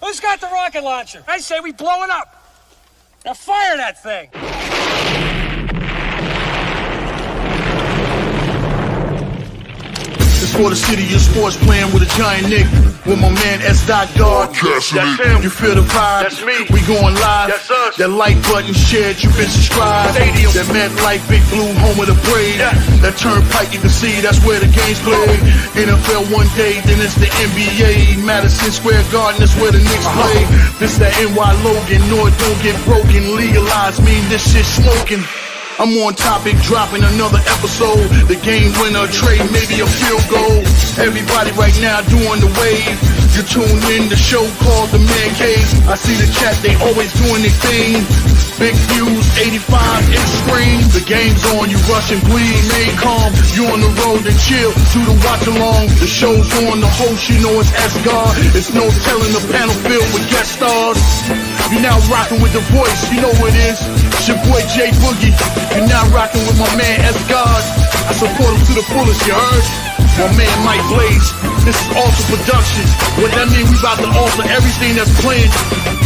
Who's got the rocket launcher? I say we blow it up. Now fire that thing. It's for the city of sports, playing with a giant Nick. With my man S. God. That's him. You feel the vibe? That's me. We going live. That's us. That like button shared, you been subscribed. Stadium. That MetLife, Big Blue, home of the parade. Yeah. That turnpike, you can see that's where the games play. NFL one day, then it's the NBA. Madison Square Garden, that's where the Knicks play. This that NY Logan, no it don't get broken. Legalized, mean this shit smoking. I'm on topic, dropping another episode. The game winner, trade, maybe a field goal. Everybody right now doing the wave. You tune in, the show called TheMan-Cave. I see the chat, they always doing their thing. Big views, 85 inch screen. The game's on, you rush and bleed, made calm. You on the road and chill, do the watch along. The show's on, the host, you know it's S-God. It's no telling the panel filled with guest stars. You now rocking with the voice, you know what it is. It's your boy J Boogie. You're now rocking with my man S-God. I support him to the fullest, you heard? My man Mike Blaze. This is Alter Production. What that mean? We about to alter everything that's playing.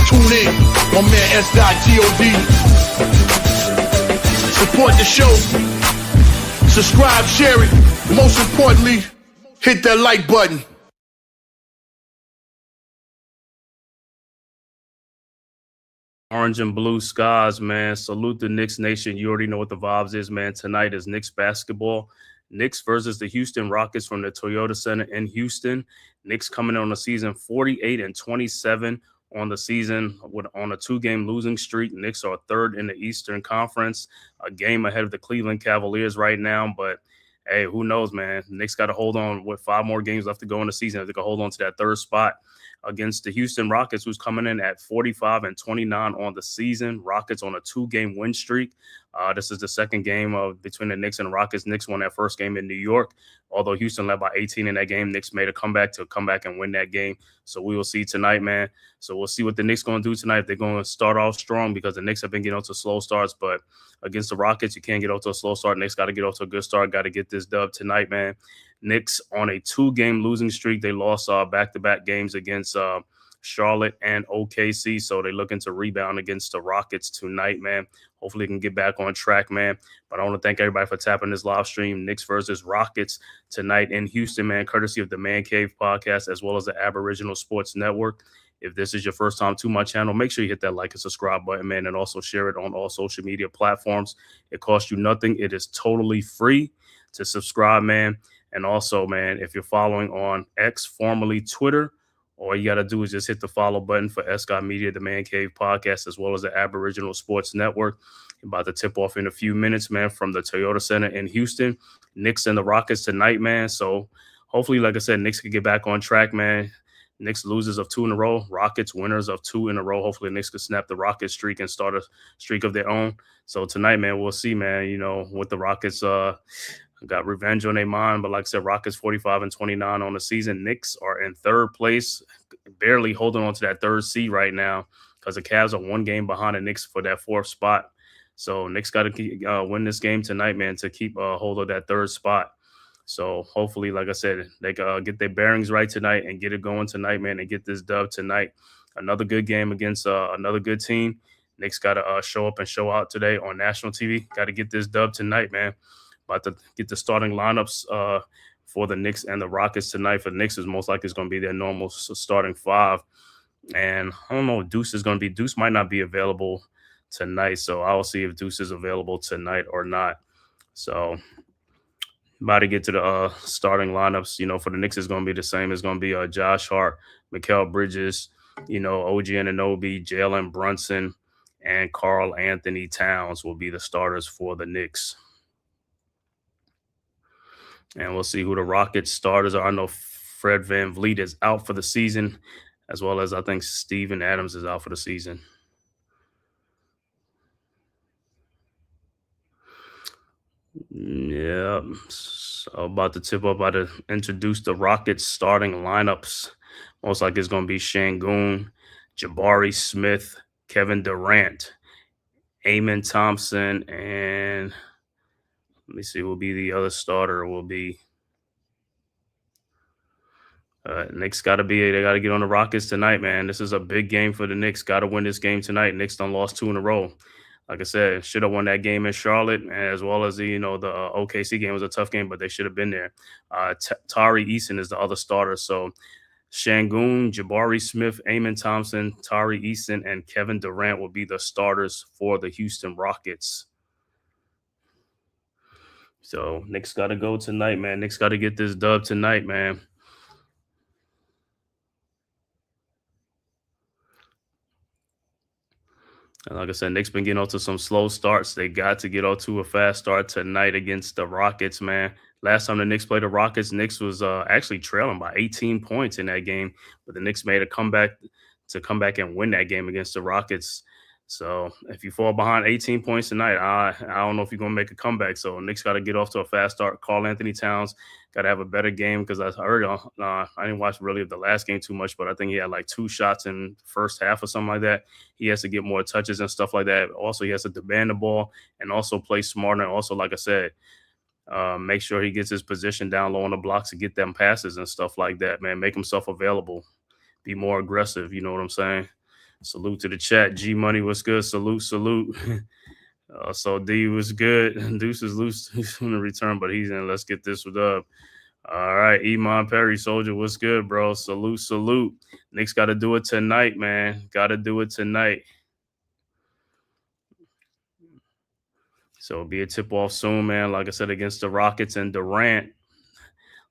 Tune in. My man S.God. Support the show. Subscribe, share it. Most importantly, hit that like button. Orange and blue skies, man. Salute the Knicks Nation. You already know what the vibes is, man. Tonight is Knicks basketball. Knicks versus the Houston Rockets from the Toyota Center in Houston. Knicks coming on the season 48-27 on the season on a 2-game losing streak. Knicks are third in the Eastern Conference, a game ahead of the Cleveland Cavaliers right now. But, hey, who knows, man? Knicks got to hold on with 5 more games left to go in the season if they can hold on to that third spot against the Houston Rockets, who's coming in at 45-29 on the season. Rockets on a 2-game win streak. This is the second game between the Knicks and Rockets. Knicks won that first game in New York. Although Houston led by 18 in that game, Knicks made a comeback and win that game. So we will see tonight, man. So we'll see what the Knicks going to do tonight. If they're going to start off strong, because the Knicks have been getting off to slow starts. But against the Rockets, you can't get off to a slow start. Knicks got to get off to a good start. Got to get this dub tonight, man. Knicks on a 2-game losing streak. They lost back-to-back games against Charlotte and OKC. So they're looking to rebound against the Rockets tonight, man. Hopefully they can get back on track, man. But I want to thank everybody for tapping this live stream. Knicks versus Rockets tonight in Houston, man, courtesy of the Man-Cave podcast, as well as the Aboriginal Sports Network. If this is your first time to my channel, make sure you hit that like and subscribe button, man, and also share it on all social media platforms. It costs you nothing. It is totally free to subscribe, man. And also, man, if you're following on X, formerly Twitter, all you got to do is just hit the follow button for S-God Media, the Man-Cave podcast, as well as the Aboriginal Sports Network. About to tip off in a few minutes, man, from the Toyota Center in Houston. Knicks and the Rockets tonight, man. So hopefully, like I said, Knicks can get back on track, man. Knicks losers of 2 in a row. Rockets winners of 2 in a row. Hopefully, Knicks can snap the Rockets streak and start a streak of their own. So tonight, man, we'll see, man, you know, what the Rockets got revenge on their mind. But like I said, Rockets 45-29 on the season. Knicks are in third place, barely holding on to that third seed right now, because the Cavs are 1 game behind the Knicks for that 4th spot. So Knicks got to win this game tonight, man, to keep hold of that 3rd spot. So hopefully, like I said, they can get their bearings right tonight and get it going tonight, man, and get this dub tonight. Another good game against another good team. Knicks got to show up and show out today on national TV. Got to get this dub tonight, man. About to get the starting lineups for the Knicks and the Rockets tonight. For the Knicks, is most likely going to be their normal starting 5. And I don't know if Deuce is going to be. Deuce might not be available tonight, so I will see if Deuce is available tonight or not. So about to get to the starting lineups. You know, for the Knicks, is going to be the same. It's going to be Josh Hart, Mikal Bridges, you know, OG Anunoby, Jalen Brunson, and Karl Anthony Towns will be the starters for the Knicks. And we'll see who the Rockets starters are. I know Fred VanVleet is out for the season, as well as I think Steven Adams is out for the season. Yeah, so about to tip up, about to introduce the Rockets starting lineups. Most likely it's going to be Şengün, Jabari Smith, Kevin Durant, Amen Thompson, and let me see, will be the other starter will be Knicks got to be. They got to get on the Rockets tonight, man. This is a big game for the Knicks. Got to win this game tonight. Knicks done lost 2 in a row. Like I said, should have won that game in Charlotte, as well as the OKC game was a tough game, but they should have been there. Tari Eason is the other starter. So Şengün, Jabari Smith, Amen Thompson, Tari Eason, and Kevin Durant will be the starters for the Houston Rockets. So Knicks got to go tonight, man. Knicks got to get this dub tonight, man. And like I said, Knicks been getting off to some slow starts. They got to get off to a fast start tonight against the Rockets, man. Last time the Knicks played the Rockets, Knicks was actually trailing by 18 points in that game, but the Knicks made a comeback to come back and win that game against the Rockets. So if you fall behind 18 points tonight, I don't know if you're going to make a comeback. So Knicks got to get off to a fast start. Karl Anthony Towns got to have a better game, because I heard I didn't watch really the last game too much, but I think he had like 2 shots in the first half or something like that. He has to get more touches and stuff like that. Also, he has to demand the ball and also play smarter. And also, like I said, make sure he gets his position down low on the blocks to get them passes and stuff like that, man. Make himself available. Be more aggressive. You know what I'm saying? Salute to the chat. G Money was good. Salute. So D was good. Deuce is loose in the return, but he's in. Let's get this with up. All right, Iman Perry, Soldier, what's good, bro? Salute. Knicks got to do it tonight, man. Got to do it tonight. So it'll be a tip-off soon, man. Like I said, against the Rockets and Durant.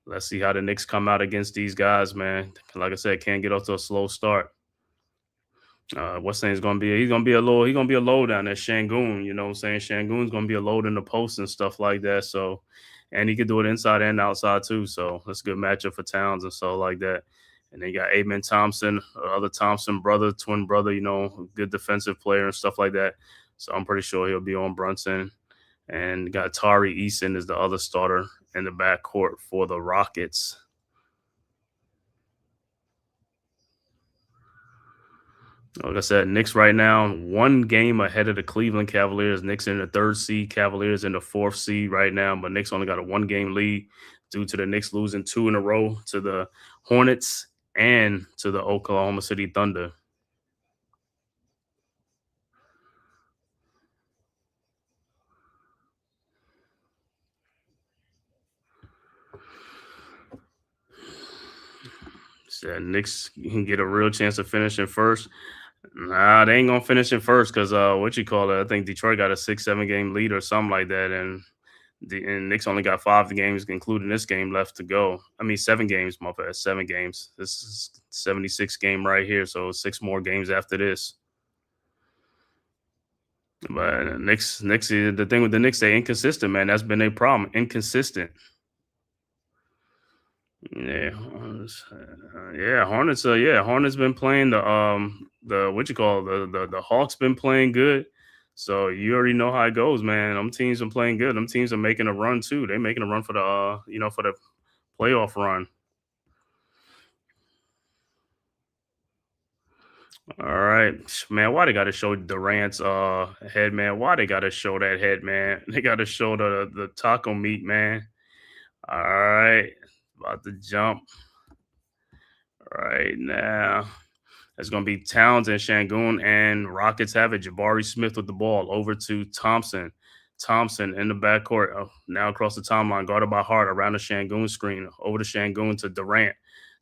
Let's see how the Knicks come out against these guys, man. Like I said, can't get off to a slow start. What's saying is gonna be? He's gonna be a low down there, Şengün. You know what I'm saying? Şengün's gonna be a load in the post and stuff like that. So, and he could do it inside and outside too. So that's a good matchup for Towns and stuff like that. And then you got Amen Thompson, other Thompson brother, twin brother. You know, good defensive player and stuff like that. So I'm pretty sure he'll be on Brunson. And got Tari Eason is the other starter in the backcourt for the Rockets. Like I said, Knicks right now 1 game ahead of the Cleveland Cavaliers. Knicks in the 3rd seed, Cavaliers in the 4th seed right now, but Knicks only got a 1-game lead due to the Knicks losing 2 in a row to the Hornets and to the Oklahoma City Thunder. So Knicks can get a real chance of finishing first. Nah, they ain't gonna finish in first because I think Detroit got a 6-7 game lead or something like that, and Knicks only got 5 games, including this game, left to go. I mean, 7 games, my bad, 7 games. This is 76 game right here, so 6 more games after this. But Knicks, the thing with the Knicks, they inconsistent, man. That's been a problem. Inconsistent. Yeah, Hornets. Hornets been playing the Hawks been playing good. So you already know how it goes, man. Them teams are playing good. Them teams are making a run too. They're making a run for the for the playoff run. All right, man. Why they got to show Durant's head, man? Why they got to show that head, man? They got to show the taco meat, man. All right, about to jump right now. It's going to be Towns and Şengün, and Rockets have it. Jabari Smith with the ball over to Thompson. Thompson in the backcourt, now across the timeline, guarded by Hart around the Şengün screen. Over to Şengün to Durant.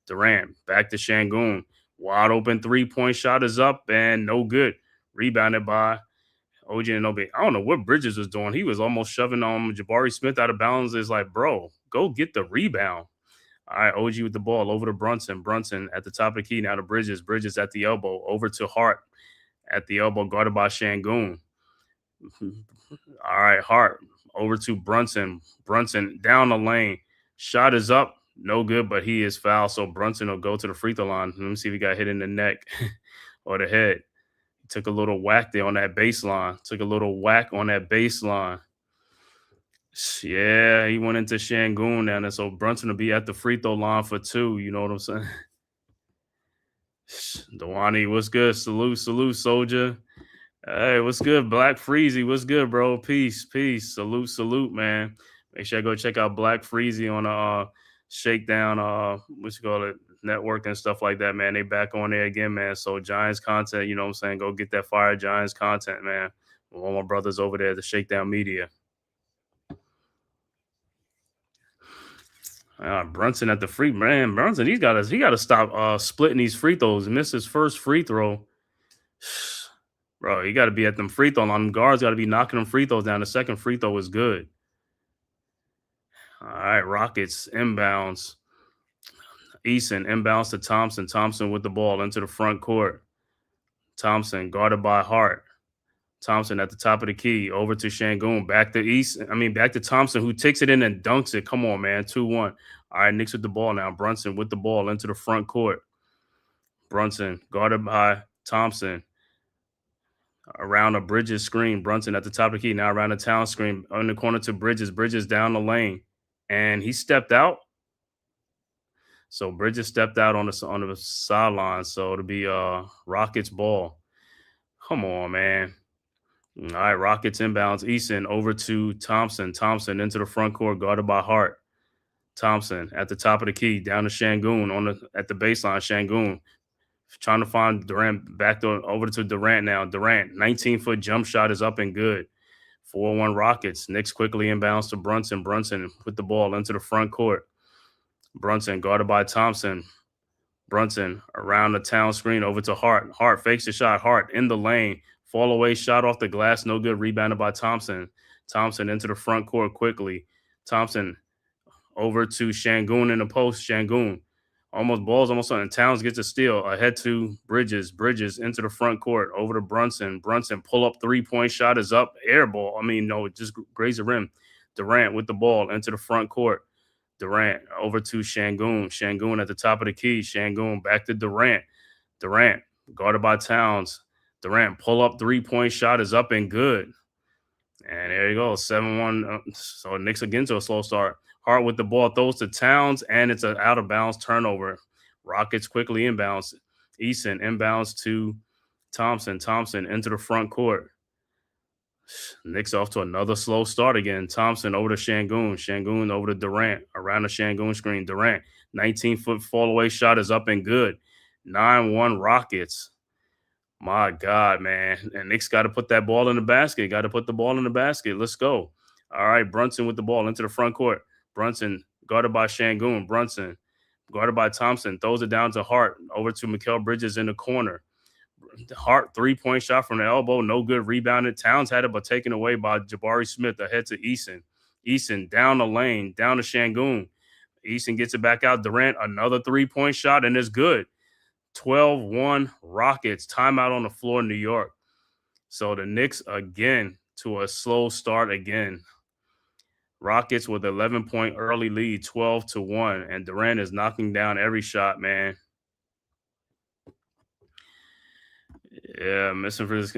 Durant back to Şengün. Wide open 3-point shot is up and no good. Rebounded by OG Anunoby. I don't know what Bridges was doing. He was almost shoving Jabari Smith out of bounds. It's like, bro, go get the rebound. All right, OG with the ball over to Brunson. Brunson at the top of the key now to Bridges. Bridges at the elbow over to Hart at the elbow, guarded by Şengün. All right, Hart over to Brunson. Brunson down the lane. Shot is up. No good, but he is fouled. So Brunson will go to the free throw line. Let me see if he got hit in the neck or the head. He took a little whack there on that baseline. Yeah, he went into Şengün down there. So Brunson will be at the free throw line for 2. You know what I'm saying? Dewani, what's good? Salute, Soldier. Hey, what's good? Black Freezy, what's good, bro? Peace. Salute, man. Make sure I go check out Black Freezy on Shakedown. Network and stuff like that, man. They back on there again, man. So Giants content, you know what I'm saying? Go get that fire Giants content, man. All my brothers over there, the Shakedown Media. Brunson at the free man. Brunson, he got to stop splitting these free throws. Missed his first free throw. Bro, he got to be at them free throw line. Guards got to be knocking them free throws down. The second free throw was good. All right, Rockets inbounds. Eason inbounds to Thompson. Thompson with the ball into the front court. Thompson guarded by Hart. Thompson at the top of the key, over to Şengün, back to Thompson, who takes it in and dunks it. Come on, man, 2-1. All right, Knicks with the ball now. Brunson with the ball into the front court. Brunson guarded by Thompson. Around a Bridges screen. Brunson at the top of the key, now around the town screen, in the corner to Bridges. Bridges down the lane, and he stepped out. So Bridges stepped out on the sideline. So it'll be Rockets ball. Come on, man. All right, Rockets inbounds. Eason over to Thompson. Thompson into the front court, guarded by Hart. Thompson at the top of the key, down to Şengün at the baseline. Şengün trying to find Durant, over to Durant now. Durant, 19-foot jump shot is up and good. 4-1 Rockets. Knicks quickly inbounds to Brunson. Brunson with the ball into the front court. Brunson guarded by Thompson. Brunson around the town screen over to Hart. Hart fakes the shot. Hart in the lane. Fall away shot off the glass. No good. Rebounded by Thompson. Thompson into the front court quickly. Thompson over to Şengün in the post. Şengün balls almost on. Towns gets a steal. Ahead to Bridges. Bridges into the front court. Over to Brunson. Brunson pull up 3-point shot is up. Air ball. It just grazed the rim. Durant with the ball into the front court. Durant over to Şengün. Şengün at the top of the key. Şengün back to Durant. Durant guarded by Towns. Durant pull up 3-point shot is up and good. And there you go, 7-1. So Knicks again to a slow start. Hart with the ball throws to Towns, and it's an out of bounds turnover. Rockets quickly inbounds. Eason inbounds to Thompson. Thompson into the front court. Knicks off to another slow start again. Thompson over to Şengün. Şengün over to Durant. Around the Şengün screen. Durant, 19-foot fall away shot is up and good. 9-1 Rockets. My God, man. And Knicks got to put that ball in the basket. Got to put the ball in the basket. Let's go. All right, Brunson with the ball into the front court. Brunson guarded by Şengün. Brunson guarded by Thompson. Throws it down to Hart. Over to Mikal Bridges in the corner. Hart 3-point shot from the elbow. No good. Rebounded. Towns had it, but taken away by Jabari Smith ahead to Eason. Eason down the lane. Down to Şengün. Eason gets it back out. Durant, another 3-point shot, and it's good. 12-1 Rockets. Timeout on the floor, New York. So the Knicks again to a slow start again. Rockets with 11-point early lead, 12-1. And Durant is knocking down every shot, man. Yeah, missing for this.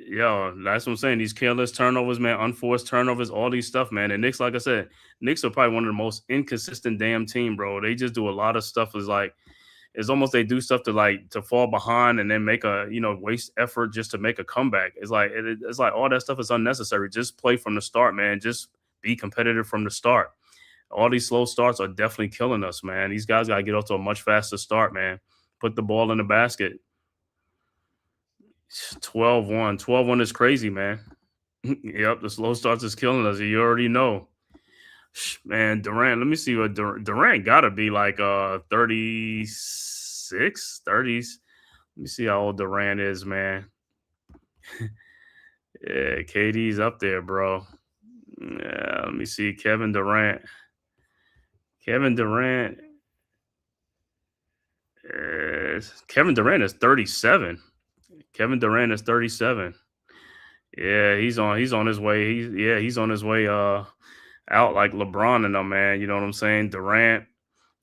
Yo, that's what I'm saying. These careless turnovers, man, unforced turnovers, all these stuff, man. And Knicks, like I said, Knicks are probably one of the most inconsistent damn team, bro. They just do a lot of stuff. It's almost they do stuff to fall behind and then make waste effort just to make a comeback. It's like all that stuff is unnecessary. Just play from the start, man. Just be competitive from the start. All these slow starts are definitely killing us, man. These guys got to get off to a much faster start, man. Put the ball in the basket. 12-1. 12-1 is crazy, man. Yep, the slow starts is killing us. You already know. Man, Durant, let me see what Durant got to be like 36, 30s. Let me see how old Durant is, man. Yeah, KD's up there, bro. Yeah, let me see. Kevin Durant is 37. Kevin Durant is 37. Yeah, he's on his way. He's on his way out like LeBron and them, man. You know what I'm saying? Durant,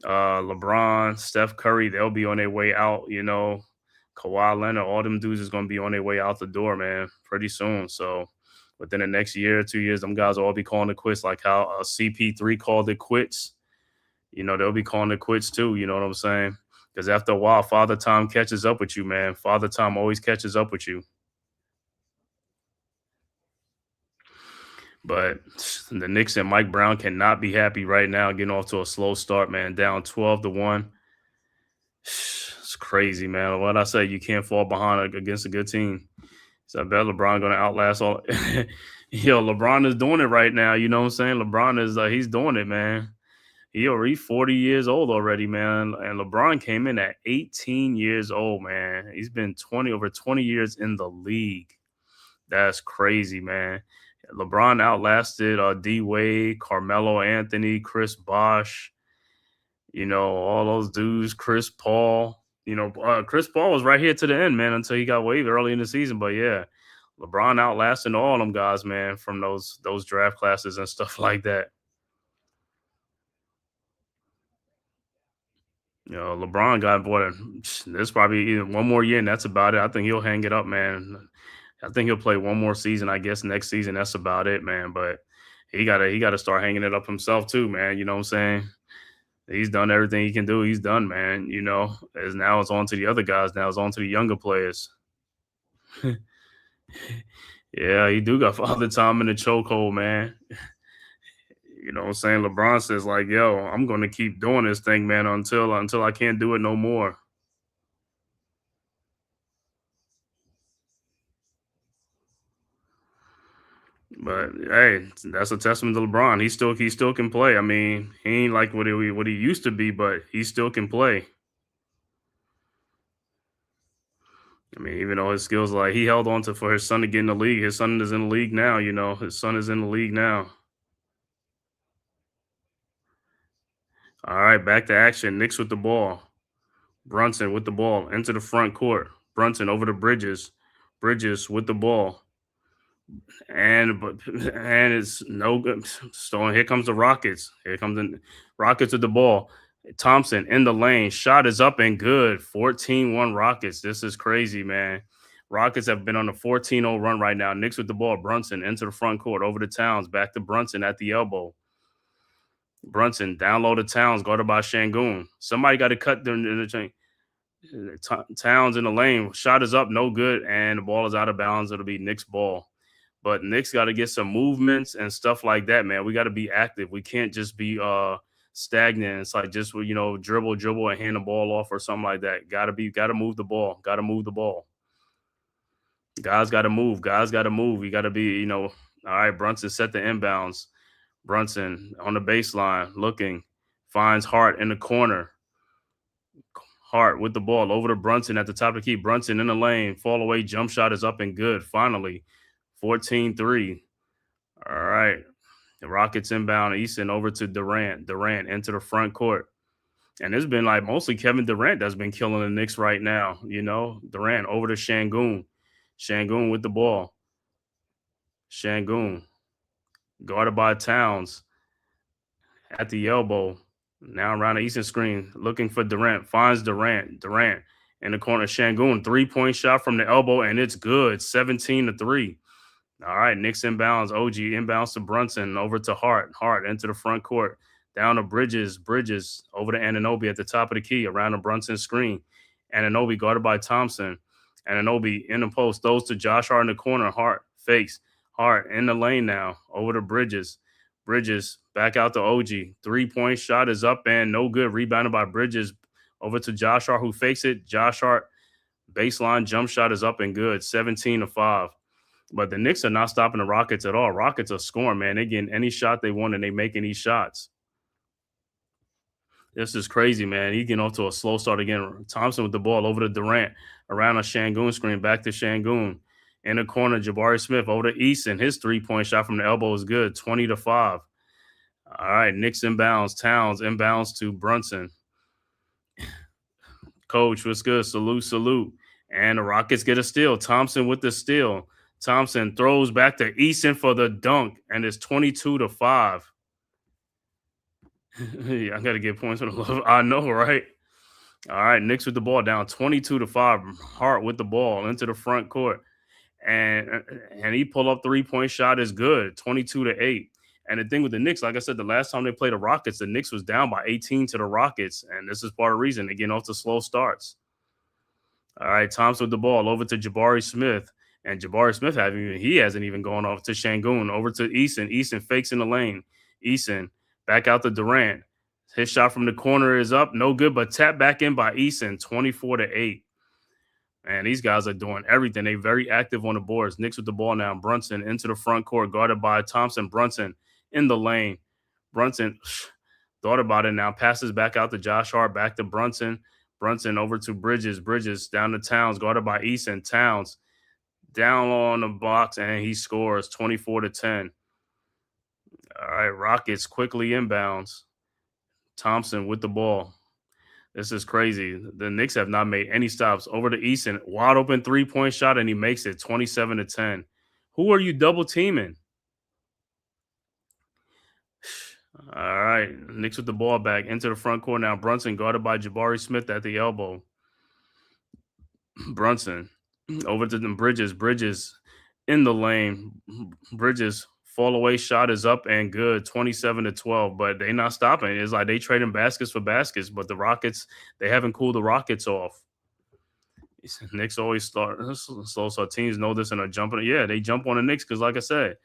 LeBron, Steph Curry, they'll be on their way out, Kawhi Leonard, all them dudes is going to be on their way out the door, man, pretty soon. So within the next year or 2 years, them guys will all be calling it quits, like how CP3 called it quits. They'll be calling it quits too, you know what I'm saying? Because after a while, Father Time catches up with you, man. Father Time always catches up with you. But the Knicks and Mike Brown cannot be happy right now, getting off to a slow start, man. Down 12-1. It's crazy, man. What I say, you can't fall behind against a good team. So I bet LeBron going to outlast all. Yo, LeBron is doing it right now. You know what I'm saying? LeBron is he's doing it, man. He's 40 years old already, man. And LeBron came in at 18 years old, man. He's been over 20 years in the league. That's crazy, man. LeBron outlasted D Wade, Carmelo Anthony, Chris Bosh, all those dudes, Chris Paul. Chris Paul was right here to the end, man, until he got waived early in the season. But yeah, LeBron outlasting all them guys, man, from those draft classes and stuff like that. LeBron got what? There's probably one more year, and that's about it. I think he'll hang it up, man. I think he'll play one more season. I guess next season. That's about it, man. But he gotta start hanging it up himself too, man. You know what I'm saying? He's done everything he can do. He's done, man. As now it's on to the other guys. Now it's on to the younger players. Yeah, he do got Father Time in the chokehold, man. You know what I'm saying? LeBron says, like, yo, I'm going to keep doing this thing, man, until I can't do it no more. But hey, that's a testament to LeBron. He still can play. I mean, he ain't like what he used to be, but he still can play. I mean, even though his skills, like he held on for his son to get in the league. His son is in the league now. His son is in the league now. All right, back to action. Knicks with the ball. Brunson with the ball into the front court. Brunson over to Bridges. Bridges with the ball. And it's no good. So here comes the Rockets. Here comes the Rockets with the ball. Thompson in the lane. Shot is up and good. 14-1 Rockets. This is crazy, man. Rockets have been on a 14-0 run right now. Knicks with the ball. Brunson into the front court. Over to Towns. Back to Brunson at the elbow. Brunson down low to Towns. Guarded by Şengün. Somebody got to cut the chain. Towns in the lane. Shot is up. No good. And the ball is out of bounds. It'll be Knicks ball. But Knicks got to get some movements and stuff like that, man. We got to be active. We can't just be stagnant. It's like just dribble and hand the ball off or something like that. Got to move the ball. Got to move the ball. Guys got to move. You got to be, all right. Brunson set the inbounds. Brunson on the baseline, looking, finds Hart in the corner. Hart with the ball over to Brunson at the top of the key. Brunson in the lane, fall away, jump shot is up and good. Finally, 14-3. All right. The Rockets inbound. Easton over to Durant. Durant into the front court. And it's been like mostly Kevin Durant that's been killing the Knicks right now. Durant over to Şengün. Şengün with the ball. Şengün guarded by Towns at the elbow. Now around the Eastern screen, looking for Durant. Finds Durant. Durant in the corner. Şengün, 3-point shot from the elbow, and it's good. 17-3. All right, Knicks inbounds. OG inbounds to Brunson. Over to Hart. Hart into the front court. Down to Bridges. Bridges over to Anunoby at the top of the key around the Brunson screen. Anunoby guarded by Thompson. Anunoby in the post. Throws to Josh Hart in the corner. Hart fakes. Hart in the lane now. Over to Bridges. Bridges back out to OG. 3-point shot is up and no good. Rebounded by Bridges. Over to Josh Hart who fakes it. Josh Hart baseline jump shot is up and good. 17-5. But the Knicks are not stopping the Rockets at all. Rockets are scoring, man. They getting any shot they want and they making these shots. This is crazy, man. He getting off to a slow start again. Thompson with the ball over to Durant. Around a Şengün screen. Back to Şengün. In the corner, Jabari Smith over to Easton. His 3-point shot from the elbow is good. 20-5. All right, Knicks inbounds. Towns inbounds to Brunson. Coach, what's good? Salute. And the Rockets get a steal. Thompson with the steal. Thompson throws back to Easton for the dunk, and it's 22-5. I got to get points for the love. I know, right? All right, Knicks with the ball down 22-5. Hart with the ball into the front court. And he pull up 3-point shot is good, 22-8. And the thing with the Knicks, like I said, the last time they played the Rockets, the Knicks was down by 18 to the Rockets. And this is part of the reason they're getting off to slow starts. All right, Thompson with the ball over to Jabari Smith. And Jabari Smith hasn't even gone off to Şengün. Over to Easton. Easton fakes in the lane. Easton back out to Durant. His shot from the corner is up, no good, but tapped back in by Eason, 24-8. Man, these guys are doing everything. They're very active on the boards. Knicks with the ball now. Brunson into the front court, guarded by Thompson. Brunson in the lane. Brunson thought about it now. Passes back out to Josh Hart, back to Brunson. Brunson over to Bridges. Bridges down to Towns, guarded by Eason. Towns down on the box, and he scores 24-10. All right, Rockets quickly inbounds. Thompson with the ball. This is crazy. The Knicks have not made any stops. Over to Eason, wide open 3-point shot, and he makes it 27-10. Who are you double teaming? All right, Knicks with the ball back into the front court now. Brunson guarded by Jabari Smith at the elbow. Brunson over to them. Bridges in the lane. Bridges fall away shot is up and good, 27-12. But they not stopping. It's like they trading baskets for baskets. But the Rockets, they haven't cooled the Rockets off. Knicks always start slow, so teams know this and are jumping. Yeah, they jump on the Knicks because, like I said,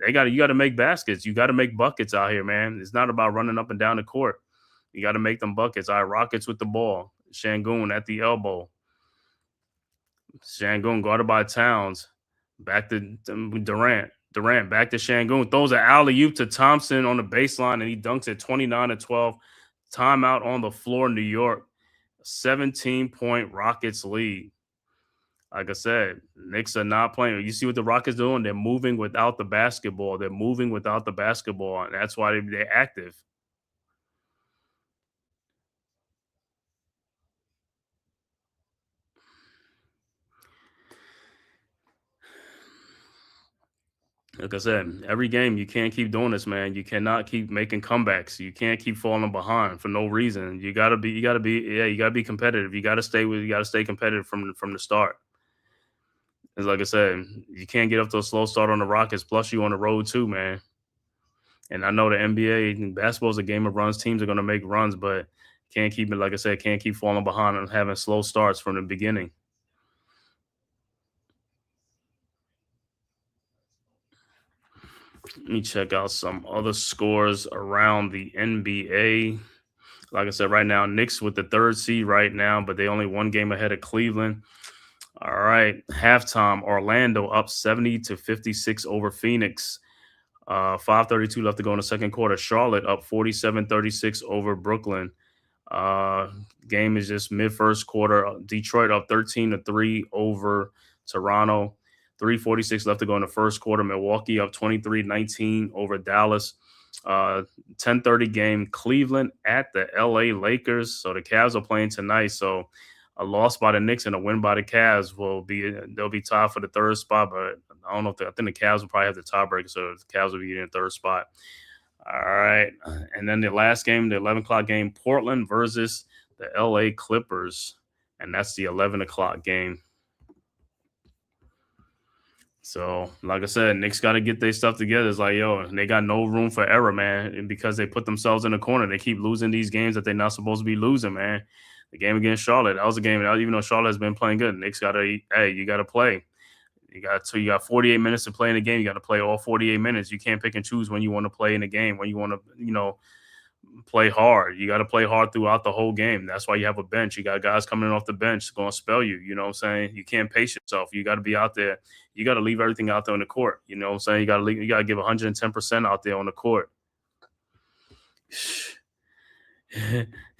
you got to make baskets. You got to make buckets out here, man. It's not about running up and down the court. You got to make them buckets. All right, Rockets with the ball. Şengün at the elbow. Şengün guarded by Towns. Back to Durant. Durant back to Şengün. Throws an alley-oop to Thompson on the baseline, and he dunks it 29-12. Timeout on the floor, New York. 17-point Rockets lead. Like I said, Knicks are not playing. You see what the Rockets doing? They're moving without the basketball. And that's why they're active. Like I said, every game you can't keep doing this, man. You cannot keep making comebacks. You can't keep falling behind for no reason. You gotta be competitive. You gotta stay competitive from the start. It's like I said, you can't get up to a slow start on the Rockets. Plus, you on the road too, man. And I know the NBA basketball is a game of runs. Teams are gonna make runs, but can't keep it. Like I said, can't keep falling behind and having slow starts from the beginning. Let me check out some other scores around the NBA. Like I said, right now, Knicks with the 3rd seed right now, but they only one game ahead of Cleveland. All right, halftime, Orlando up 70-56 over Phoenix. 5:32 left to go in the second quarter. Charlotte up 47-36 over Brooklyn. Game is just mid-first quarter. Detroit up 13-3 over Toronto. 3:46 left to go in the first quarter. Milwaukee up 23-19 over Dallas. 10:30 game, Cleveland at the LA Lakers. So the Cavs are playing tonight. So a loss by the Knicks and a win by the Cavs they'll be tied for the 3rd spot. But I don't know I think the Cavs will probably have the tiebreaker, so the Cavs will be in the 3rd spot. All right, and then the last game, the 11 o'clock game, Portland versus the LA Clippers, and that's the 11 o'clock game. So, like I said, Knicks got to get their stuff together. It's like, yo, they got no room for error, man. And because they put themselves in the corner, they keep losing these games that they're not supposed to be losing, man. The game against Charlotte, that was a game, even though Charlotte has been playing good, Knicks got to, you got to play. You got 48 minutes to play in the game. You got to play all 48 minutes. You can't pick and choose when you want to play in the game, when you want to, play hard. You got to play hard throughout the whole game. That's why you have a bench. You got guys coming off the bench going to spell you. You know what I'm saying? You can't pace yourself. You got to be out there. You got to leave everything out there on the court. You know what I'm saying? You got to give 110% out there on the court.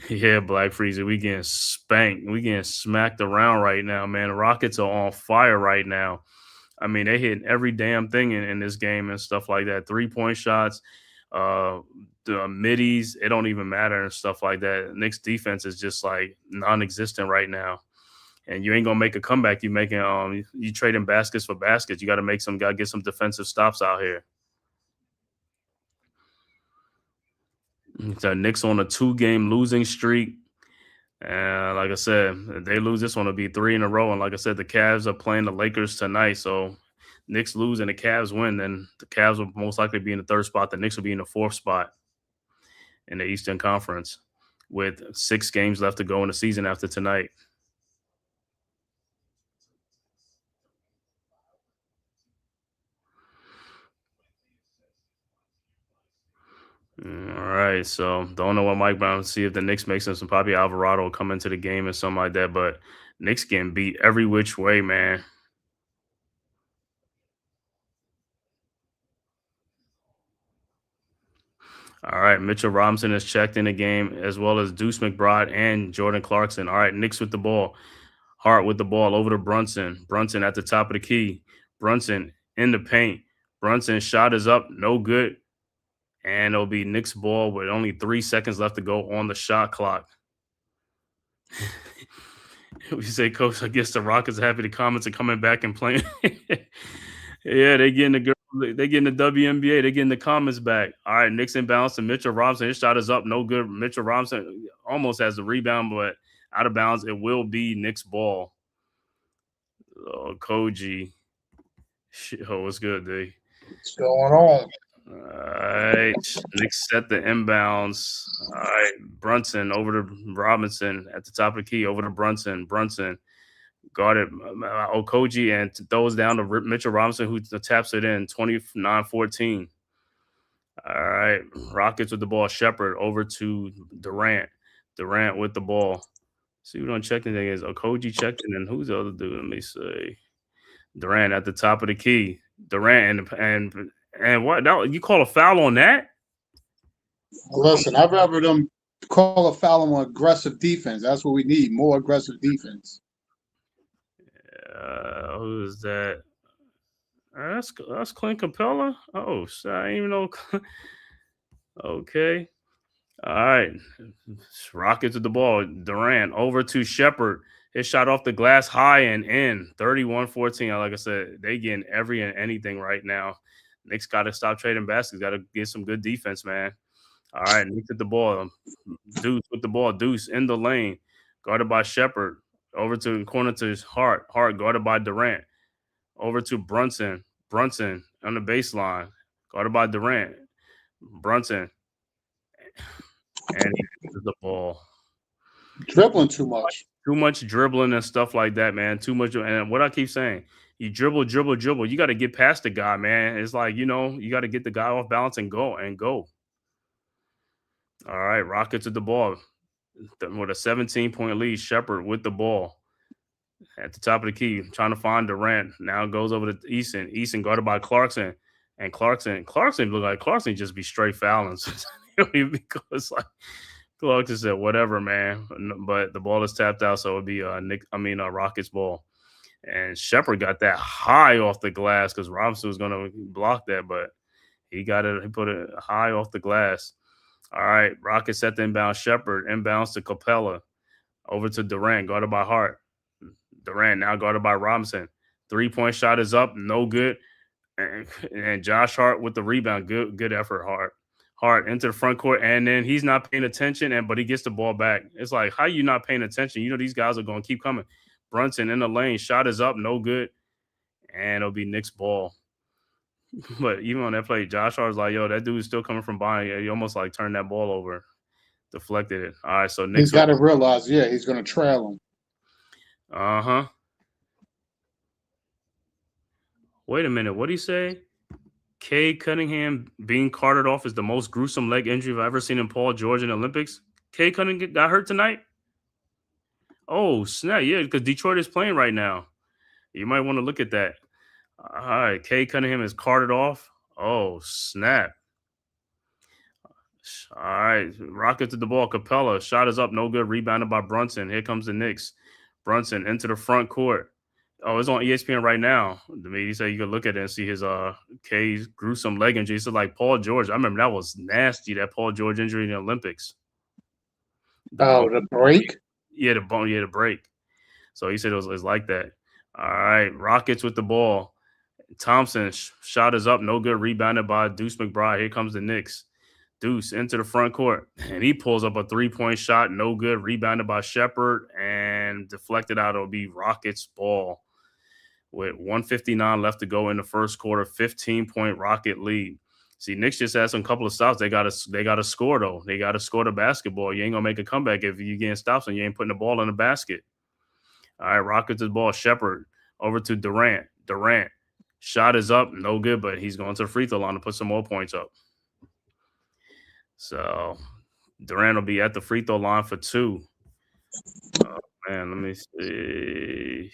Yeah, Black Freezer, we getting spanked. We getting smacked around right now, man. The Rockets are on fire right now. I mean, they hitting every damn thing in this game and stuff like that. 3-point shots, the middies, it don't even matter and stuff like that. Knicks defense is just like non-existent right now. And you ain't gonna make a comeback. You making you trading baskets for baskets. You got to get some defensive stops out here. The Knicks on a 2-game losing streak. And like I said, if they lose this one, it'll be 3 in a row. And like I said, the Cavs are playing the Lakers tonight. So Knicks lose and the Cavs win, then the Cavs will most likely be in the 3rd spot. The Knicks will be in the 4th spot in the Eastern Conference with 6 games left to go in the season after tonight. All right. right, so don't know what Mike Brown. See if the Knicks make some probably Alvarado will come into the game or something like that. But Knicks getting beat every which way, man. All right, Mitchell Robinson has checked in the game, as well as Deuce McBride and Jordan Clarkson. All right, Knicks with the ball. Hart with the ball over to Brunson. Brunson at the top of the key. Brunson in the paint. Brunson shot is up, no good. And it'll be Knicks ball with only 3 seconds left to go on the shot clock. We say, Coach, I guess the Rockets are happy the Comets are coming back and playing. Yeah, they getting the WNBA. They getting the Comets back. All right, Knicks inbounds to Mitchell Robinson. His shot is up, no good. Mitchell Robinson almost has the rebound, but out of bounds. It will be Knicks ball. Oh, Koji. Oh, what's good, D? What's going on? All right, Knicks set the inbounds. All right, Brunson over to Robinson at the top of the key. Over to Brunson. Brunson guarded Okoji and throws down to Mitchell Robinson, who taps it in 29-14. All right, Rockets with the ball. Shepard over to Durant. Durant with the ball. See who don't check anything is Okoji checked in, and who's the other dude? Let me see. Durant at the top of the key. Durant and what? You call a foul on that? Listen, I'd rather them call a foul on aggressive defense. That's what we need, more aggressive defense. Who is that? That's Clint Capella. Oh, so I didn't even know. Okay. All right. Rockets with the ball. Durant over to Shepard. His shot off the glass high and in. 31-14. Like I said, they getting every and anything right now. Knicks got to stop trading baskets. Got to get some good defense, man. All right. Knicks with the ball. Deuce with the ball. Deuce in the lane. Guarded by Shepard. Over to the corner to Hart. Hart guarded by Durant. Over to Brunson. Brunson on the baseline. Guarded by Durant. Brunson. And he misses the ball. Dribbling too much. Too much dribbling and stuff like that, man. Too much. And what I keep saying, you dribble. You got to get past the guy, man. It's like, you got to get the guy off balance and go. All right, Rockets at the ball. With a 17-point lead, Shepard with the ball at the top of the key, trying to find Durant. Now goes over to Eason. Eason guarded by Clarkson. And Clarkson look like Clarkson just be straight fouling. Because like Clarkson said, whatever, man. But the ball is tapped out, so it would be Rockets ball. And Shepard got that high off the glass because Robinson was going to block that, but he got it. He put it high off the glass. All right, Rockets set the inbound. Shepard inbounds to Capella. Over to Durant, guarded by Hart. Durant now guarded by Robinson. 3-point shot is up, no good. And Josh Hart with the rebound. Good effort, Hart. Hart into the front court, and then he's not paying attention, but he gets the ball back. It's like, how you not paying attention? These guys are going to keep coming. Brunson in the lane. Shot is up, no good. And it'll be Knicks ball. But even on that play, Josh Hart was like, yo, that dude's still coming from behind. He almost like turned that ball over. Deflected it. All right, so Knicks. He's got to realize, he's going to trail him. Uh-huh. Wait a minute. What'd he say? Cade Cunningham being carted off is the most gruesome leg injury I've ever seen in Paul George in the Olympics. Cade Cunningham got hurt tonight? Oh, snap. Yeah, because Detroit is playing right now. You might want to look at that. All right, Cade Cunningham is carted off. Oh, snap. All right, Rockets at the ball. Capella, shot is up, no good. Rebounded by Brunson. Here comes the Knicks. Brunson into the front court. Oh, it's on ESPN right now. He said you could look at it and see his Cade's gruesome leg injury. So like Paul George, I remember that was nasty, that Paul George injury in the Olympics. The break? Yeah, the break. So he said it was like that. All right, Rockets with the ball. Thompson shot is up, no good. Rebounded by Deuce McBride. Here comes the Knicks. Deuce into the front court, and he pulls up a 3-point shot, no good. Rebounded by Shepard and deflected out. It'll be Rockets ball with 1:59 left to go in the first quarter. 15-point Rocket lead. See, Knicks just had some couple of stops. They got to score though. They got to score the basketball. You ain't gonna make a comeback if you getting stops and you ain't putting the ball in the basket. All right, Rockets the ball. Shepard over to Durant. Durant shot is up, no good, but he's going to the free throw line to put some more points up. So Durant will be at the free throw line for 2. Oh, man, let me see.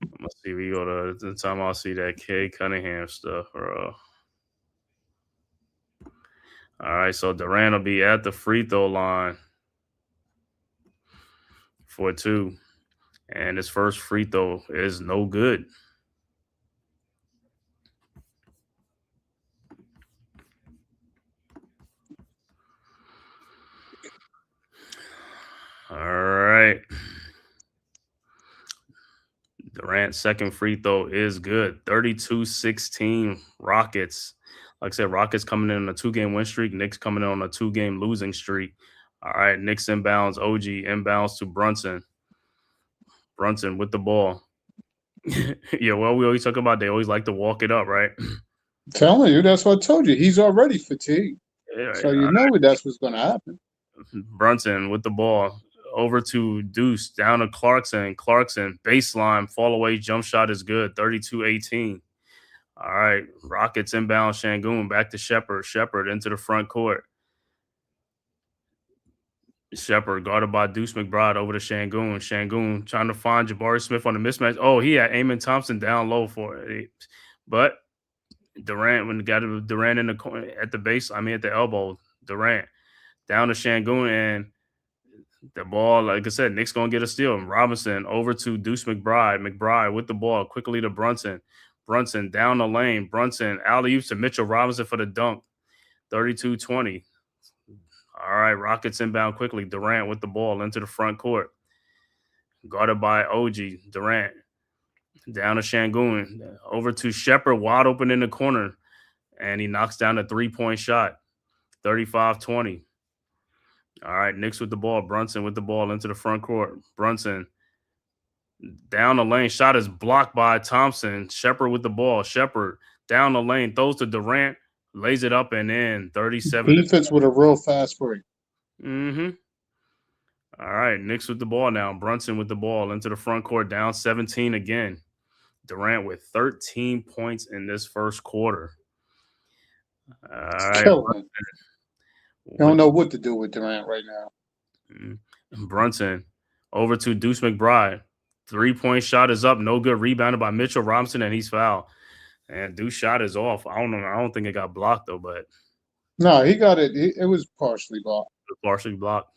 I'm gonna see. We go to the time I'll see that K Cunningham stuff, bro. All right, so Durant will be at the free throw line for 2, and his first free throw is no good. All right. Durant's second free throw is good. 32-16 Rockets. Like I said, Rockets coming in on a 2-game win streak. Knicks coming in on a 2-game losing streak. All right, Knicks inbounds. OG inbounds to Brunson. Brunson with the ball. Yeah, well, we always talk about they always like to walk it up, right? Telling you, that's what I told you. He's already fatigued. Yeah, So you know that's what's going to happen. Brunson with the ball. Over to Deuce, down to Clarkson. Clarkson, baseline, fall away, jump shot is good. 32-18. All right, Rockets inbound, Şengün back to Shepherd. Shepherd into the front court. Shepherd guarded by Deuce McBride over to Şengün. Şengün trying to find Jabari Smith on the mismatch. Oh, he had Amon Thompson down low for it. But Durant, when got Durant in the corner at the base, at the elbow, Durant down to Şengün, and the ball, like I said, Knicks gonna get a steal. Robinson over to Deuce McBride. McBride with the ball quickly to Brunson. Brunson down the lane. Brunson alley-oops to Mitchell Robinson for the dunk. 32-20. All right, Rockets inbound quickly. Durant with the ball into the front court. Guarded by OG. Durant down to Şengün. Over to Shepherd, wide open in the corner. And he knocks down a 3-point shot. 35-20. All right, Knicks with the ball. Brunson with the ball into the front court. Brunson down the lane. Shot is blocked by Thompson. Shepherd with the ball. Shepherd down the lane. Throws to Durant. Lays it up and in. 37. Defense with a real fast break. Mm-hmm. All right, Knicks with the ball now. Brunson with the ball into the front court. Down 17 again. Durant with 13 points in this first quarter. All right. Killing. Don't know what to do with Durant right now. Brunson over to Deuce McBride. 3-point shot is up. No good. Rebounded by Mitchell Robinson, and he's fouled. And Deuce shot is off. I don't know. I don't think it got blocked, though, but. No, he got it. It was partially blocked. Partially blocked.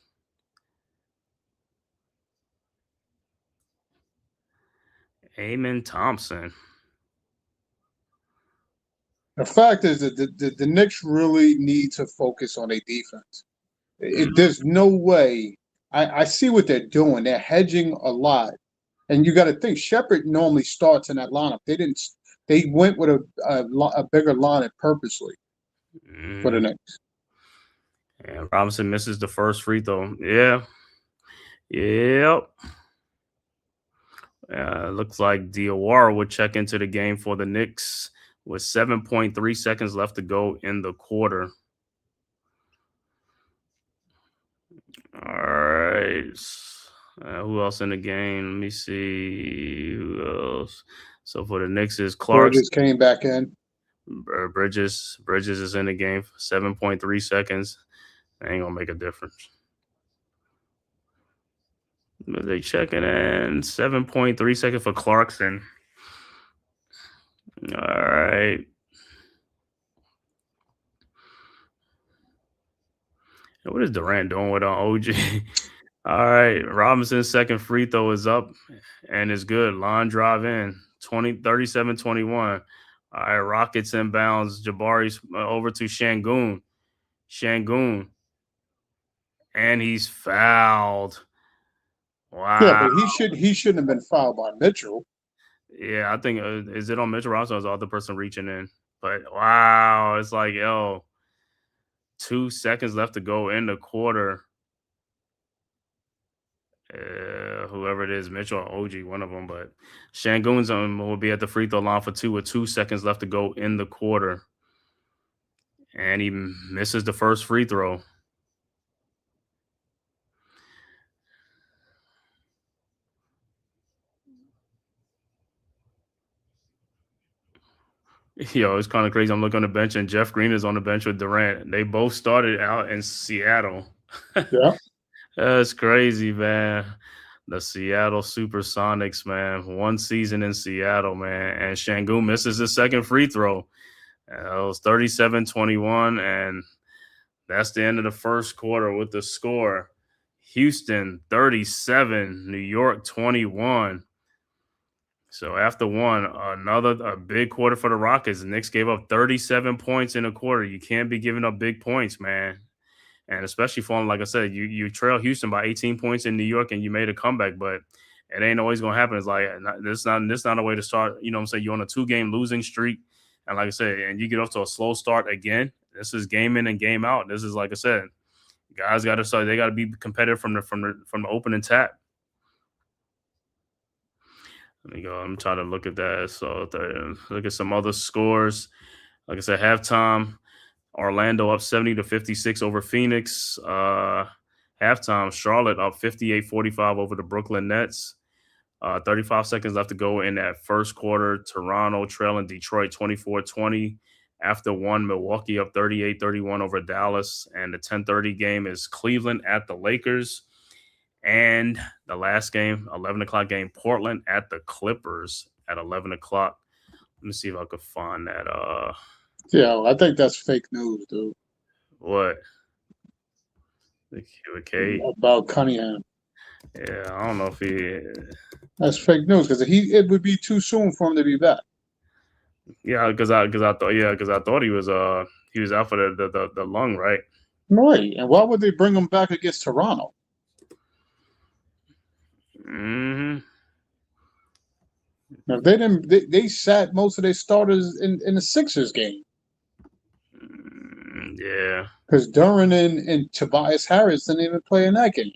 Amon Thompson. The fact is that the Knicks really need to focus on their defense. There's no way. I see what they're doing. They're hedging a lot. And you got to think, Shepherd normally starts in that lineup. They didn't. They went with a bigger lineup purposely for the Knicks. And Robinson misses the first free throw. Yeah. Yep. Looks like Diawara would check into the game for the Knicks with 7.3 seconds left to go in the quarter. All right. Who else in the game? Let me see. Who else? So for the Knicks is Clark. Bridges came back in. Bridges is in the game for 7.3 seconds. Ain't gonna make a difference. But they checking in 7.3 seconds for Clarkson. All right. What is Durant doing with OG? All right. Robinson's second free throw is up and it's good. Line drive in. 37-21. All right. Rockets inbounds. Jabari's over to Şengün. Şengün. And he's fouled. Wow. Yeah, but he shouldn't have been fouled by Mitchell. Yeah, I think is it on Mitchell Robinson or is the other person reaching in? But wow, it's like 2 seconds left to go in the quarter. Whoever it is, Mitchell or OG, one of them. But Şengün's will be at the free throw line for 2 with 2 seconds left to go in the quarter, and he misses the first free throw. Yo, it's kind of crazy. I'm looking on the bench, and Jeff Green is on the bench with Durant. They both started out in Seattle. Yeah. That's crazy, man. The Seattle Supersonics, man. One season in Seattle, man. And Şengün misses his second free throw. It was 37-21, and that's the end of the first quarter with the score. Houston 37, New York 21. So after one, a big quarter for the Rockets. The Knicks gave up 37 points in a quarter. You can't be giving up big points, man. And especially falling, like I said, you trail Houston by 18 points in New York and you made a comeback, but it ain't always gonna happen. It's like this not a way to start. You know what I'm saying? You're on a 2-game losing streak, and like I said, and you get off to a slow start again. This is game in and game out. This is, like I said, guys got to start. They got to be competitive from the opening tap. Let me go. I'm trying to look at that. So look at some other scores. Like I said, halftime, Orlando up 70-56 over Phoenix. Halftime, Charlotte up 58-45 over the Brooklyn Nets. 35 seconds left to go in that first quarter. Toronto trailing Detroit 24-20. After one, Milwaukee up 38-31 over Dallas. And the 10:30 game is Cleveland at the Lakers. And the last game, 11 o'clock game, Portland at the Clippers at 11 o'clock. Let me see if I could find that. Yeah, I think that's fake news, dude. What? With Kate? About Cunningham. Yeah, I don't know if he. That's fake news because it would be too soon for him to be back. Yeah, because I thought he was out for the lung, right? Right, and why would they bring him back against Toronto? Mm-hmm. Now, they didn't. They sat most of their starters in the Sixers game. Yeah, because Duran and Tobias Harris didn't even play in that game.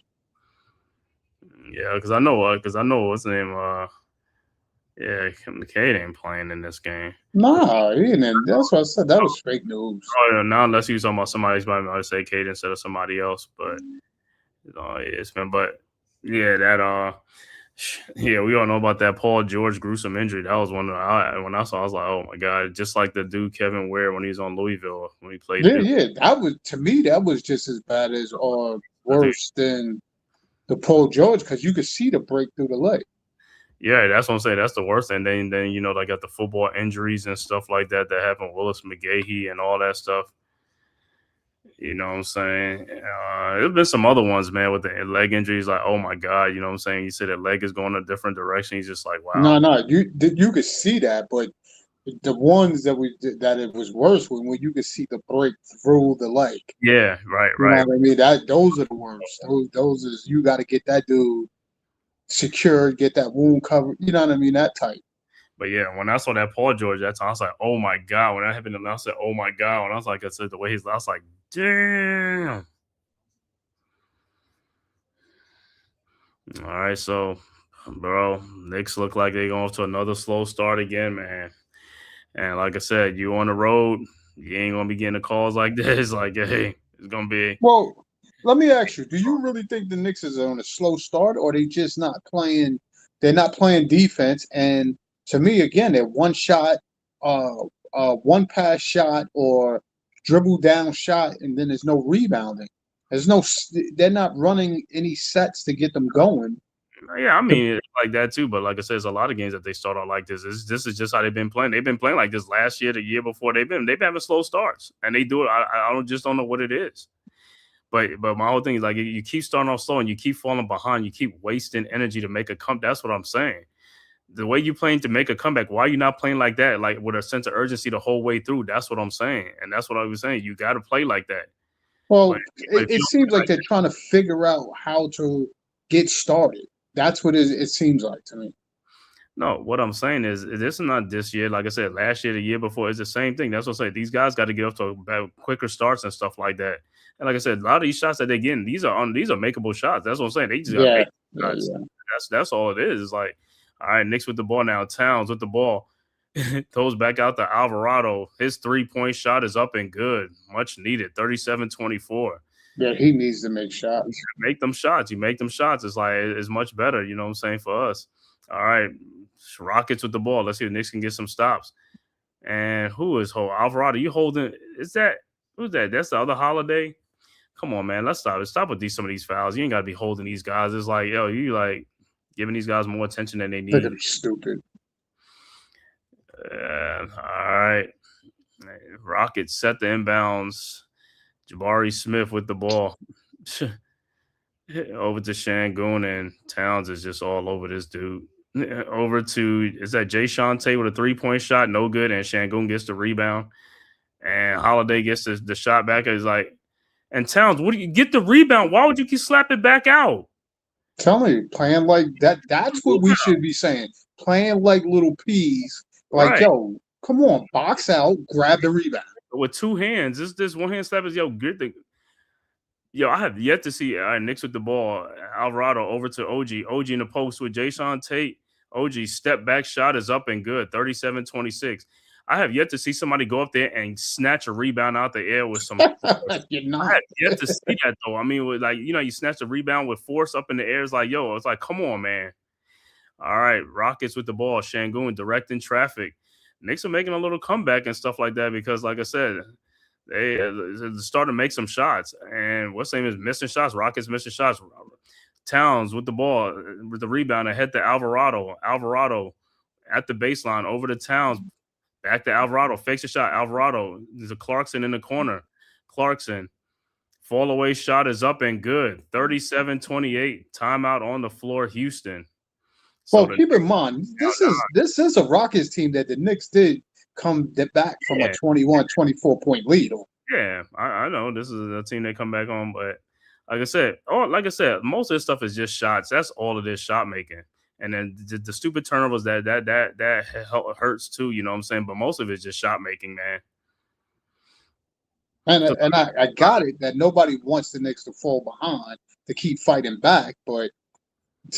Yeah, because I know what's his name. Yeah, McCade ain't playing in this game. Nah, he didn't. That's what I said. That was fake news. Oh, yeah, now unless you're talking about somebody, might say Cade instead of somebody else. But it's been. But yeah, yeah, we all know about that Paul George gruesome injury. That was one when I saw, I was like, oh my god, just like the dude Kevin Ware when he was on Louisville when he played. Yeah. That was, to me, that was just as bad as or worse than the Paul George because you could see the break through the leg. Yeah, that's what I'm saying. That's the worst. And then they got the football injuries and stuff like that happened. Willis McGahee and all that stuff. You know what I'm saying? There's been some other ones, man, with the leg injuries. Like, oh my god, you know what I'm saying? You said that leg is going a different direction. He's just like, wow. No, you could see that, but the ones that it was worse when you could see the break through the leg. Yeah, right. You know what I mean? Those are the worst. Those is you got to get that dude secured, get that wound covered. You know what I mean? That type. But yeah, when I saw that Paul George, that time I was like, oh my god. When that happened, I said, oh my god. When I said the way I was like, damn. All right, so bro, Knicks look like they're going to another slow start again, man. And like I said, you on the road, you ain't gonna be getting the calls like this. Like, hey, it's gonna be. Well, let me ask you: do you really think the Knicks is on a slow start, or they just not playing? They're not playing defense. And to me, again, they're one shot, one pass shot, or dribble down shot, and then there's no rebounding. They're not running any sets to get them going. Yeah, I mean, it's like that too. But like I said, there's a lot of games that they start out like this. This is just how they've been playing. They've been playing like this last year, the year before. They've been having slow starts, and they do it. I don't know what it is. But my whole thing is like you keep starting off slow and you keep falling behind. You keep wasting energy to make a comeback. That's what I'm saying. The way you're playing to make a comeback, why are you not playing like that, like with a sense of urgency the whole way through? That's what I'm saying, and that's what I was saying. You got to play like that. Well, it seems like they're trying to figure out how to get started. That's what it seems like to me. No, what I'm saying is this is not this year. Like I said, last year, the year before, it's the same thing. That's what I'm saying. These guys got to get off to quicker starts and stuff like that. And like I said, a lot of these shots that they're getting, these are makeable shots. That's what I'm saying. They just got to make shots. Yeah. That's all it is. It's like, all right, Knicks with the ball now. Towns with the ball. Throws back out to Alvarado. His 3-point shot is up and good. Much needed. 37-24. Yeah, he needs to make shots. Make them shots. You make them shots. It's like it's much better, you know what I'm saying, for us. All right. Rockets with the ball. Let's see if Knicks can get some stops. And who is Alvarado? You holding? Is that who's that? That's the other Holiday. Come on, man. Let's stop. Stop with some of these fouls. You ain't got to be holding these guys. It's like, yo, you like giving these guys more attention than they They're need. gonna be stupid. All right. Rockets set the inbounds. Jabari Smith with the ball. Over to Shangoon, and Towns is just all over this dude. Over to, is that Jay Shante with a 3-point shot? No good. And Shangoon gets the rebound. And Holiday gets the shot back. It's like, and Towns, what do you get the rebound? Why would you keep slapping back out? Tell me, playing like that, that's what we should be saying. Playing like little peas. Like, Right. yo, come on, box out, grab the rebound. With two hands. This one hand slap is, yo, get the. Yo, I have yet to see Knicks with the ball. Alvarado over to OG. OG in the post with Jayshawn Tate. OG step back shot is up and good. 37-26. I have yet to see somebody go up there and snatch a rebound out the air with some. You're not. I have yet to see that though. I mean, with you snatch a rebound with force up in the air. It's like, yo, it's like, come on, man. All right, Rockets with the ball. Shangoon directing traffic. Knicks are making a little comeback and stuff like that because, like I said, they starting to make some shots. And what's the name is missing shots. Rockets missing shots. Towns with the ball, with the rebound ahead to Alvarado. Alvarado at the baseline over to Towns. Back to Alvarado. Fakes a shot. Alvarado. There's a Clarkson in the corner. Clarkson. Fall away shot is up and good. 37-28. Timeout on the floor, Houston. Well, keep in mind, this is a Rockets team that the Knicks did come back from a 21-24 point lead. Yeah, I know this is a team they come back on, but like I said, most of this stuff is just shots. That's all of this shot making, and then the stupid turnovers that hurts too. You know what I'm saying? But most of it's just shot making, man. And I got it that nobody wants the Knicks to fall behind to keep fighting back, but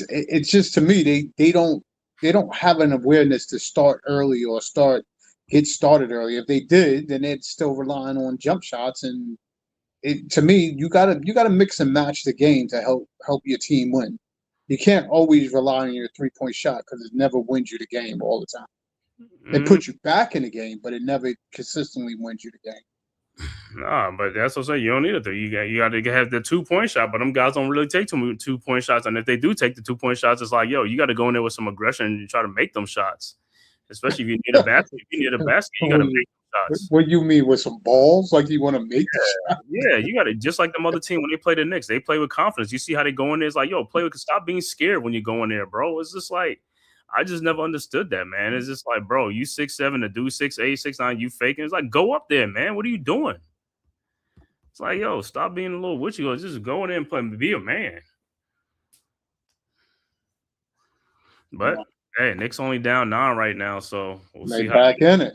it's just, to me, they don't have an awareness to start early or get started early. If they did, then they'd still relying on jump shots. And to me, you gotta mix and match the game to help your team win. You can't always rely on your 3-point shot because it never wins you the game all the time. It puts you back in the game, but it never consistently wins you the game. Nah, but that's what I'm saying. You don't need it though. You got to have the 2-point shot, but them guys don't really take 2-point shots. And if they do take the 2-point shots, it's like, yo, you got to go in there with some aggression and try to make them shots. Especially if you need a basket. If you need a basket, you got to make shots. What do you mean, with some balls? Like you want to make the shot? Yeah, you got to, just like the other team when they play the Knicks, they play with confidence. You see how they go in there. It's like, yo, stop being scared when you go in there, bro. It's just like, I just never understood that, man. It's just like, bro, you 6'7", the dude 6'8", 6'9", you faking. It's like, go up there, man. What are you doing? It's like, yo, stop being a little witchy. Just go in there and play, be a man. But hey, Knicks only down 9 right now, so we'll see how back in it.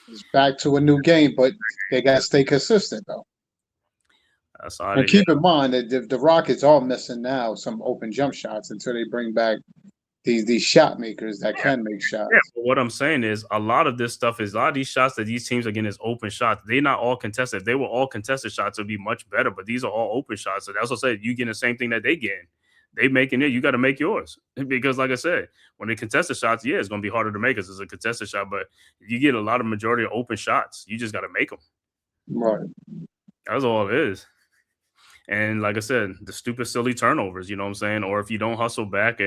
It's back to a new game, but they got to stay consistent though. That's all. And keep in mind that the Rockets are missing now some open jump shots until they bring back these shot makers that can make shots. Yeah, but what I'm saying is a lot of this stuff is a lot of these shots that these teams are getting is open shots. They're not all contested. If they were all contested shots, it would be much better. But these are all open shots. So that's what I said. You get the same thing that they get. They making it. You got to make yours. Because like I said, when they contested shots, yeah, it's going to be harder to make because it's a contested shot. But you get a lot of majority of open shots. You just got to make them. Right. That's all it is. And like I said, the stupid, silly turnovers, you know what I'm saying? Or if you don't hustle back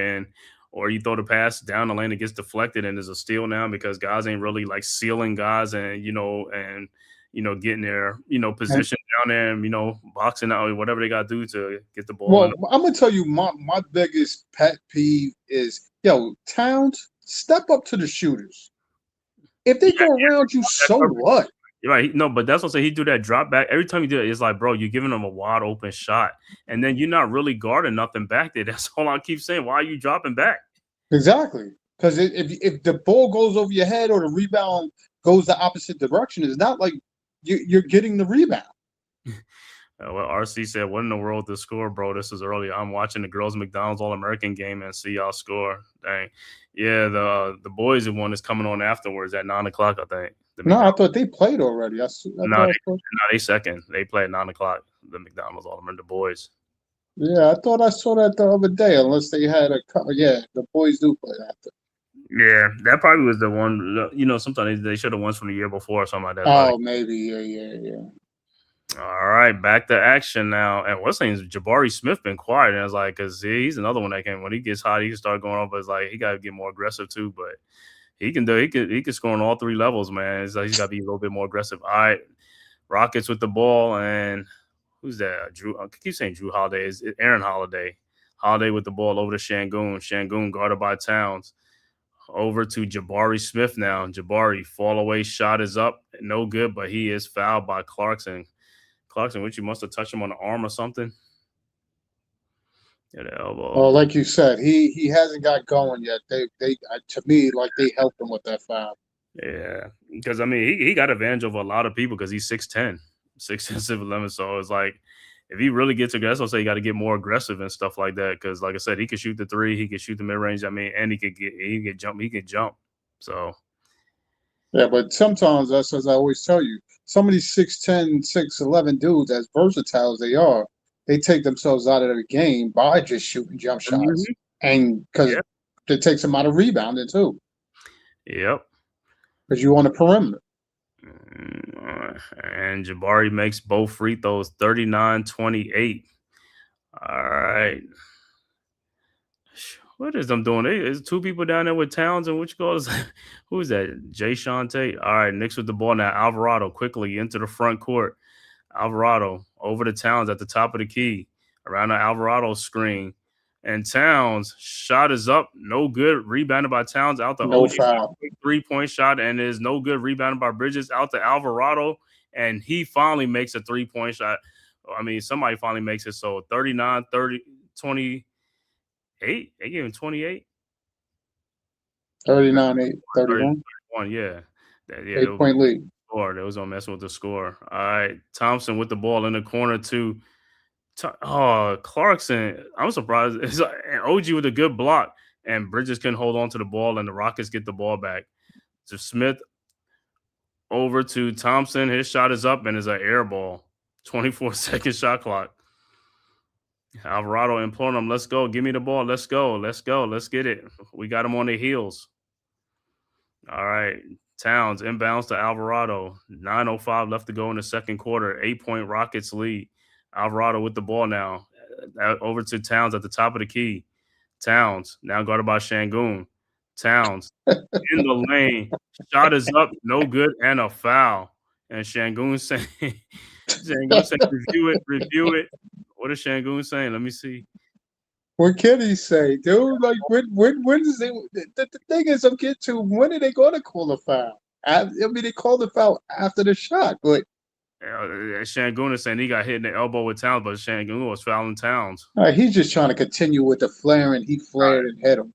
or you throw the pass down the lane, it gets deflected and there's a steal now because guys ain't really like sealing guys and getting their, position down there and, boxing out, whatever they got to do to get the ball. Well, I'm going to tell you my biggest pet peeve is, Towns, step up to the shooters. If they go around you, so what? Right. No, but that's what I'm saying. He do that drop back. Every time you do it, it's like, bro, you're giving him a wide open shot. And then you're not really guarding nothing back there. That's all I keep saying. Why are you dropping back? Exactly. Because if the ball goes over your head or the rebound goes the opposite direction, it's not like you're getting the rebound. Well, RC said, what in the world to score, bro? This is early. I'm watching the girls' McDonald's All-American game and see y'all score. Dang. Yeah, the boys' one is coming on afterwards at 9 o'clock, I think. No, I thought they played already. They second. They play at 9 o'clock. The McDonald's All-American, the boys. Yeah, I thought I saw that the other day. Unless they had the boys do play after. Yeah, that probably was the one. Sometimes they should have won from the year before or something like that. Oh, maybe. Yeah. All right, back to action now. And what's name is Jabari Smith been quiet, and it's like because he's another one that can when he gets hot, he can start going off. But it's like he got to get more aggressive too. But he can score on all three levels, man. It's like he's got to be a little bit more aggressive. All right, Rockets with the ball, and who's that? Drew. I keep saying Drew Holiday. Is Aaron Holiday? Holiday with the ball over to Shangoon. Shangoon guarded by Towns. Over to Jabari Smith now. Jabari fall away shot is up, no good, but he is fouled by Clarkson. Clarkson, which you must have touched him on the arm or something. Yeah, the elbow. Well, like you said, he hasn't got going yet. They to me like they helped him with that foul. Yeah, because I mean he got advantage over a lot of people because he's 6'10", 6'10", 6'11". So it's like if he really gets aggressive, I'll say you got to get more aggressive and stuff like that. Because like I said, he could shoot the three, he could shoot the mid range. I mean, and he could jump. So Yeah, but sometimes that's as I always tell you, some of these 6'10", 6'11" dudes, as versatile as they are, they take themselves out of the game by just shooting jump shots, and because Yep. it takes them out of rebounding too, Yep. because you on the perimeter. And Jabari makes both free throws, 39-28. All right. What is them doing? There's two people down there with Towns and which goes. Who is that? Jay Shante. All right, Knicks with the ball now. Alvarado quickly into the front court. Alvarado over to Towns at the top of the key around the Alvarado screen. And Towns shot is up, no good. Rebounded by Towns out the No OG foul. 3-point shot, and is no good. Rebounded by Bridges out to Alvarado, and he finally makes a 3-point shot. I mean, somebody finally makes it. So 39, 30, 28. They gave him 28. 39, 8, 31. 31, yeah. Yeah, 8-point lead. They was on messing with the score. All right, Thompson with the ball in the corner too. Clarkson. I'm surprised. It's like OG with a good block, and Bridges can hold on to the ball, and the Rockets get the ball back. So Smith over to Thompson. His shot is up, and is an air ball. 24-second shot clock. Alvarado imploring him, let's go. Give me the ball. Let's go. Let's get it. We got him on the heels. All right. Towns inbounds to Alvarado. 9:05 left to go in the second quarter. 8-point Rockets lead. Alvarado with the ball now. Over to Towns at the top of the key. Towns now guarded by Shangoon. Towns in the lane. Shot is up. No good and a foul. And Shangoon saying, review it. What is Shangoon saying? Let me see. What can he say, dude? Like when is it? The thing is, I'm getting to when are they going to call the foul? I mean, they called the foul after the shot, but Shangoon is saying he got hit in the elbow with Towns, but Shangoon was fouling Towns. he's just trying to continue with the flaring. He flared and hit him.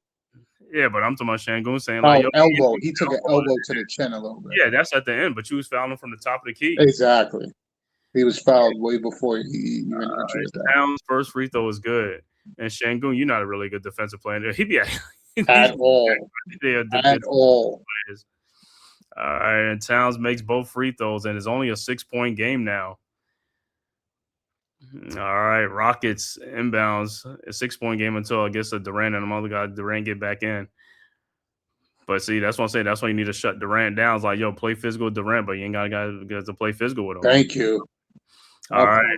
Yeah, but I'm talking about Shangoon saying like, elbow. He took an elbow to the chin a little bit. Yeah, that's at the end, but you was fouling from the top of the key. Exactly. He was fouled way before he even introduced that. Towns' first free throw was good. And Shangoon, you're not a really good defensive player. He'd be at all. At all. Players. All right, and Towns makes both free throws, and it's only a 6-point game now. All right, Rockets inbounds, a 6-point game until I guess Durant and the other guy Durant get back in. But see, that's what I'm saying. That's why you need to shut Durant down. It's like, yo, play physical with Durant, but you ain't got a guy to play physical with him. Thank you. All right,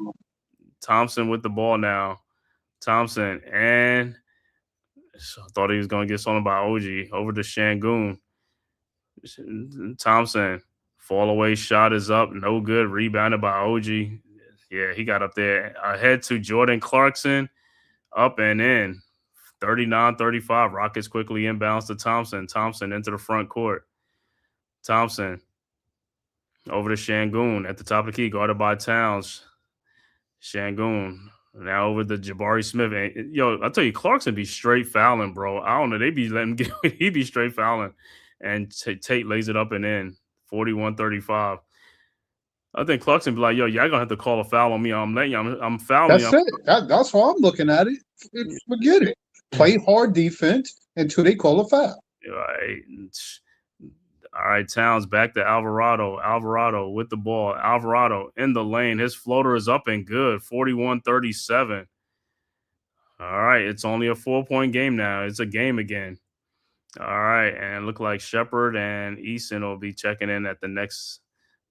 Thompson with the ball now. Thompson, and I thought he was going to get something by OG over to Shangoon. Thompson, fall away shot is up, no good. Rebounded by OG. Yeah, he got up there. Ahead to Jordan Clarkson, up and in. 39-35. Rockets quickly inbounds to Thompson. Thompson into the front court. Thompson over to Shangoon at the top of the key, guarded by Towns. Shangoon now over to Jabari Smith. And, yo, I tell you, Clarkson be straight fouling, bro. I don't know. They be letting him get. He be straight fouling. And Tate lays it up and in. 41-35. I think Clarkson be like, yo, y'all gonna have to call a foul on me. I'm letting you. I'm fouling. That's it. That's how I'm looking at it. Forget it. Play hard defense until they call a foul. Right. All right, Towns back to Alvarado. Alvarado with the ball. Alvarado in the lane. His floater is up and good. 41-37. All right, it's only a 4-point game now. It's a game again. All right, and look like Shepard and Eason will be checking in at the next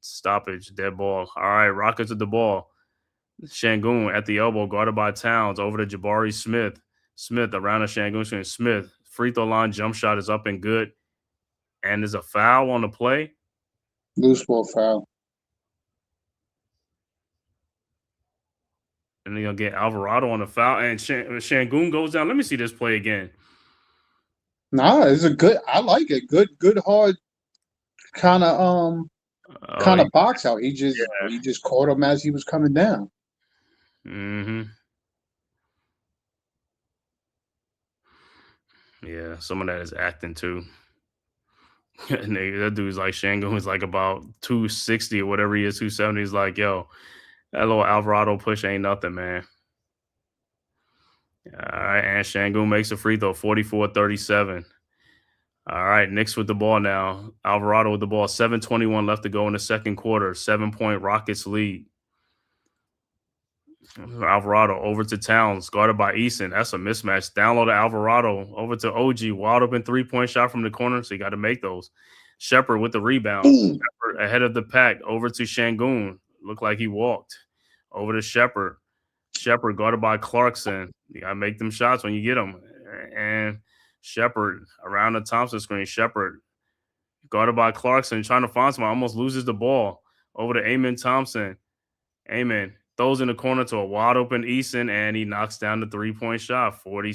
stoppage. Dead ball. All right, Rockets with the ball. Shangoon at the elbow, guarded by Towns. Over to Jabari Smith. Smith around the Shangoon screen. Smith, free throw line jump shot is up and good. And there's a foul on the play. Loose ball foul. And they're going to get Alvarado on the foul. And Shangoon goes down. Let me see this play again. Nah, it's a good. I like it. Good hard kind of box out. He just caught him as he was coming down. Mm-hmm. Yeah, some of that is acting too. And that dude's like Shangoon is like about 260 or whatever he is, 270. He's like, yo, that little Alvarado push ain't nothing, man. All right, and Shangoon makes a free throw, 44-37. All right, Knicks with the ball now. Alvarado with the ball, 7:21 left to go in the second quarter. 7-point Rockets lead. Alvarado over to Towns, guarded by Eason. That's a mismatch. Download to Alvarado over to OG. Wide open 3-point shot from the corner, so you got to make those. Shepard with the rebound. Shepard ahead of the pack over to Shangoon. Looked like he walked. Over to Shepard. Shepard guarded by Clarkson. You got to make them shots when you get them. And Shepard around the Thompson screen. Shepard guarded by Clarkson, trying to find someone. Almost loses the ball. Over to Amen Thompson. Amen throws in the corner to a wide open Eason, and he knocks down the 3-point shot. 40.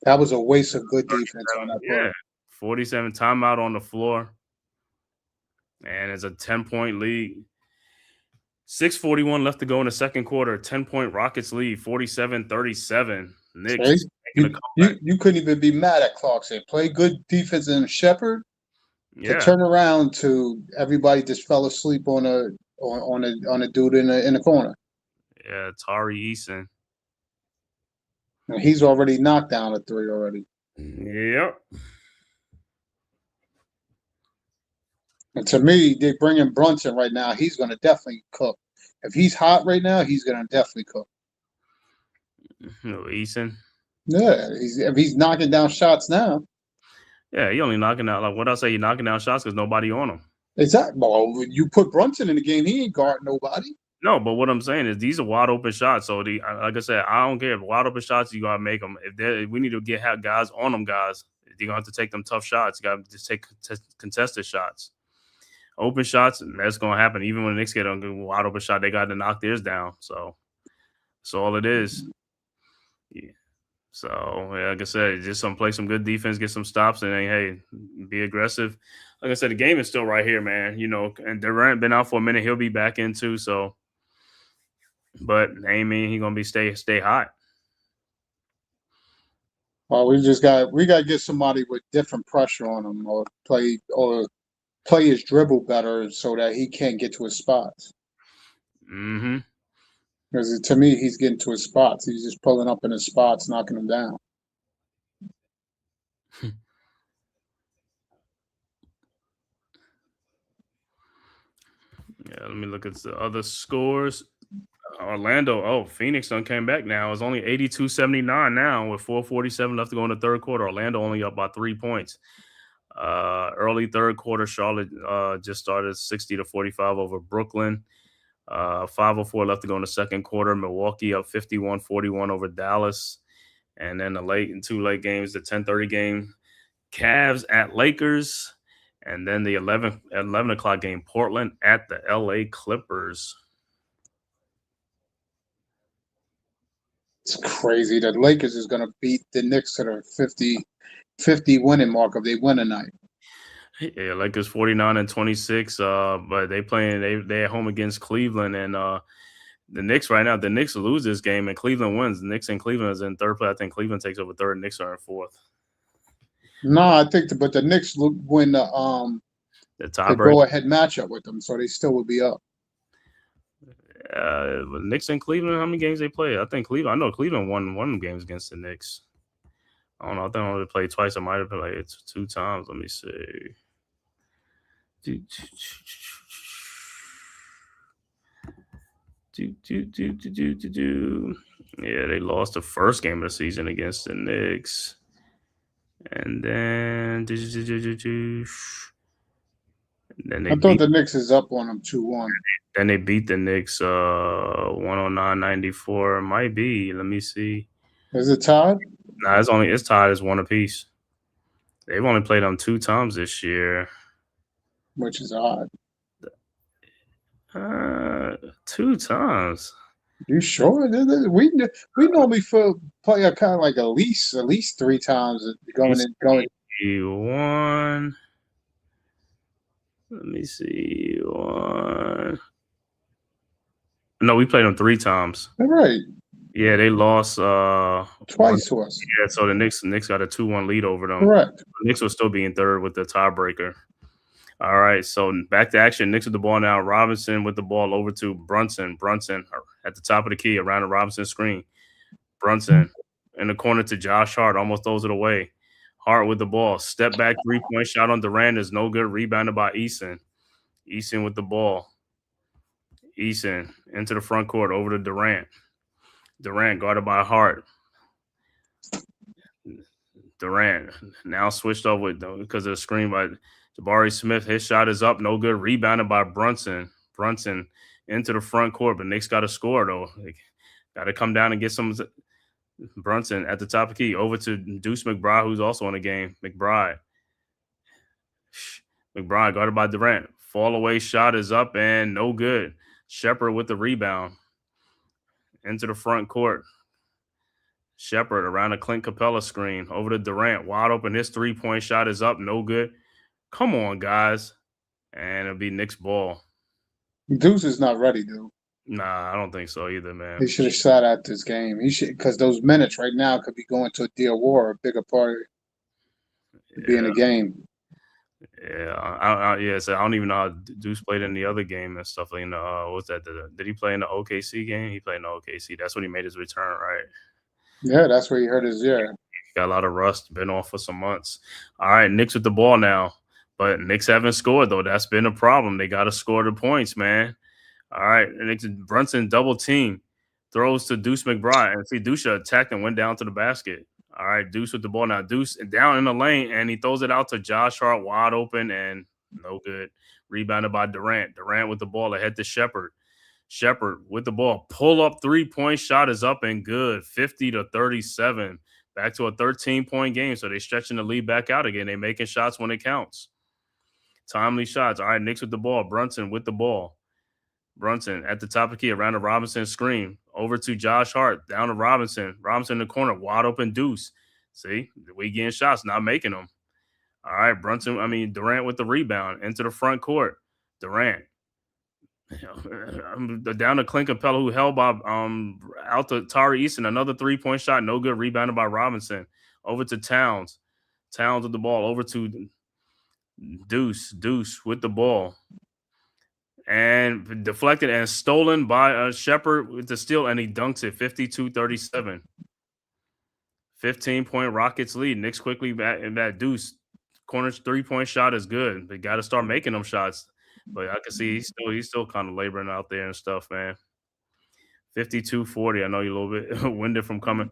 That was a waste of good defense on that play. 47 timeout on the floor. And it's a 10-point lead. 6:41 left to go in the second quarter. 10-point Rockets lead, 47-37. Knicks. You couldn't even be mad at Clarkson. Play good defense in Shepard. To turn around to everybody just fell asleep on a dude in the corner. Yeah, Tari Eason. And he's already knocked down a 3 already. Yep. And to me, they bring in Brunson right now. He's going to definitely cook. If he's hot right now, he's going to definitely cook. Eason? Yeah, if he's knocking down shots now. Yeah, he only knocking out, like what I say, he knocking down shots because nobody on him. Exactly. Well, you put Brunson in the game, he ain't guarding nobody. No, but what I'm saying is these are wide open shots. So like I said, I don't care if wide open shots, you gotta make them. If we need to have guys on them, guys, you're gonna have to take them tough shots. You gotta just take contested shots. Open shots, that's gonna happen. Even when the Knicks get a wide open shot, they got to knock theirs down. So that's all it is. Yeah. So, like I said, just play some good defense, get some stops, and then, hey, be aggressive. Like I said, the game is still right here, man. You know, and Durant been out for a minute. He'll be back in too. So, but I mean, he's gonna be stay hot. Well, we got to get somebody with different pressure on him, or play his dribble better so that he can't get to his spots. Mm-hmm. Because to me, he's getting to his spots. He's just pulling up in his spots, knocking them down. Yeah, let me look at the other scores. Phoenix done came back now. It's only 82-79 now with 4:47 left to go in the third quarter. Orlando only up by 3 points. Early third quarter, Charlotte just started 60-45 over Brooklyn. 5:04 left to go in the second quarter. Milwaukee up 51-41 over Dallas. And then the two late games, the 10:30 game, Cavs at Lakers. And then the 11 o'clock game, Portland at the LA Clippers. It's crazy that Lakers is going to beat the Knicks to the 50 winning mark if they win tonight. Yeah, Lakers 49-26. But they at home against Cleveland, and the Knicks right now. The Knicks lose this game and Cleveland wins. The Knicks and Cleveland is in third place. I think Cleveland takes over third. Knicks are in fourth. No, I think but the Knicks win the go ahead matchup with them, so they still would be up. Knicks and Cleveland, how many games they play? I know Cleveland won one of the games against the Knicks. I don't know. I think I only played twice. I might have played it 2 times. Let me see. Yeah, they lost the first game of the season against the Knicks. And then they I thought the Knicks is up on them 2-1. Then they beat the Knicks 109-94. Might be. Let me see. Is it tied? Nah, it's tied as one apiece. They've only played them 2 times this year. Which is odd. 2 times. You sure? We normally play kind of like at least 3 times going. One. Let me see. One. No, we played them 3 times. All right. Yeah, they lost twice to us. Yeah, so the Knicks got a 2-1 lead over them. Correct. The Knicks will still be in third with the tiebreaker. All right, so back to action. Knicks with the ball now. Robinson with the ball over to Brunson. Brunson at the top of the key around the Robinson screen. Brunson in the corner to Josh Hart. Almost throws it away. Hart with the ball. Step back 3-point shot on Durant is no good. Rebounded by Eason. Eason with the ball. Eason into the front court over to Durant. Durant guarded by Hart. Durant now switched over because of the screen by Jabari Smith. His shot is up, no good. Rebounded by Brunson. Brunson into the front court, but Knicks got to score though. They got to come down and get some. Brunson at the top of the key over to Deuce McBride, who's also in the game. McBride guarded by Durant. Fall away shot is up and no good. Shepard with the rebound into the front court. Shepard around the Clint Capella screen over to Durant. Wide open. His 3-point shot is up. No good. Come on, guys. And it'll be Knicks ball. Deuce is not ready, dude. Nah, I don't think so either, man. He should have sat out this game. He should, because those minutes right now could be going to a deal war, a bigger part of being a game. Yeah, so I don't even know how Deuce played in the other game and stuff. Like, what's that? Did he play in the OKC game? He played in the OKC. That's when he made his return, right? Yeah, that's where he hurt his ear. Got a lot of rust. Been off for some months. All right, Knicks with the ball now. But Knicks haven't scored, though. That's been a problem. They got to score the points, man. All right, Knicks, Brunson double team. Throws to Deuce McBride. And see, Deuce attacked and went down to the basket. All right, Deuce with the ball now. Deuce down in the lane, and he throws it out to Josh Hart, wide open, and no good. Rebounded by Durant. Durant with the ball ahead to Shepard. Shepard with the ball. Pull up 3-point shot is up and good. 50-37. Back to a 13-point game. So they're stretching the lead back out again. They're making shots when it counts. Timely shots. All right, Knicks with the ball. Brunson with the ball. Brunson at the top of the key around the Robinson screen. Over to Josh Hart. Down to Robinson. Robinson in the corner. Wide open Deuce. See, we getting shots, not making them. All right, Durant with the rebound into the front court. Durant. Down to Clint Capella, who held by out to Tari Eason. Another 3-point shot, no good. Rebounded by Robinson. Over to Towns. Towns with the ball. Over to Deuce. Deuce with the ball. And deflected and stolen by Shepard with the steal, and he dunks it 52-37. 15-point Rockets lead. Knicks quickly back in that Deuce. Corner's 3-point shot is good. They got to start making them shots. But I can see he's still kind of laboring out there and stuff, man. 52-40. I know you're a little bit winded from coming.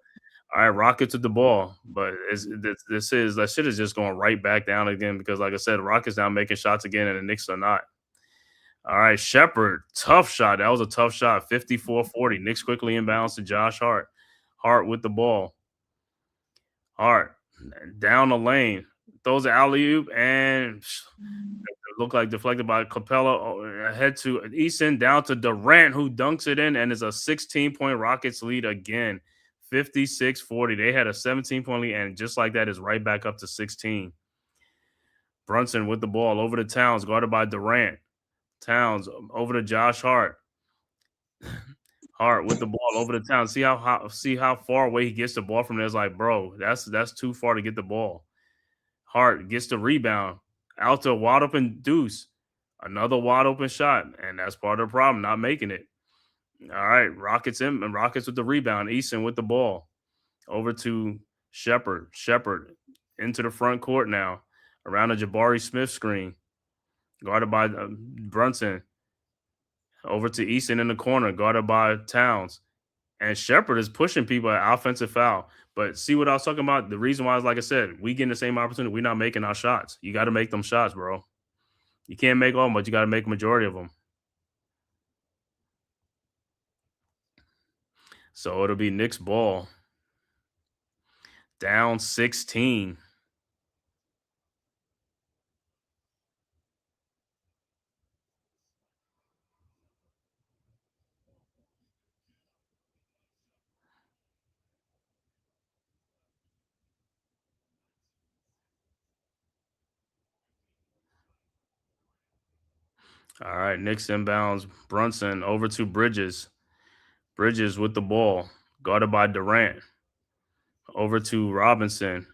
All right, Rockets with the ball. But that shit is just going right back down again because, like I said, Rockets now making shots again and the Knicks are not. All right, Shepard, tough shot. That was a tough shot. 54-40. Knicks quickly inbounds to Josh Hart. Hart with the ball. Hart down the lane. Throws an alley-oop and looked like deflected by Capella. Ahead to Eason, down to Durant, who dunks it in, and is a 16-point Rockets lead again. 56-40. They had a 17-point lead, and just like that is right back up to 16. Brunson with the ball over to Towns, guarded by Durant. Towns over to Josh Hart. Hart with the ball over to Towns. See how far away he gets the ball from there. It's like, bro, that's too far to get the ball. Hart gets the rebound. Out to a wide open Deuce. Another wide open shot. And that's part of the problem, not making it. All right, Rockets with the rebound. Eason with the ball. Over to Shepard. Shepard into the front court now. Around the Jabari Smith screen. Guarded by Brunson. Over to Eason in the corner. Guarded by Towns. And Shepard is pushing people at offensive foul. But see what I was talking about? The reason why is, like I said, we getting the same opportunity. We're not making our shots. You got to make them shots, bro. You can't make all, but you got to make a majority of them. So it'll be Knicks ball. Down 16. All right, Knicks inbounds. Brunson over to Bridges. Bridges with the ball, guarded by Durant. Over to Robinson.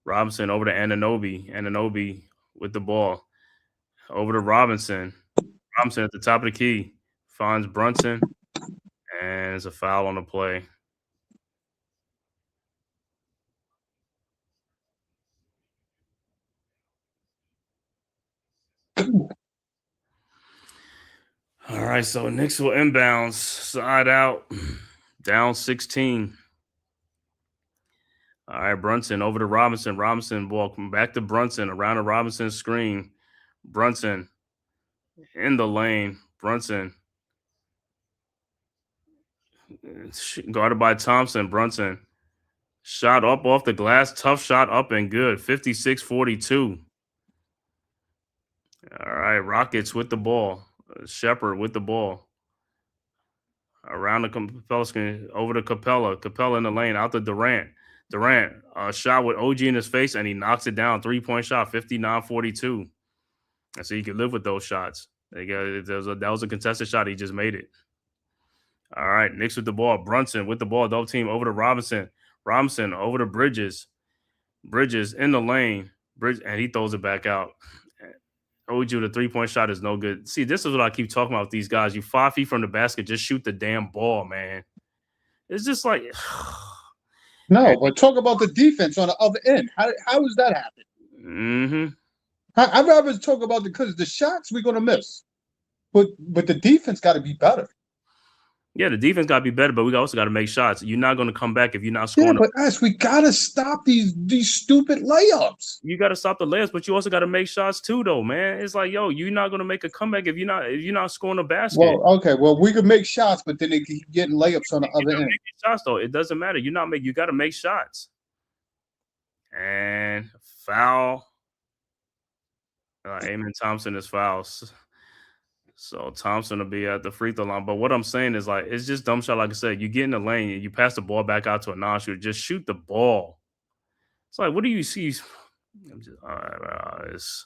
Robinson over to Anunoby. Anunoby with the ball. Over to Robinson. Robinson at the top of the key. Finds Brunson. And it's a foul on the play. All right, so Knicks will inbounds. Side out. Down 16. All right, Brunson over to Robinson. Robinson ball back to Brunson around the Robinson screen. Brunson in the lane. Brunson guarded by Thompson. Brunson shot up off the glass. Tough shot up and good. 56-42. All right, Rockets with the ball. Shepard with the ball. Around the Capella screen. Over to Capella. Capella in the lane. Out to Durant. Durant, shot with OG in his face, and he knocks it down. 3-point shot, 59-42. And so you can live with those shots. That was a contested shot. He just made it. All right, Knicks with the ball. Brunson with the ball. Double team over to Robinson. Robinson over to Bridges. Bridges in the lane. And he throws it back out. OG with a 3-point shot is no good. See, this is what I keep talking about with these guys. You 5 feet from the basket, just shoot the damn ball, man. It's just like... No, but talk about the defense on the other end. How does that happen? Mm-hmm. I'd rather talk about because the shots we're gonna miss, but the defense got to be better. Yeah, the defense got to be better, but we also got to make shots. You're not going to come back if you're not scoring. Yeah, but us, we got to stop these stupid layups. You got to stop the layups, but you also got to make shots too, though, man. It's like, yo, you're not going to make a comeback if you're not scoring a basket. Well, okay, well, we could make shots, but then they keep getting layups on the other end. Shots though, it doesn't matter. You got to make shots. And foul. Amen Thompson is fouls. So Thompson will be at the free throw line. But what I'm saying is, like, it's just dumb shot. Like I said, you get in the lane and you pass the ball back out to a non-shooter. Just shoot the ball. It's like, what do you see? I'm just,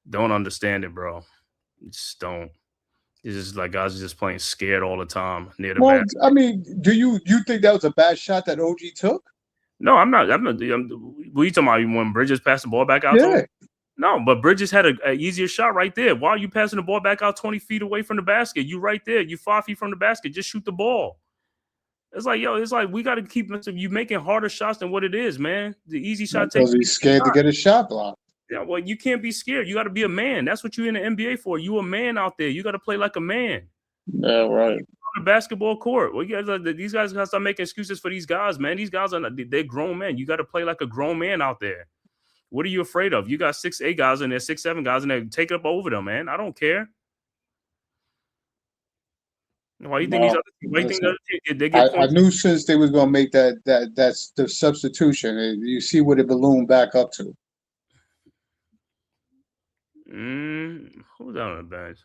don't understand it, bro. Just don't. It's just like guys are just playing scared all the time near the basket. I mean, do you think that was a bad shot that OG took? No, I'm not. What are you talking about? When Bridges passed the ball back out to him? No, but Bridges had an easier shot right there. Why are you passing the ball back out 20 feet away from the basket? You right there. You 5 feet from the basket. Just shoot the ball. It's like, yo, it's like we got to keep you making harder shots than what it is, man. The easy shot takes. Because he's scared to get a shot blocked. Yeah, well, you can't be scared. You got to be a man. That's what you're in the NBA for. You a man out there. You got to play like a man. Yeah, right. On the basketball court. Well, these guys got to start making excuses for these guys, man. These guys they're grown men. You got to play like a grown man out there. What are you afraid of? You got 6'8" guys in there, 6'7" guys in there. Take it up over them, man. I don't care. Why you think these other teams? They get I knew since they was gonna make that's the substitution. You see what it ballooned back up to. Who's on the bench?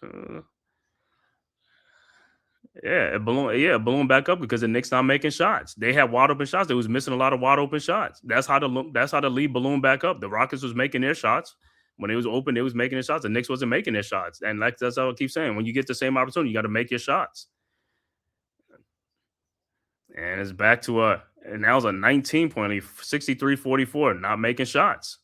It ballooned back up because the Knicks not making shots. They had wide open shots. They was missing a lot of wide open shots. That's how the lead ballooned back up. The Rockets was making their shots. When it was open, they was making their shots. The Knicks wasn't making their shots. And that's how I keep saying. When you get the same opportunity, you got to make your shots. And it's back to and that was a 19-point lead, 63-44, not making shots.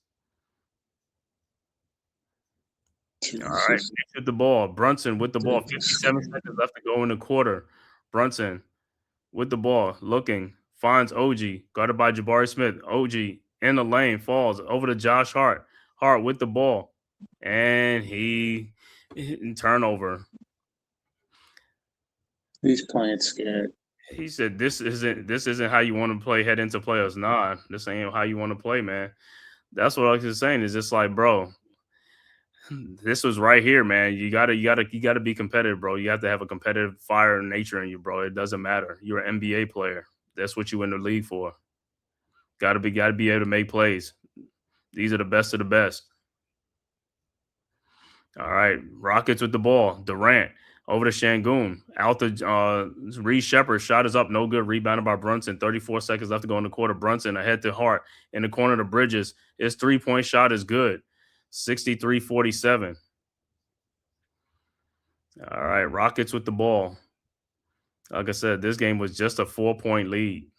All right, Knicks with the ball. Brunson with the ball. 57 seconds left to go in the quarter. Brunson with the ball, looking, finds OG, guarded by Jabari Smith. OG in the lane, falls over to Josh Hart. Hart with the ball, and he turnover. He's playing scared. He said, "This isn't how you want to play head into playoffs. Nah, this ain't how you want to play, man." That's what I was saying. Is just like, bro, this was right here, man. You gotta be competitive, bro. You have to have a competitive fire nature in you, bro. It doesn't matter. You're an NBA player. That's what you in the league for. Gotta be able to make plays. These are the best of the best. All right, Rockets with the ball. Durant over to Şengün. Out to Reed Shepard. Shot is up, no good. Rebounded by Brunson. 34 seconds left to go in the quarter. Brunson ahead to Hart in the corner to Bridges. His 3-point shot is good. 63-47. All right, Rockets with the ball. Like I said, this game was just a 4-point lead.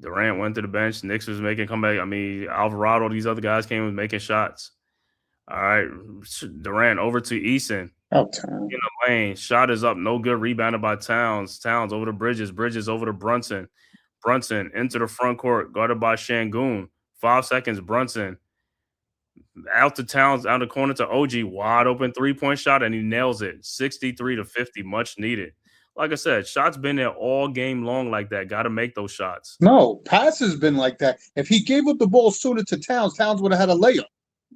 Durant went to the bench. Knicks was making comeback. I mean, Alvarado, these other guys came and making shots. All right, Durant over to Eason. Oh, time. In the lane. Shot is up. No good. Rebounded by Towns. Towns over to Bridges. Bridges over to Brunson. Brunson into the front court. Guarded by Şengün. 5 seconds. Brunson. Out to Towns. Out the corner to OG. Wide open 3-point shot. And he nails it. 63-50. Much needed. Like I said, shots been there all game long like that. Got to make those shots. No, pass has been like that. If he gave up the ball sooner to Towns, Towns would have had a layup.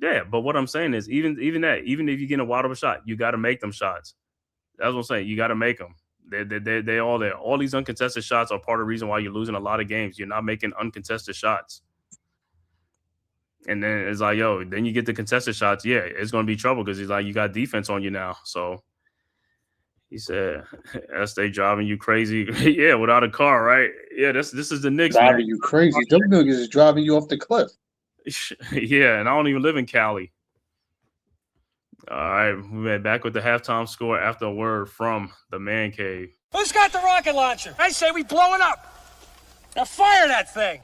Yeah, but what I'm saying is even if you get a wide open shot, you got to make them shots. That's what I'm saying. You got to make them. They all there. All these uncontested shots are part of the reason why you're losing a lot of games. You're not making uncontested shots. And then it's like, yo, then you get the contested shots. Yeah, it's going to be trouble because he's like, you got defense on you now. So he said, as they driving you crazy. Yeah, without a car, right? Yeah, this is the Knicks. Driving you crazy. Them niggas is driving you off the cliff. Yeah, and I don't even live in Cali. All right, we're back with the halftime score after a word from the Man Cave. Who's got the rocket launcher? I say we blow it up. Now fire that thing.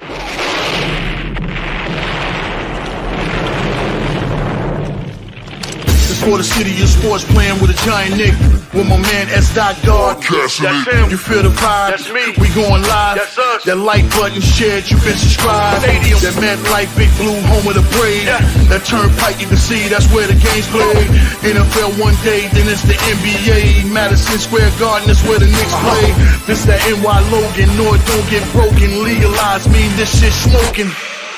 It's for the city of sports, playing with a giant Nick. With my man S. Dot Guard. That's him. You feel the vibe? That's me. We going live. That's us. That like button shared, you been subscribed. Stadium. That MetLife Big Blue, home of the Braves. Yeah. That turnpike you can see, that's where the games play. NFL one day, then it's the NBA. Madison Square Garden, that's where the Knicks play. This that NY Logan, North don't get broken. Legalized mean this shit smoking.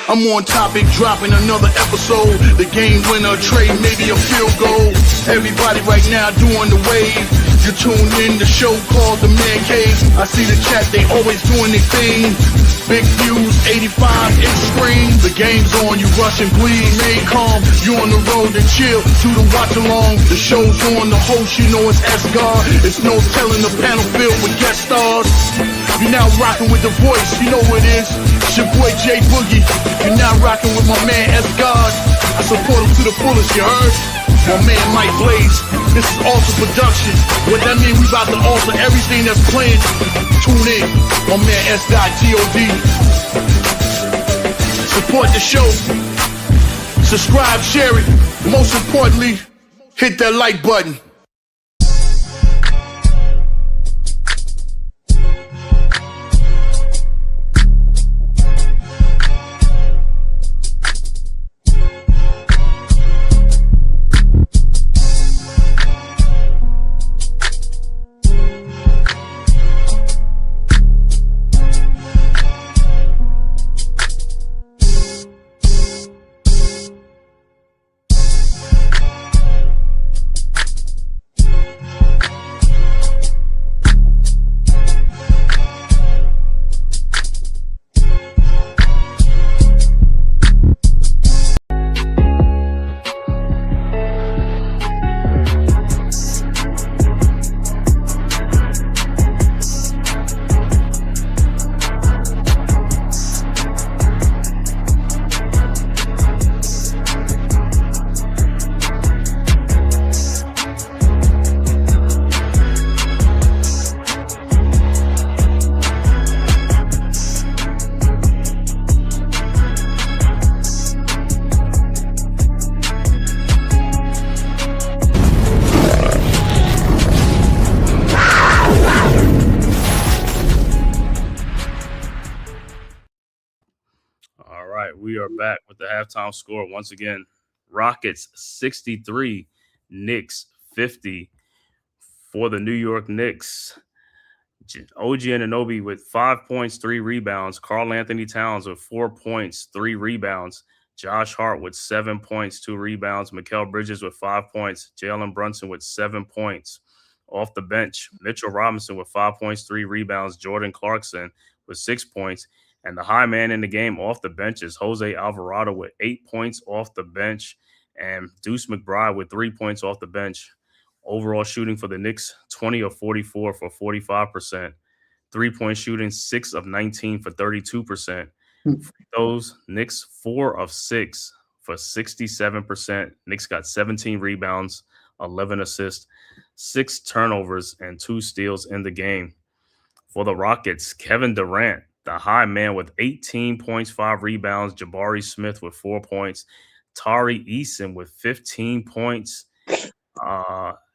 I'm on topic, dropping another episode. The game winner, trade, maybe a field goal. Everybody right now doing the wave. You tuned in, the show called The-Man-Cave. I see the chat, they always doing their thing. Big views, 85-inch screen. The game's on, you rushing, please. Stay calm, you on the road and chill. Do the watch along. The show's on, the host, you know it's S-God. It's no telling, the panel filled with guest stars. You're now rocking with the voice, you know what it is. It's your boy J Boogie. You're now rocking with my man S-God. I support him to the fullest, you heard? My man Mike Blaze. This is Alter Production. What that mean? We about to alter everything that's playing. Tune in. My man S.God. Support the show. Subscribe, share it. Most importantly, hit that like button. We are back with the halftime score once again. Rockets 63, Knicks 50 for the New York Knicks. OG Anunoby with 5 points, 3 rebounds. Karl Anthony Towns with 4 points, 3 rebounds. Josh Hart with 7 points, 2 rebounds. Mikal Bridges with 5 points. Jalen Brunson with 7 points. Off the bench, Mitchell Robinson with 5 points, 3 rebounds. Jordan Clarkson with 6 points. And the high man in the game off the bench is Jose Alvarado with 8 points off the bench. And Deuce McBride with 3 points off the bench. Overall shooting for the Knicks, 20 of 44 for 45%. 3-point shooting, 6 of 19 for 32%. Free throws, Knicks 4 of 6 for 67%. Knicks got 17 rebounds, 11 assists, 6 turnovers, and 2 steals in the game. For the Rockets, Kevin Durant, the high man with 18 points, 5 rebounds. Jabari Smith with 4 points. Tari Eason with 15 points.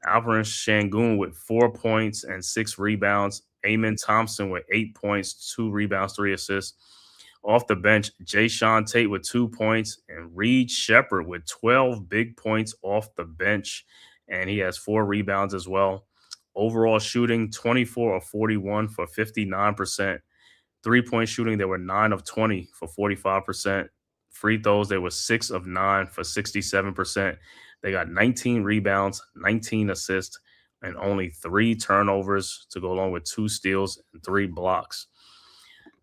Alperen Şengün with 4 points and 6 rebounds. Amen Thompson with 8 points, 2 rebounds, 3 assists. Off the bench, Jayshawn Tate with 2 points and Reed Shepherd with 12 big points off the bench. And he has 4 rebounds as well. Overall shooting, 24 of 41 for 59%. 3-point shooting, they were 9 of 20 for 45%. Free throws, they were 6 of 9 for 67%. They got 19 rebounds, 19 assists, and only 3 turnovers to go along with 2 steals and 3 blocks.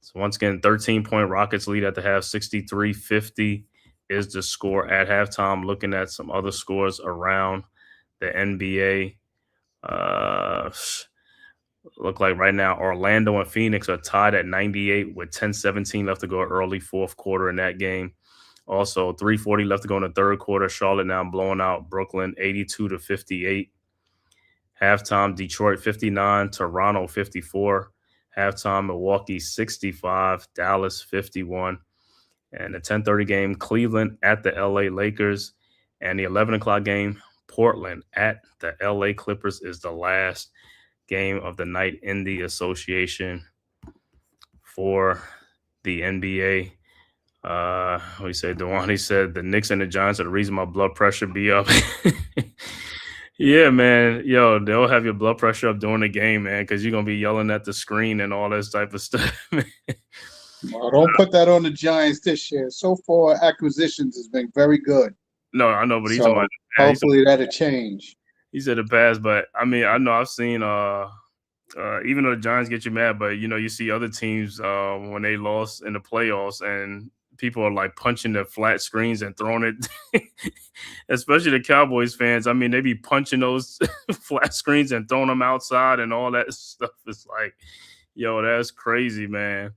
So once again, 13-point Rockets lead at the half, 63-50 is the score at halftime. Looking at some other scores around the NBA. Look like right now Orlando and Phoenix are tied at 98 with 10-17 left to go early fourth quarter in that game. Also, 3:40 left to go in the third quarter. Charlotte now blowing out Brooklyn 82-58. Halftime, Detroit 59, Toronto 54. Halftime, Milwaukee 65, Dallas 51. And the 10:30 game, Cleveland at the LA Lakers. And the 11 o'clock game, Portland at the LA Clippers is the last game of the night in the association for the NBA. We said Dewani said the Knicks and the Giants are the reason my blood pressure be up. Yeah, man. Yo, they'll have your blood pressure up during the game, man, because you're gonna be yelling at the screen and all this type of stuff. Well, don't put that on the Giants this year. So far, acquisitions has been very good. No, I know, but he's So talking about hopefully that'll change. he said the past, but I mean, I know I've seen even though the Giants get you mad, but you see other teams when they lost in the playoffs and people are like punching the flat screens and throwing it, especially the Cowboys fans. I mean, they be punching those flat screens and throwing them outside and all that stuff. It's like, yo, that's crazy, man.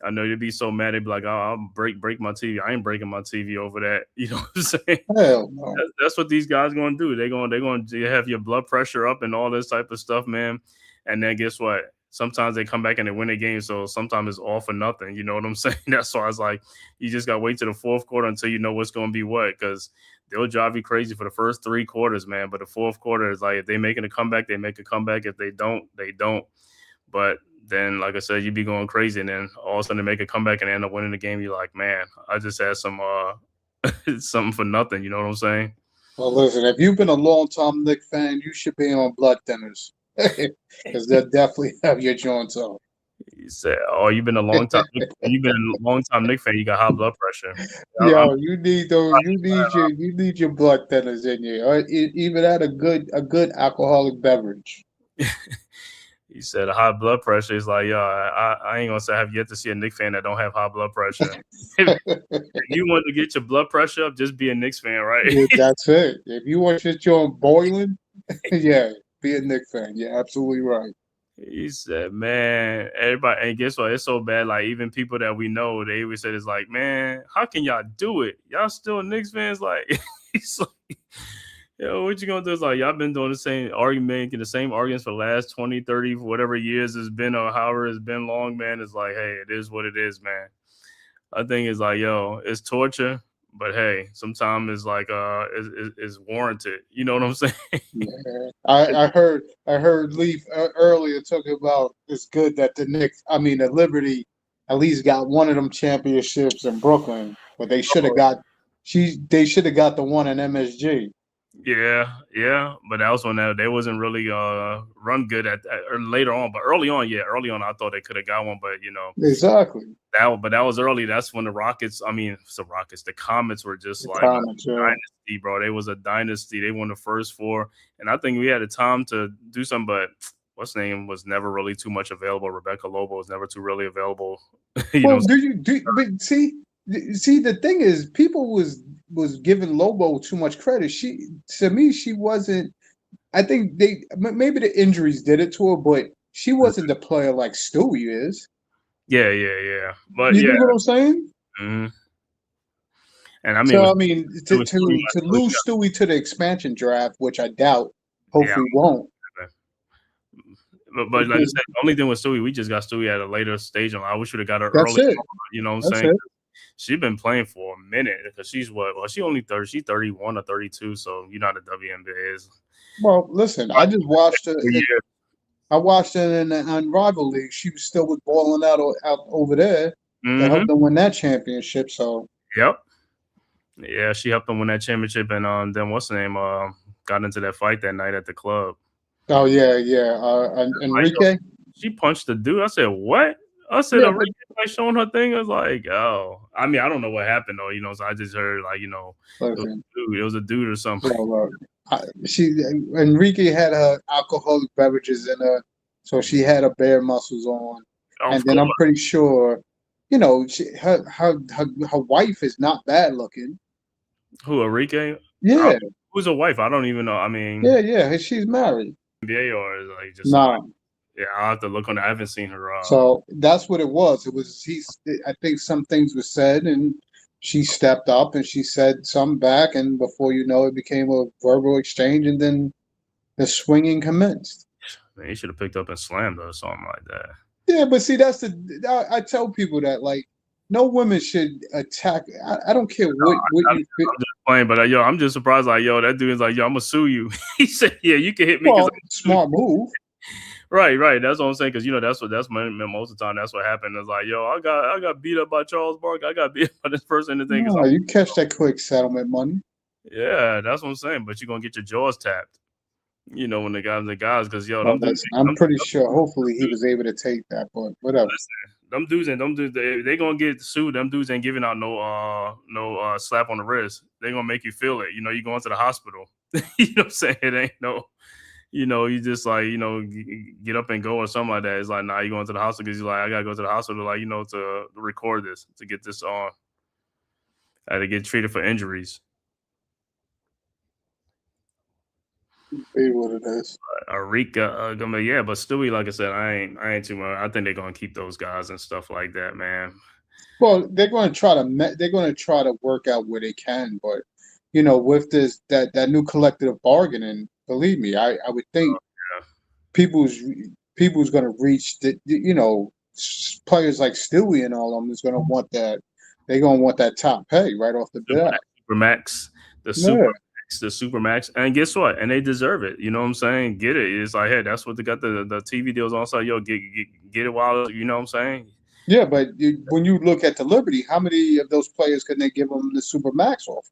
I know you'd be so mad. They'd be like, oh, I'll break my TV. I ain't breaking my TV over that. You know what I'm saying? Hell no. That's what these guys going to do. They're going to have your blood pressure up and all this type of stuff, man. And then guess what? Sometimes they come back and they win a game, so sometimes it's all for nothing. You know what I'm saying? That's why I was like, you just got to wait to the fourth quarter until you know what's going to be what, because they'll drive you crazy for the first 3 quarters, man. But the fourth quarter is like, if they're making a comeback, they make a comeback. If they don't, they don't. But then, like I said, you'd be going crazy, and then all of a sudden they make a comeback and end up winning the game. You're like, man, I just had some something for nothing. You know what I'm saying? Well, listen, if you've been a long-time Knicks fan, you should be on blood thinners because they'll definitely have your joints on. He said, "Oh, you've been a long time. You've been a long time Knicks fan. You got high blood pressure. Yo, you need those. You need your blood thinners in you. Or even at a good alcoholic beverage." He said high blood pressure is like, yo, I ain't gonna say I have yet to see a Knicks fan that don't have high blood pressure. If you want to get your blood pressure up, just be a Knicks fan, right? Yeah, that's it. If you want your joint boiling, yeah, be a Knicks fan. Yeah, absolutely right. He said, man, everybody, and guess what? It's so bad. Like, even people that we know, they always said, it's like, man, how can y'all do it? Y'all still Knicks fans? Like, he's like, yo, what you gonna do? Is like, y'all been doing the same argument, making the same arguments for the last 20, 30, whatever years it's been, or however it's been long, man. It's like, hey, it is what it is, man. I think it's like, yo, it's torture, but hey, sometimes it's like, it's warranted. You know what I'm saying? Yeah. I heard Leaf earlier talking about it's good that the Liberty at least got one of them championships in Brooklyn, but they should have got the one in MSG. Yeah, but that was when they wasn't really run good or later on, but early on I thought they could have got one, but Exactly. that was early. That's when the Rockets, the Comets were just The like a comments, yeah. dynasty, bro. They was a dynasty. They won the first four, and I think we had a time to do something, but what's name was never really too much available. Rebecca Lobo was never too really available. Well, but see, the thing is, people was giving Lobo too much credit. To me, she wasn't. I think maybe the injuries did it to her, but she wasn't the player like Stewie is. Yeah. But You yeah. get what I'm saying? Mm-hmm. And I mean, So I mean, to lose Stewie to the expansion draft, which I doubt, hopefully won't. But like I said, the only thing with Stewie, we just got Stewie at a later stage. I wish we'd have got her That's early. it. You know what I'm That's saying? it. She's been playing for a minute because she's what? Well, she only 30. She's 31 or 32. So you know how the WNBA is. Well, listen, I just watched her. I watched her in the Unrivaled League. She still was balling out over there to help them win that championship. So yep. Yeah, she helped them win that championship, and then what's the name? Got into that fight that night at the club. Oh yeah. Enrique. She punched the dude. I said, "What?" I said, "Enrique like showing her thing." I was like, "Oh." I mean, I don't know what happened though. So I just heard like, it was a dude or something. Well, Enrique had her alcoholic beverages in her, so she had her bare muscles on, and then I'm pretty sure, her wife is not bad looking. Who, Enrique? Yeah. Who's a wife? I don't even know. I mean, yeah, she's married. NBA or is like just nah. Yeah, I'll have to look on. I haven't seen her. So that's what it was. It was I think some things were said, and she stepped up and she said something back, and before you know, it became a verbal exchange, and then the swinging commenced. Man, he should have picked up and slammed her or something like that. Yeah, but see, I tell people that like no women should attack. I don't care what you feel. I'm just playing, but I'm just surprised. Like, that dude is like, I'm gonna sue you. He said, yeah, you can hit me. Well, smart move. Right. That's what I'm saying. Because that's most of the time. That's what happened. It's like, I got beat up by Charles Barkley. I got beat up by this person. And thing. No, you catch that quick settlement money. Yeah, that's what I'm saying. But you're gonna get your jaws tapped. When the guys, because I'm pretty sure. Hopefully, he was able to take that, but whatever. Listen, them dudes, they gonna get sued. Them dudes ain't giving out no slap on the wrist. They gonna make you feel it. You going to the hospital. You know what I'm saying? It ain't no. You just like, get up and go or something like that. It's like, nah, you going to the hospital because you're like, I gotta go to the hospital, like, to record this, to get this on. I had to get treated for injuries. Be what it is. Arika, yeah, but Stewie, like I said, I ain't too much. I think they're gonna keep those guys and stuff like that, man. Well, they're going to try to work out where they can, but with that new collective bargaining, believe me, I would think people's going to reach the players like Stewie and all of them is going to want that. They're going to want that top pay right off the bat. Supermax, the Supermax, and guess what? And they deserve it. You know what I'm saying? Get it. It's like, hey, that's what they got the TV deals on. So get it while you know what I'm saying. Yeah, but when you look at the Liberty, how many of those players could they give them the Supermax off?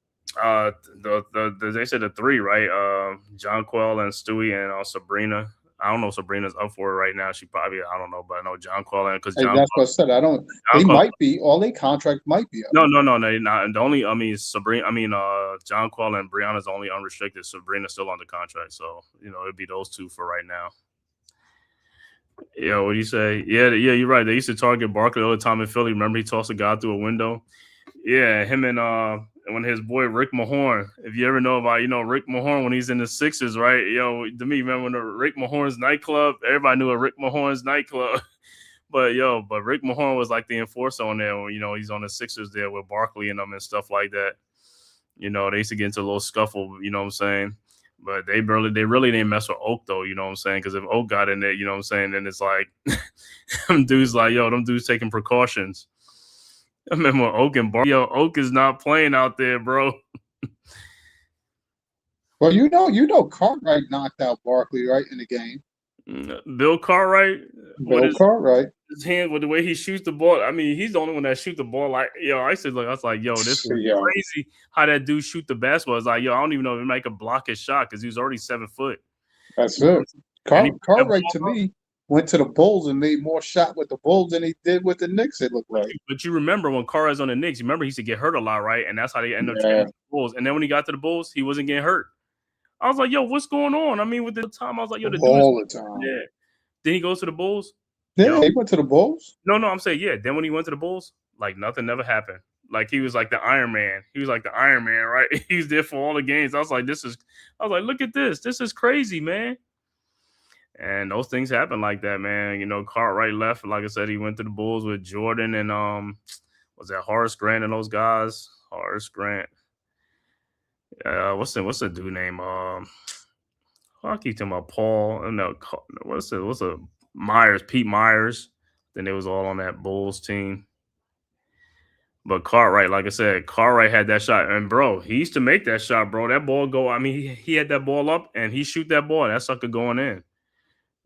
They said the three, right? John Quell and Stewie and Sabrina. I don't know if Sabrina's up for it right now. She probably, I don't know, but I know John Quell and because that's what I said. I don't. They might be. All their contract might be up. No, not. The only, Sabrina. John Quell and Brianna's only unrestricted. Sabrina's still under contract, so it'd be those two for right now. Yeah, what do you say? Yeah, you're right. They used to target Barkley all the time in Philly. Remember, he tossed a guy through a window. Yeah, him and when his boy Rick Mahorn. If you ever know about Rick Mahorn when he's in the Sixers, right? To me, remember when the Rick Mahorn's nightclub? Everybody knew a Rick Mahorn's nightclub. But Rick Mahorn was like the enforcer on there. When, he's on the Sixers there with Barkley and them and stuff like that. They used to get into a little scuffle. You know what I'm saying? But they really didn't mess with Oak though, you know what I'm saying? Because if Oak got in there, you know what I'm saying, then it's like them dudes taking precautions. I remember Oak and Oak is not playing out there, bro. Well, Cartwright knocked out Barkley right in the game. Bill Cartwright with Bill Cartwright. his hand, with the way he shoots the ball. I mean, he's the only one that shoot the ball. Like, yo, I was like, yo, this is Yeah, crazy how that dude shoot the basketball. It's like, yo, I don't even know if he could block his shot because he was already 7 foot. that's You know what it. I'm saying? And he put that Cartwright to ball up. me went to the Bulls and made more shot with the Bulls than he did with the Knicks. It looked like. But you remember when Cartwright's on the Knicks, you remember he used to get hurt a lot, right? And that's how they end up trading Yeah, to the Bulls. And then when he got to the Bulls, he wasn't getting hurt. I was like, yo, what's going on? I mean, with the time, I was like, yo, the dude is all the time. yeah. Then he goes to the Bulls. Yeah, Yo, he went to the Bulls. no, I'm saying, yeah. Then when he went to the Bulls, like nothing never happened. Like he was like the Iron Man. He was like the Iron Man, right? He was there for all the games. I was like, look at this. This is crazy, man. And those things happen like that, man. You know, Cartwright left. Like I said, he went to the Bulls with Jordan and was that Horace Grant and those guys? Horace Grant. What's the dude name? I keep talking about Paul. No, what's the Myers? Pete Myers. Then they was all on that Bulls team. But Cartwright, like I said, Cartwright had that shot. And, bro, he used to make that shot, bro. That ball go, I mean, he had that ball up, and he shoot that ball. That sucker going in.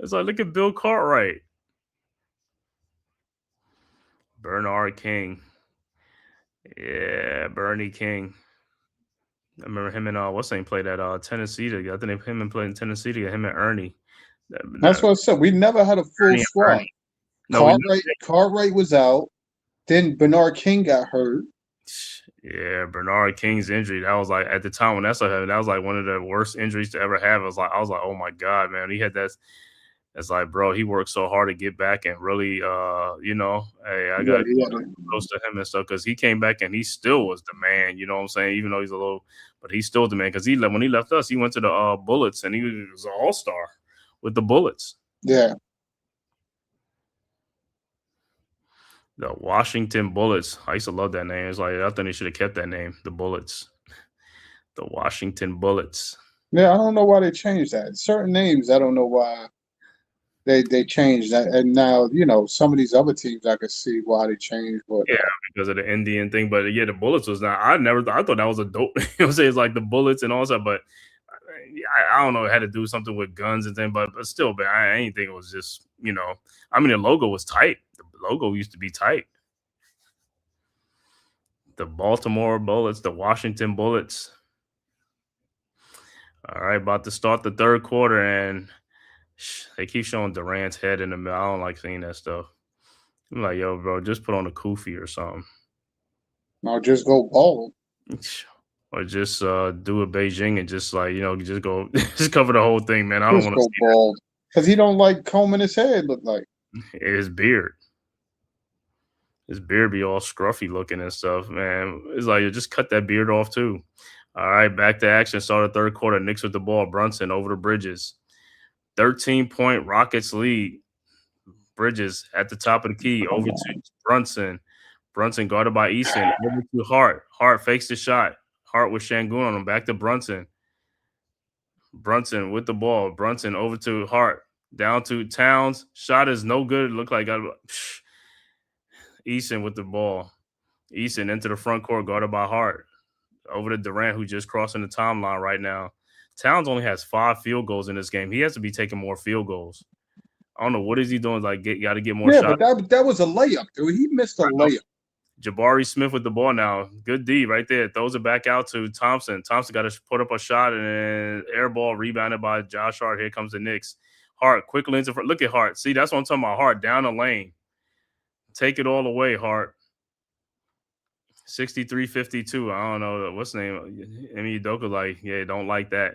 It's like, look at Bill Cartwright. Bernard King. Yeah, Bernie King. I remember him and, what's his name, played at Tennessee together. I think him and played in Tennessee together, him and Ernie. That's what I said. We never had a full Ernie and squad. Bernie. No, Cartwright was out. Then Bernard King got hurt. Yeah, Bernard King's injury. That was like at the time when that stuff happened, that was like one of the worst injuries to ever have. I was like, oh my God, man. He had that. It's like, bro, he worked so hard to get back and really, you know, hey, I got close to him and stuff because he came back and he still was the man. You know what I'm saying? Even though he's a little, but he's still the man because when he left us, he went to the Bullets and he was an all-star with the Bullets. Yeah. The Washington Bullets. I used to love that name. It's like I think they should have kept that name, the Bullets. The Washington Bullets. Yeah, I don't know why they changed that. Certain names, I don't know why they changed that. And now, you know, some of these other teams I could see why they changed. But yeah, because of the Indian thing. But yeah, the Bullets was not. I thought that was a dope. You know what I'm saying? It's like the Bullets and all that. But I don't know. It had to do something with guns and things. But still, man, I ain't think it was just, you know. I mean, the logo was tight. The logo used to be tight. The Baltimore Bullets, the Washington Bullets. All right, about to start the third quarter, and they keep showing Durant's head in the middle. I don't like seeing that stuff. I'm like, yo, bro, just put on a kufi or something. No, just go bald. Or just do a Beijing and just like, you know, just go, just cover the whole thing, man. I Just don't want to go bald. Because he don't like combing his head, look like. His beard. His beard be all scruffy looking and stuff, man. It's like, you just cut that beard off too. All right, back to action. Start the third quarter. Knicks with the ball. Brunson over to Bridges. 13-point Rockets lead. Bridges at the top of the key. Over to Brunson. Brunson guarded by Eason. Over to Hart. Hart fakes the shot. Hart with Şengün on him. Back to Brunson. Brunson with the ball. Brunson over to Hart. Down to Towns. Shot is no good. Looked like Eason with the ball. Eason into the front court, guarded by Hart. Over to Durant, who just crossing the timeline right now. Towns only has 5 field goals in this game. He has to be taking more field goals. I don't know what is he doing. Like, got to get more shots. Yeah, but that was a layup, dude. He missed a layup. Jabari Smith with the ball now. Good D right there. Throws it back out to Thompson. Thompson got to put up a shot and air ball rebounded by Josh Hart. Here comes the Knicks. Hart quickly into front. Look at Hart. See, that's what I'm talking about. Hart down the lane. Take it all away, Hart. 63-52. I don't know what's the name. Emi Udoka like, yeah, don't like that.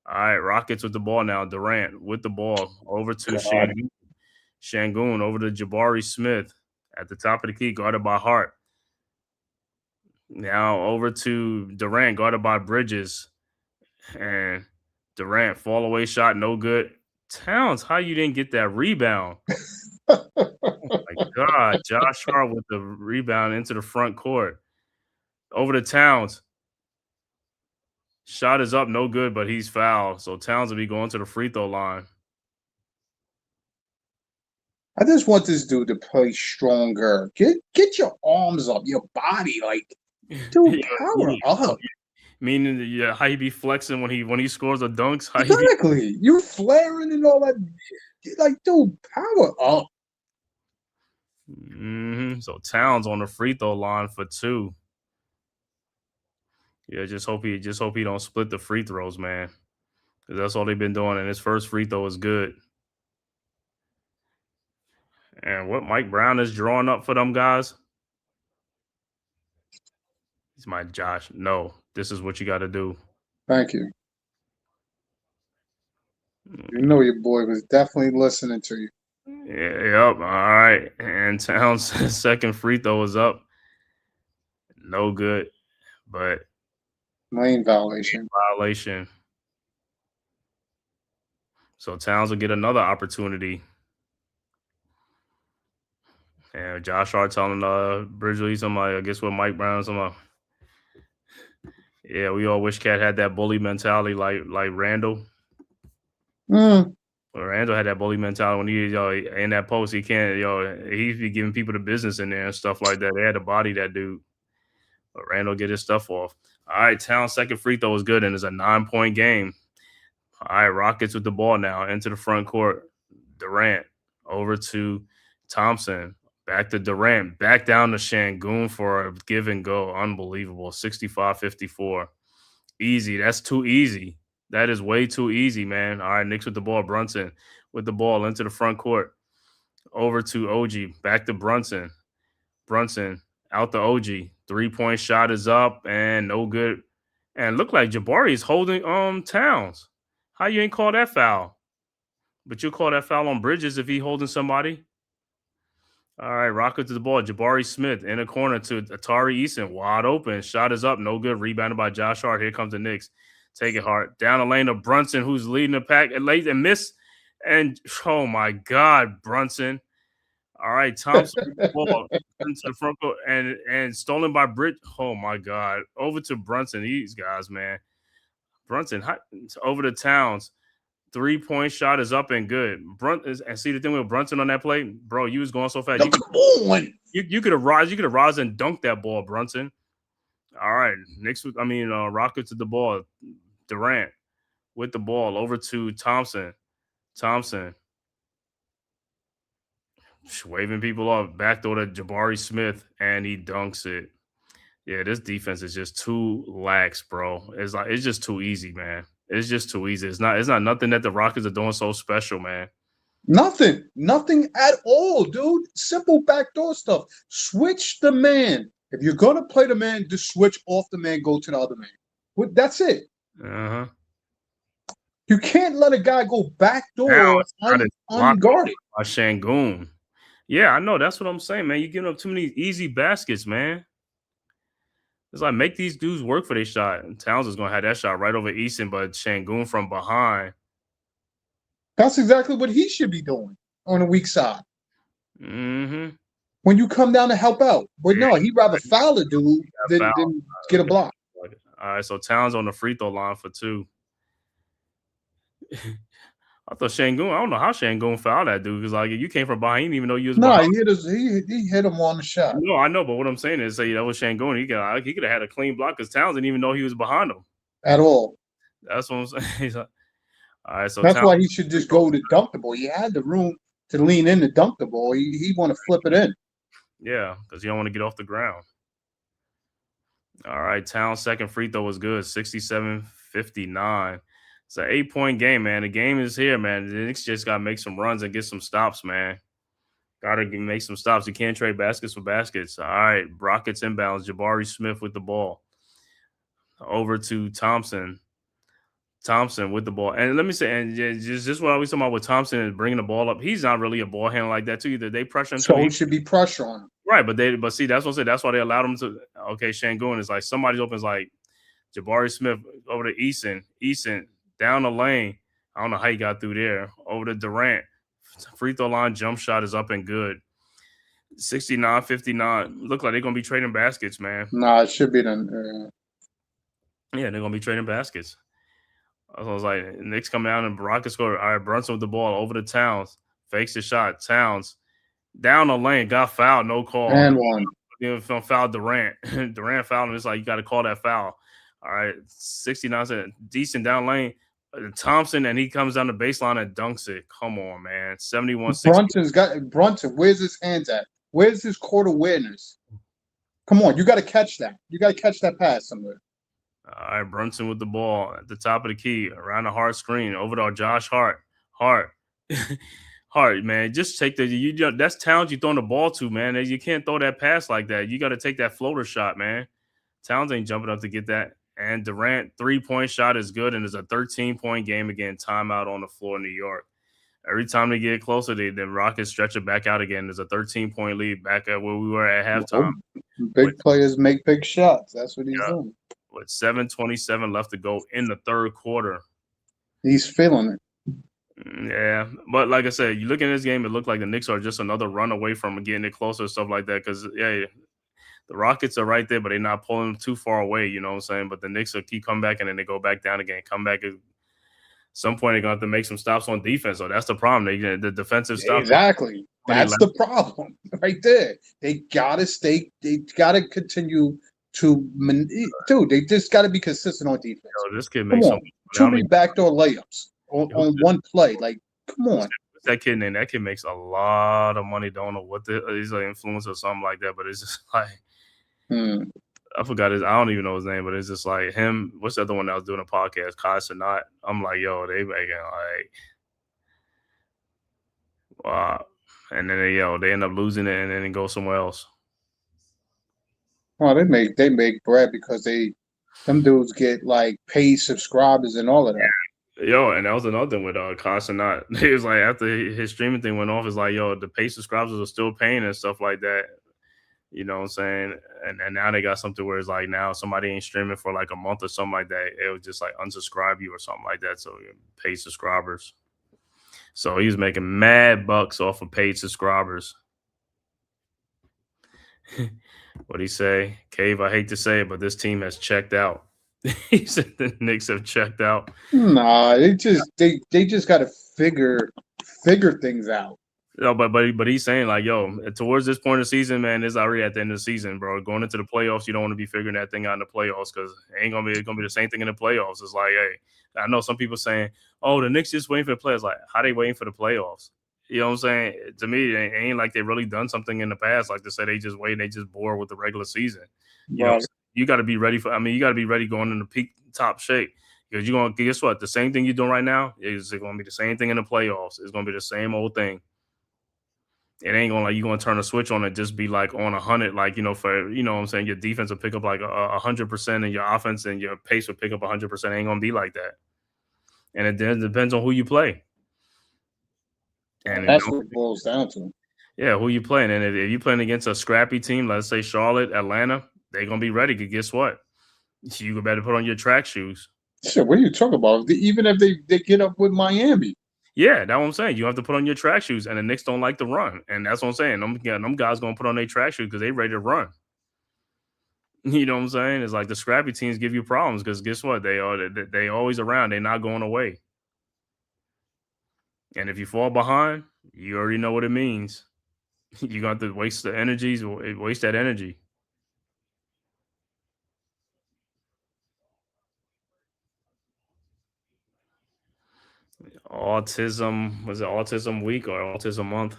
All right, Rockets with the ball now. Durant with the ball over to Şengün. Şengün over to Jabari Smith at the top of the key, guarded by Hart. Now over to Durant, guarded by Bridges. And Durant, fall away shot, no good. Towns, how you didn't get that rebound? Oh my God. Josh Hart with the rebound into the front court. Over to Towns. Shot is up, no good, but he's fouled. So Towns will be going to the free throw line. I just want this dude to play stronger. Get your arms up, your body, like, dude, power up. Meaning, yeah, how he be flexing when he scores the dunks. How he be, Exactly. You flaring and all that. Like, dude, power up. So Towns on the free throw line for 2. Yeah, just hope he don't split the free throws, man. Because that's all they've been doing. And his first free throw is good. And what Mike Brown is drawing up for them guys. He's my Josh. No, this is what you got to do. Thank you. You know your boy was definitely listening to you. Yeah, yep. All right. And Towns' second free throw is up. No good. But Lane violation. So Towns will get another opportunity. And Josh Hart telling Bridgely somebody, I guess what Mike Brown somebody. Yeah, we all wish Cat had that bully mentality like Randall. Mm. Well, Randall had that bully mentality when he in that post. He can't he'd be giving people the business in there and stuff like that. They had to body that dude. But Randall get his stuff off. All right, Towns' second free throw is good, and it's a 9-point game. All right, Rockets with the ball now into the front court. Durant over to Thompson. Back to Durant. Back down to Şengün for a give and go. Unbelievable. 65-54. Easy. That's too easy. That is way too easy, man. All right, Knicks with the ball. Brunson with the ball into the front court. Over to OG. Back to Brunson. Brunson out to OG. 3-point shot is up and no good. And look like Jabari is holding Towns. How you ain't call that foul? But you'll call that foul on Bridges if he holding somebody. All right, Rocket to the ball. Jabari Smith in a corner to Atari Eason. Wide open. Shot is up. No good. Rebounded by Josh Hart. Here comes the Knicks. Take it hard. Down the lane to Brunson, who's leading the pack. And late and miss. And, oh, my God, Brunson. All right, Thompson ball into the front court and stolen by Bridge. Oh, my God. Over to Brunson. These guys, man. Brunson over to Towns. 3-point shot is up and good. And see the thing with Brunson on that play, bro. You was going so fast. You could have rise and dunked that ball, Brunson. All right, Rockets with the ball. Durant with the ball over to Thompson. Thompson waving people off. Backdoor to Jabari Smith, and he dunks it. Yeah, this defense is just too lax, bro. It's just too easy, man. It's just too easy. It's not nothing that the Rockets are doing so special, man. Nothing at all, dude. Simple backdoor stuff. Switch the man. If you're gonna play the man, just switch off the man, go to the other man. That's it. Uh-huh. You can't let a guy go backdoor unguarded. By Şengün. Yeah, I know. That's what I'm saying, man. You're giving up too many easy baskets, man. It's like, make these dudes work for their shot. And Towns is going to have that shot right over Eason, but Şengün from behind. That's exactly what he should be doing on the weak side. Mm-hmm. When you come down to help out. But no, he'd rather foul a dude than get a block. All right, so Towns on the free throw line for 2. I thought Şengün, I don't know how Şengün fouled that dude because you came from behind. He didn't even know you was behind. He hit him on the shot. No, I know, but what I'm saying is, that was Şengün. He could have had a clean block because Towns didn't even know he was behind him at all. That's what I'm saying. All right, so that's why he should just go to dunk the ball. He had the room to lean in to dunk the ball. He want to flip it in. Yeah, because he don't want to get off the ground. All right, Towns' second free throw was good, 67-59. It's an 8-point game, man. The game is here, man. The Knicks just got to make some runs and get some stops, man. Got to make some stops. You can't trade baskets for baskets. All right, Rockets inbounds. Jabari Smith with the ball. Over to Thompson. Thompson with the ball. And let me say, and just what I was talking about with Thompson and bringing the ball up, he's not really a ball handler like that, too, either. They pressure him. So it should be pressure on him. Right, but see, that's what I'm saying. That's why they allowed him to. Okay, Şengün is like somebody's open. Is like Jabari Smith over to Eason. Eason down the lane. I don't know how he got through there. Over to Durant. Free throw line jump shot is up and good. 69-59. Look like they're going to be trading baskets, man. Nah, it should be done. Yeah, they're going to be trading baskets. I was like, Knicks come down and Rockets score. All right, Brunson with the ball over to Towns. Fakes the shot. Towns down the lane. Got fouled. No call. And one. Fouled Durant. Durant fouled him. It's like, you got to call that foul. All right, 69, decent down lane. Thompson, and he comes down the baseline and dunks it. Come on, man. 71-60. Brunson. Where's his hands at? Where's his court awareness? Come on, you got to catch that. You got to catch that pass somewhere. All right, Brunson with the ball at the top of the key, around the Hart screen, over to Josh Hart. Hart, man, just take that's Towns you throwing the ball to, man. You can't throw that pass like that. You got to take that floater shot, man. Towns ain't jumping up to get that. And Durant 3-point shot is good, and it's a 13-point game again. Timeout on the floor in New York. Every time they get closer, the Rockets stretch it back out again. There's a 13-point lead back at where we were at halftime. Big players make big shots. That's what he's doing. With 7:27 left to go in the third quarter. He's feeling it. Yeah, but like I said, you look at this game, it looked like the Knicks are just another run away from getting it closer, stuff like that. Because, the Rockets are right there, but they're not pulling too far away, you know what I'm saying? But the Knicks will keep coming back, and then they go back down again. Come back at some point, they're going to have to make some stops on defense. So that's the problem. The defensive stops. Exactly. That's the problem right there. They got to continue to – dude, they just got to be consistent on defense. Yo, this kid makes too many backdoor layups on one play. Like, come on. What's that kid name? That kid makes a lot of money. Don't know what he's an influencer or something like that, but it's just like I forgot I don't even know his name, but it's just like him. What's the other one that was doing a podcast? Kai Sanat. I'm like, yo, they making like wow. And then they end up losing it and then it goes somewhere else. Well, they make bread because them dudes get like paid subscribers and all of that. Yo, and that was another thing with Kai Sanat. It was like after his streaming thing went off, it's like, yo, the paid subscribers are still paying and stuff like that. You know what I'm saying? And now they got something where it's like now somebody ain't streaming for like a month or something like that. It would just like unsubscribe you or something like that. So paid subscribers. So he was making mad bucks off of paid subscribers. What'd he say? Cave, I hate to say it, but this team has checked out. He said the Knicks have checked out. Nah, they just got to figure things out. No, but he's saying like, yo, towards this point of the season, man, it's already at the end of the season, bro. Going into the playoffs, you don't want to be figuring that thing out in the playoffs because it's gonna be the same thing in the playoffs. It's like, hey, I know some people saying, oh, the Knicks just waiting for the playoffs. Like, how they waiting for the playoffs? You know what I'm saying? To me, it ain't like they really done something in the past. Like they said, they just wait, they just bored with the regular season. You know, you got to be ready you got to be ready going into peak top shape. Because you're going to, guess what? The same thing you're doing right now is going to be the same thing in the playoffs. It's going to be the same old thing. It ain't going to like you're going to turn a switch on and just be like on 100, like, you know, for, you know what I'm saying? Your defense will pick up like 100% and your offense and your pace will pick up 100%. It ain't going to be like that. And it depends on who you play. And that's what it boils down to. Yeah, who you playing. And if you're playing against a scrappy team, let's say Charlotte, Atlanta, they're going to be ready. Because guess what? You better put on your track shoes. Shit, what are you talking about? Even if they get up with Miami. Yeah, that's what I'm saying. You have to put on your track shoes. And the Knicks don't like to run. And that's what I'm saying. Them guys going to put on their track shoes because they ready to run. You know what I'm saying? It's like the scrappy teams give you problems because guess what? They always around. They're not going away. And if you fall behind, you already know what it means. You're going to have to waste that energy. Autism, was it Autism Week or Autism Month?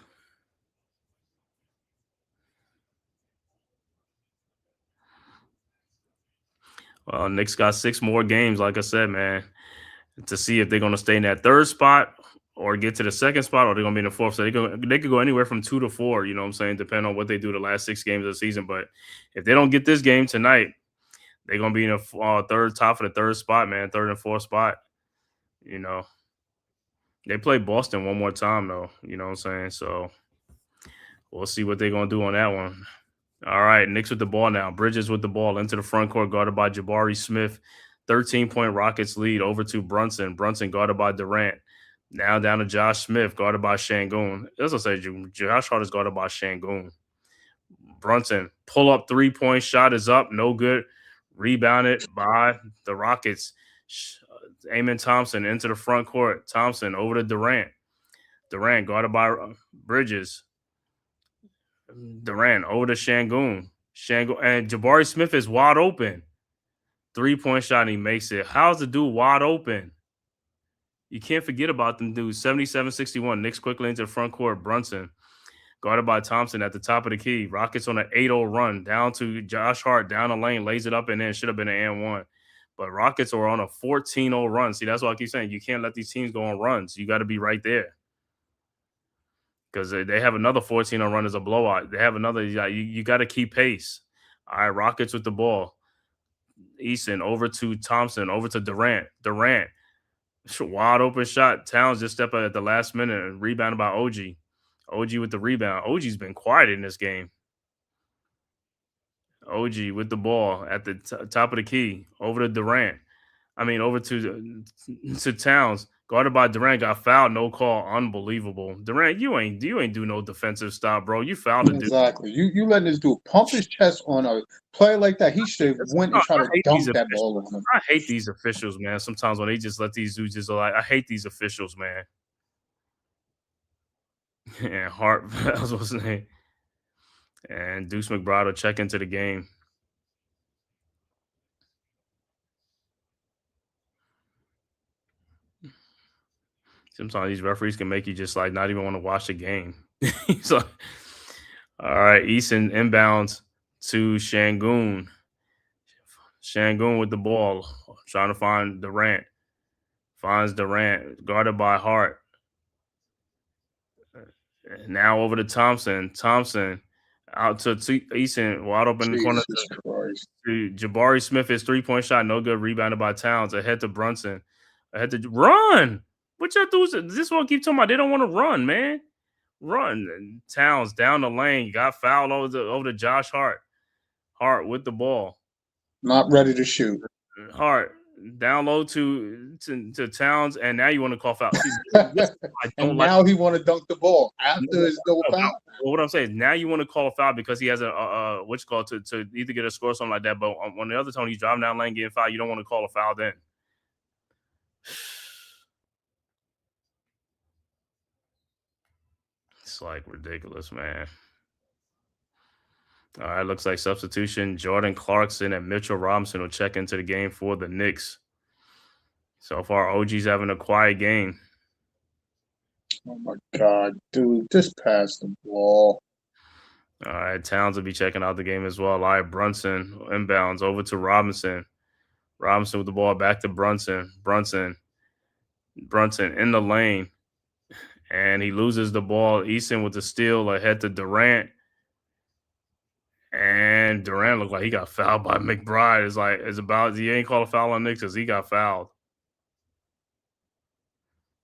Well, Knicks got 6 more games, like I said, man, to see if they're going to stay in that third spot or get to the second spot, or they're going to be in the fourth. So they could go anywhere from 2 to 4, you know what I'm saying, depending on what they do the last 6 games of the season. But if they don't get this game tonight, they're going to be in the top of the third spot, man, third and fourth spot, you know. They play Boston one more time, though, you know what I'm saying? So we'll see what they're going to do on that one. All right, Knicks with the ball now. Bridges with the ball into the front court, guarded by Jabari Smith. 13-point Rockets lead over to Brunson. Brunson guarded by Durant. Now down to Josh Smith, guarded by Şengün. As I said, Josh Hart is guarded by Şengün. Brunson, pull-up 3-point shot is up. No good. Rebounded by the Rockets. Amen Thompson into the front court. Thompson over to Durant. Durant guarded by Bridges. Durant over to Şengün. And Jabari Smith is wide open. 3-point shot, and he makes it. How's the dude wide open? You can't forget about them dudes. 77-61. Knicks quickly into the front court. Brunson, guarded by Thompson at the top of the key. Rockets on an 8-0 run down to Josh Hart down the lane, lays it up, and then should have been an and one. But Rockets are on a 14-0 run. See, that's why I keep saying you can't let these teams go on runs. You got to be right there. Because they have another 14-0 run as a blowout. They have another. You got to keep pace. All right, Rockets with the ball. Easton over to Thompson, over to Durant. Durant, wide open shot. Towns just stepped out at the last minute and rebounded by OG. OG with the rebound. OG's been quiet in this game. OG with the ball at the top of the key. Over to Durant. Over to Towns. Guarded by Durant. Got fouled. No call. Unbelievable. Durant, you ain't do no defensive stop, bro. You fouled the dude. Exactly. You letting this dude pump his chest on a play like that. He should have went and tried to dunk that ball on him. I hate these officials, man. Sometimes when they just let these dudes just like, I hate these officials, man. And Hart, that was what's his name. And Deuce McBride will check into the game. Sometimes these referees can make you just like not even want to watch the game. So, all right, Easton inbounds to Şengün. Şengün with the ball, trying to find Durant. Finds Durant, guarded by Hart. Now over to Thompson. Thompson out to Easton, wide open in the corner. To Jabari Smith, his 3-point shot, no good. Rebounded by Towns. Ahead to Brunson. Ahead to run. What y'all do? This one keep talking about they don't want to run, man. Run. Towns down the lane. Got fouled over to Josh Hart. Hart with the ball. Not ready to shoot. Hart down low to Towns, and now you want to call foul. Now he want to dunk the ball after his no foul. Well, what I'm saying is now you want to call a foul because he has to either get a score or something like that. But on the other time, he's driving down lane getting fouled. You don't want to call a foul then. It's like ridiculous, man. All right, looks like substitution. Jordan Clarkson and Mitchell Robinson will check into the game for the Knicks. So far, OG's having a quiet game. Oh, my God, dude. Just pass the ball. All right, Towns will be checking out the game as well. All right, Brunson inbounds over to Robinson. Robinson with the ball back to Brunson. Brunson in the lane. And he loses the ball. Easton with the steal ahead to Durant. And Durant looked like he got fouled by McBride. He ain't called a foul on Knicks because he got fouled.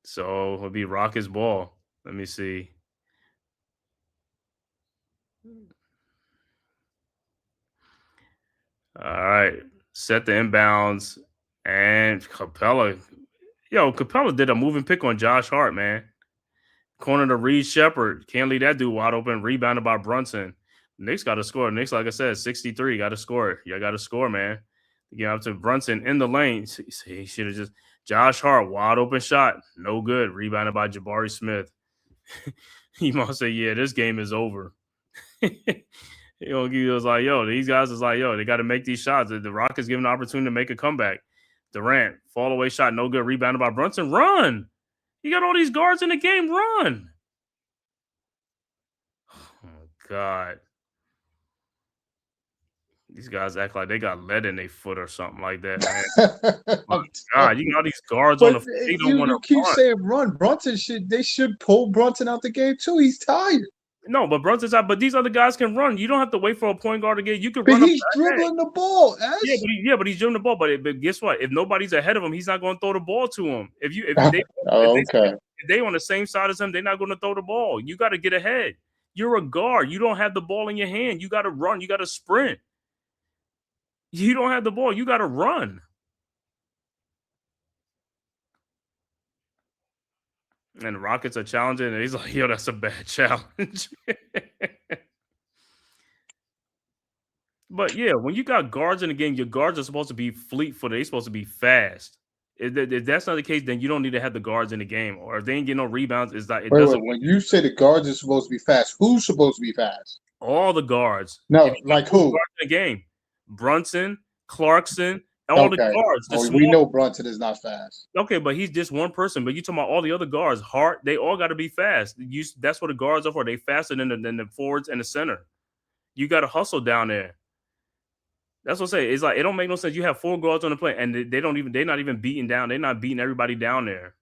So it'll be Rockets ball. Let me see. All right. Set the inbounds. And Capella did a moving pick on Josh Hart, man. Corner to Reed Shepherd. Can't leave that dude wide open. Rebounded by Brunson. Knicks got to score. Knicks, like I said, 63. Got to score. You got to score, man. Get up to Brunson in the lane. He should have just Josh Hart, wide open shot. No good. Rebounded by Jabari Smith. He must say, yeah, this game is over. He gonna give us like, these guys is like, they got to make these shots. The Rockets given an opportunity to make a comeback. Durant, fall away shot, no good. Rebounded by Brunson. Run. You got all these guards in the game. Run. Oh, my God. These guys act like they got lead in their foot or something like that, man. My God, you got all these guards on the field. They don't want to keep saying run. Brunson should pull Brunson out the game too. He's tired. No, but Brunson's out. But these other guys can run. You don't have to wait for a point guard to get. You can but run. He's dribbling the ball. But he's dribbling the ball. But guess what? If nobody's ahead of him, he's not going to throw the ball to him. If they on the same side as him, they're not going to throw the ball. You got to get ahead. You're a guard. You don't have the ball in your hand. You got to run. You got to sprint. You don't have the ball. You got to run. And the Rockets are challenging, and he's like, that's a bad challenge. But, yeah, when you got guards in the game, your guards are supposed to be fleet-footed. They're supposed to be fast. If that's not the case, then you don't need to have the guards in the game. Or if they ain't getting no rebounds, it's like when you say the guards are supposed to be fast, who's supposed to be fast? All the guards. No, like who? Guards in the game. Brunson, Clarkson, All the Okay. guards, the Well, small. we know Brunson is not fast. Okay, but he's just one person. But you talking about all the other guards, Hart, they all got to be fast. That's what the guards are for. They faster than the forwards and the center. You got to hustle down there. That's what I say. It's like it don't make no sense. You have 4 guards on the play, and they're not even beating down. They're not beating everybody down there.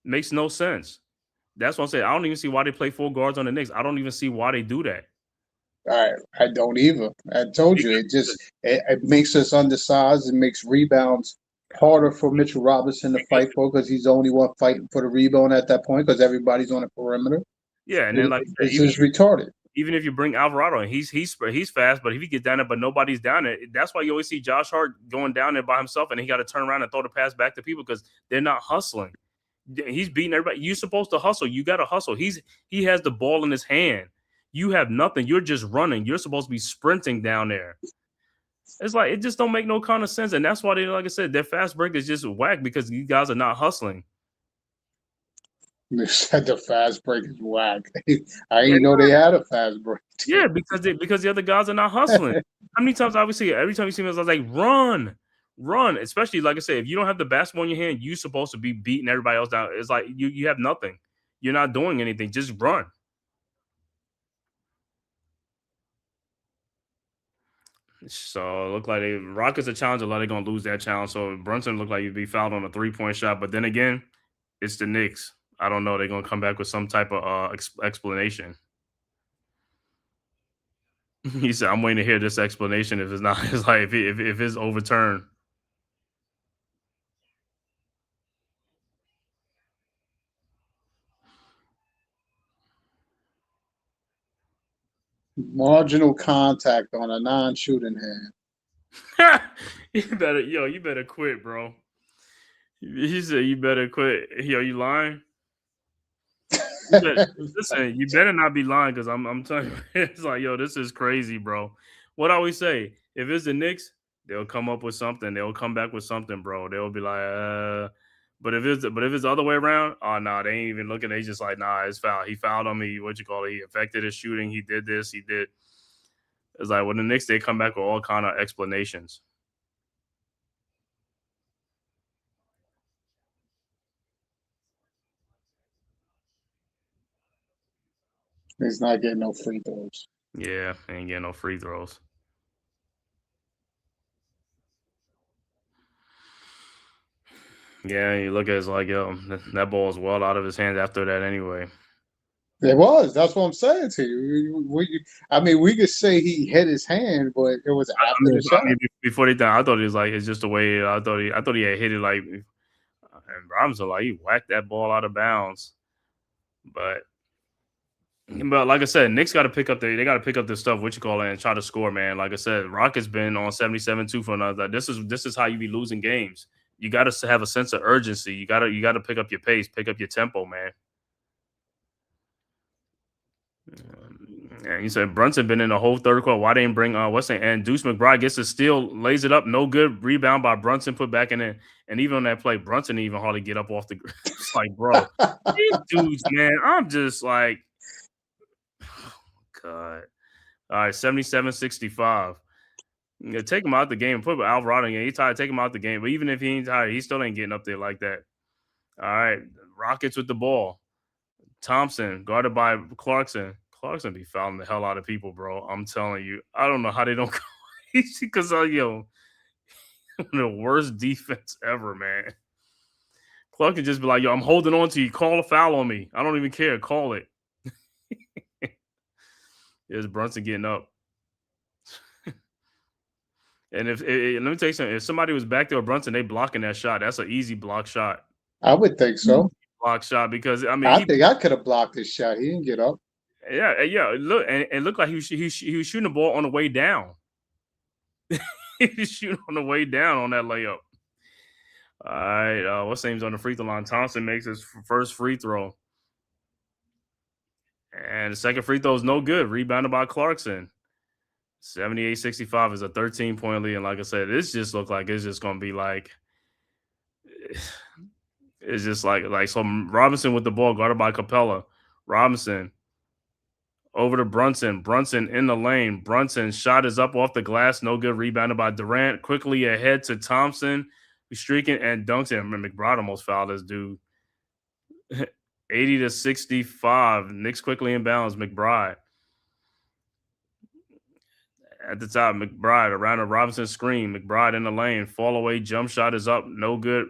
Makes no sense. That's what I'm saying. I don't even see why they play 4 guards on the Knicks. I don't even see why they do that. I don't either. I told you, it makes us undersized. It makes rebounds harder for Mitchell Robinson to fight for because he's the only one fighting for the rebound at that point because everybody's on the perimeter. Yeah, and then like It's just retarded. Even if you bring Alvarado in, he's fast, but if he gets down there, but nobody's down there, that's why you always see Josh Hart going down there by himself, and he got to turn around and throw the pass back to people because they're not hustling. He's beating everybody. You're supposed to hustle. You got to hustle. He has the ball in his hand. You have nothing. You're just running. You're supposed to be sprinting down there. It's like it just don't make no kind of sense, and that's why they, like I said, their fast break is just whack because you guys are not hustling. They said the fast break is whack. I didn't know they had a fast break. Yeah, because the other guys are not hustling. How many times I would see it? Every time you see me, I was like, run. Especially like I said, if you don't have the basketball in your hand, you're supposed to be beating everybody else down. It's like you have nothing. You're not doing anything. Just run. So it looked like Rockets a challenge. A lot they're gonna lose that challenge. So Brunson looked like he'd be fouled on a 3-point shot. But then again, it's the Knicks. I don't know. They're gonna come back with some type of explanation. He said, "I'm waiting to hear this explanation. If it's not, it's like if it's overturned." Marginal contact on a non-shooting hand. You better quit, bro. He said, "You better quit." Yo, you lying? Listen, you better not be lying because I'm telling you, it's like, yo, this is crazy, bro. What I always say, if it's the Knicks, they'll come up with something. They'll come back with something, bro. They'll be like, but if it's the other way around, oh no, they ain't even looking. They just like, nah, it's foul. He fouled on me. What you call it? He affected his shooting. He did this. He did. It's like when the Knicks, they come back with all kind of explanations. He's not getting no free throws. Yeah, ain't getting no free throws. Yeah, you look at it, it's like, yo, that ball is well out of his hands after that anyway. It was. That's what I'm saying to you. We could say he hit his hand, but it was after the shot. Before they done, I thought it was like it's just the way I thought he had hit it like, and Robinson like he whacked that ball out of bounds. But like I said, Knicks got to pick up their stuff, what you call it, and try to score, man. Like I said, Rockets been on 77-2 for another. This is how you be losing games. You got to have a sense of urgency. You got to pick up your pace, pick up your tempo, man. And you said Brunson been in the whole third quarter. Why they didn't bring and Deuce McBride gets a steal, lays it up, no good, rebound by Brunson, put back in it. And even on that play, Brunson didn't even hardly get up off the ground. It's like, bro, these dudes, man, I'm just like, oh, God. All right, 77-65. Yeah, take him out the game. Put Alvarado in. He tired. Take him out the game. But even if he ain't tired, he still ain't getting up there like that. All right, Rockets with the ball. Thompson guarded by Clarkson. Clarkson be fouling the hell out of people, bro. I'm telling you. I don't know how they don't go because the worst defense ever, man. Clark can just be like, yo, I'm holding on to you. Call a foul on me. I don't even care. Call it. There's Brunson getting up. And let me tell you something. If somebody was back there with Brunson, they blocking that shot. That's an easy block shot. I would think so. Block shot because I think I could have blocked this shot. He didn't get up. Yeah. Look, and it looked like he was shooting the ball on the way down. He was shooting on the way down on that layup. All right, what's the name's on the free throw line? Thompson makes his first free throw, and the second free throw is no good. Rebounded by Clarkson. 78-65 is a 13-point lead, and like I said, this just looked like it's just gonna be like. It's just like some Robinson with the ball guarded by Capella. Robinson Over to Brunson. Brunson in the lane. Brunson shot is up off the glass. No good. Rebounded by Durant. Quickly ahead to Thompson. He's streaking and dunks it. McBride almost fouled this dude. 80 to 65. Knicks quickly inbounds. McBride. At the top, McBride around a Robinson screen. McBride in the lane. Fall away. Jump shot is up. No good.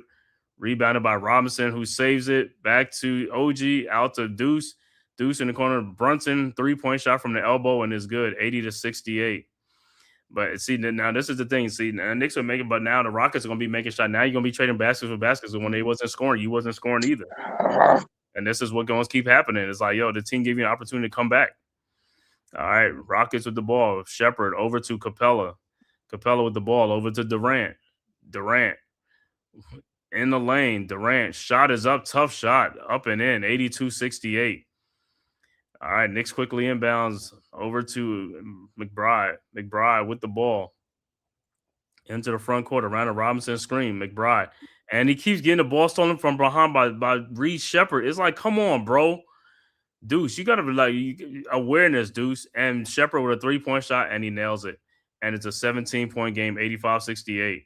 Rebounded by Robinson, who saves it. Back to OG. Out to Deuce. Deuce in the corner. Brunson, 3-point shot from the elbow and is good. 80 to 68. But see, now this is the thing. See, now Knicks are making, but now the Rockets are going to be making shots. Now you're going to be trading baskets for baskets. And when they wasn't scoring, you wasn't scoring either. And this is what going to keep happening. It's like, yo, the team gave you an opportunity to come back. All right, Rockets with the ball. Shepard over to Capella. Capella with the ball over to Durant. Durant in the lane. Durant shot is up. Tough shot. Up and in. 82-68. All right, Knicks quickly inbounds over to McBride. McBride with the ball into the front court around a Robinson screen. McBride. And he keeps getting the ball stolen from behind by Reed Shepard. It's like, come on, bro. Deuce, you got to be like awareness, Deuce. And Shepard with a 3-point shot, and he nails it. And it's a 17-point game, 85-68.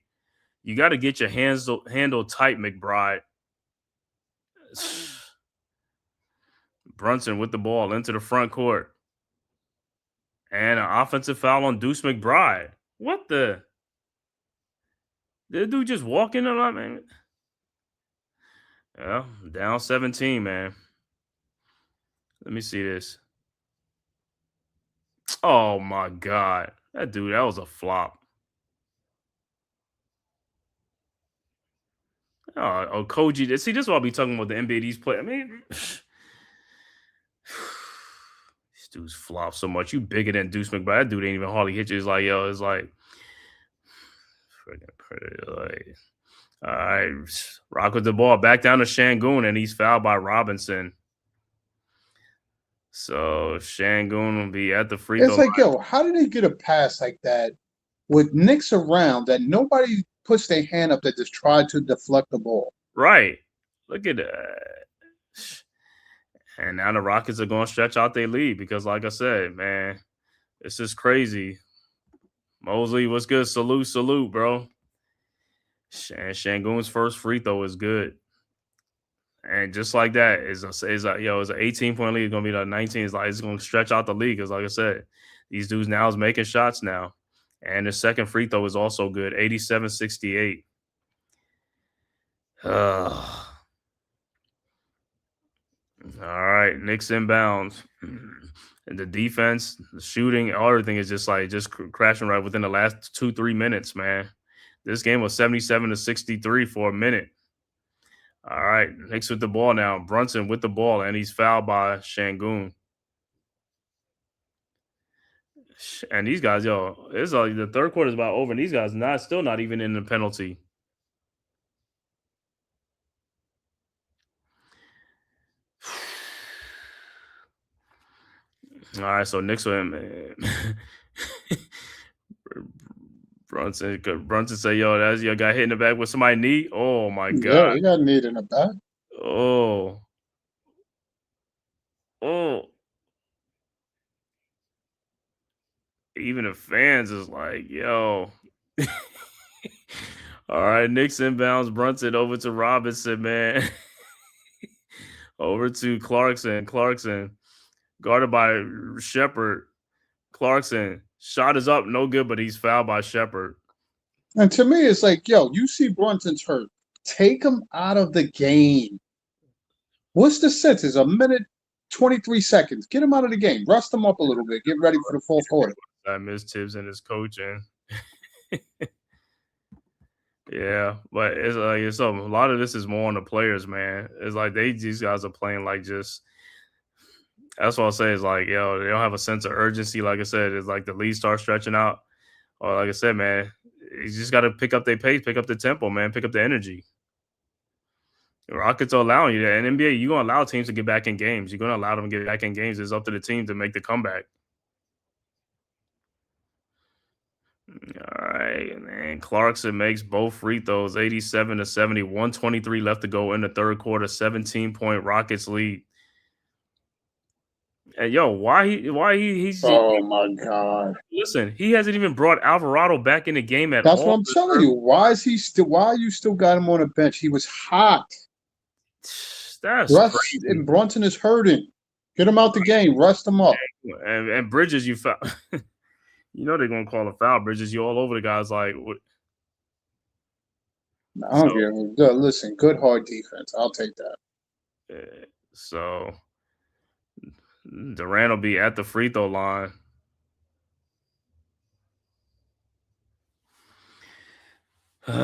You got to get your handle tight, McBride. Brunson with the ball into the front court. And an offensive foul on Deuce McBride. What the? Did the dude just walk in on that, man? Yeah, down 17, man. Let me see this. Oh, my God. That was a flop. Oh, Koji. See, this is what I'll be talking about the NBA these players. I mean, these dudes flop so much. You bigger than Deuce McBride. That dude ain't even hardly hit you. It's like, yo, it's like, all right, Rock with the ball. Back down to Şengün, and he's fouled by Robinson. So Şengün will be at the free throw line. It's like, yo, how did he get a pass like that with Knicks around that nobody puts their hand up that just tried to deflect the ball? Right. Look at that. And now the Rockets are going to stretch out their lead because, like I said, man, it's just crazy. Mosley, what's good? Salute, bro. And Şengün's first free throw is good. And just like that, it's an 18-point lead. It's going to be the 19. It's going to stretch out the league because, like I said, these dudes now is making shots now. And the second free throw is also good, 87-68. All right, Knicks inbounds. And the defense, the shooting, everything is just crashing right within the last 2-3 minutes, man. This game was 77-63 for a minute. All right, Knicks with the ball now. Brunson with the ball, and he's fouled by Şengün. And these guys, yo, it's like the third quarter is about over, and these guys still not even in the penalty. All right, so Knicks with him. Brunson say, yo, that's your guy hitting the back with somebody knee. Oh my God. Yeah, he got knee in the back. Oh. Even the fans is like, yo. All right, Knicks inbounds. Brunson over to Robinson, man. Over to Clarkson. Clarkson guarded by Shepard. Clarkson shot is up, no good, but he's fouled by Shepard. And to me, it's like, yo, you see Brunson's hurt. Take him out of the game. What's the sense? It's a minute, 23 seconds. Get him out of the game. Rust him up a little bit. Get ready for the fourth quarter. I miss Tibbs and his coaching. Yeah, but it's like a lot of this is more on the players, man. It's like these guys are playing like just. That's what I'll say is like, yo, they don't have a sense of urgency. Like I said, it's like the lead starts stretching out. Or like I said, man, you just got to pick up their pace, pick up the tempo, man, pick up the energy. The Rockets are allowing you that. In NBA, you're going to allow teams to get back in games. You're going to allow them to get back in games. It's up to the team to make the comeback. All right, man. Clarkson makes both free throws, 87-70, 123 left to go in the third quarter, 17-point Rockets lead. And yo, he's Oh my God. listen, he hasn't even brought Alvarado back in the game at That's all. what I'm telling you. Why you still got him on the bench? He was hot. That's Russ crazy. and Brunson is hurting. Get him out the game. Rest him up. And Bridges, you foul. You know they're gonna call a foul. Bridges, you all over the guys. Like, what? I don't care. Listen, good hard defense. I'll take that. So Durant will be at the free throw line. The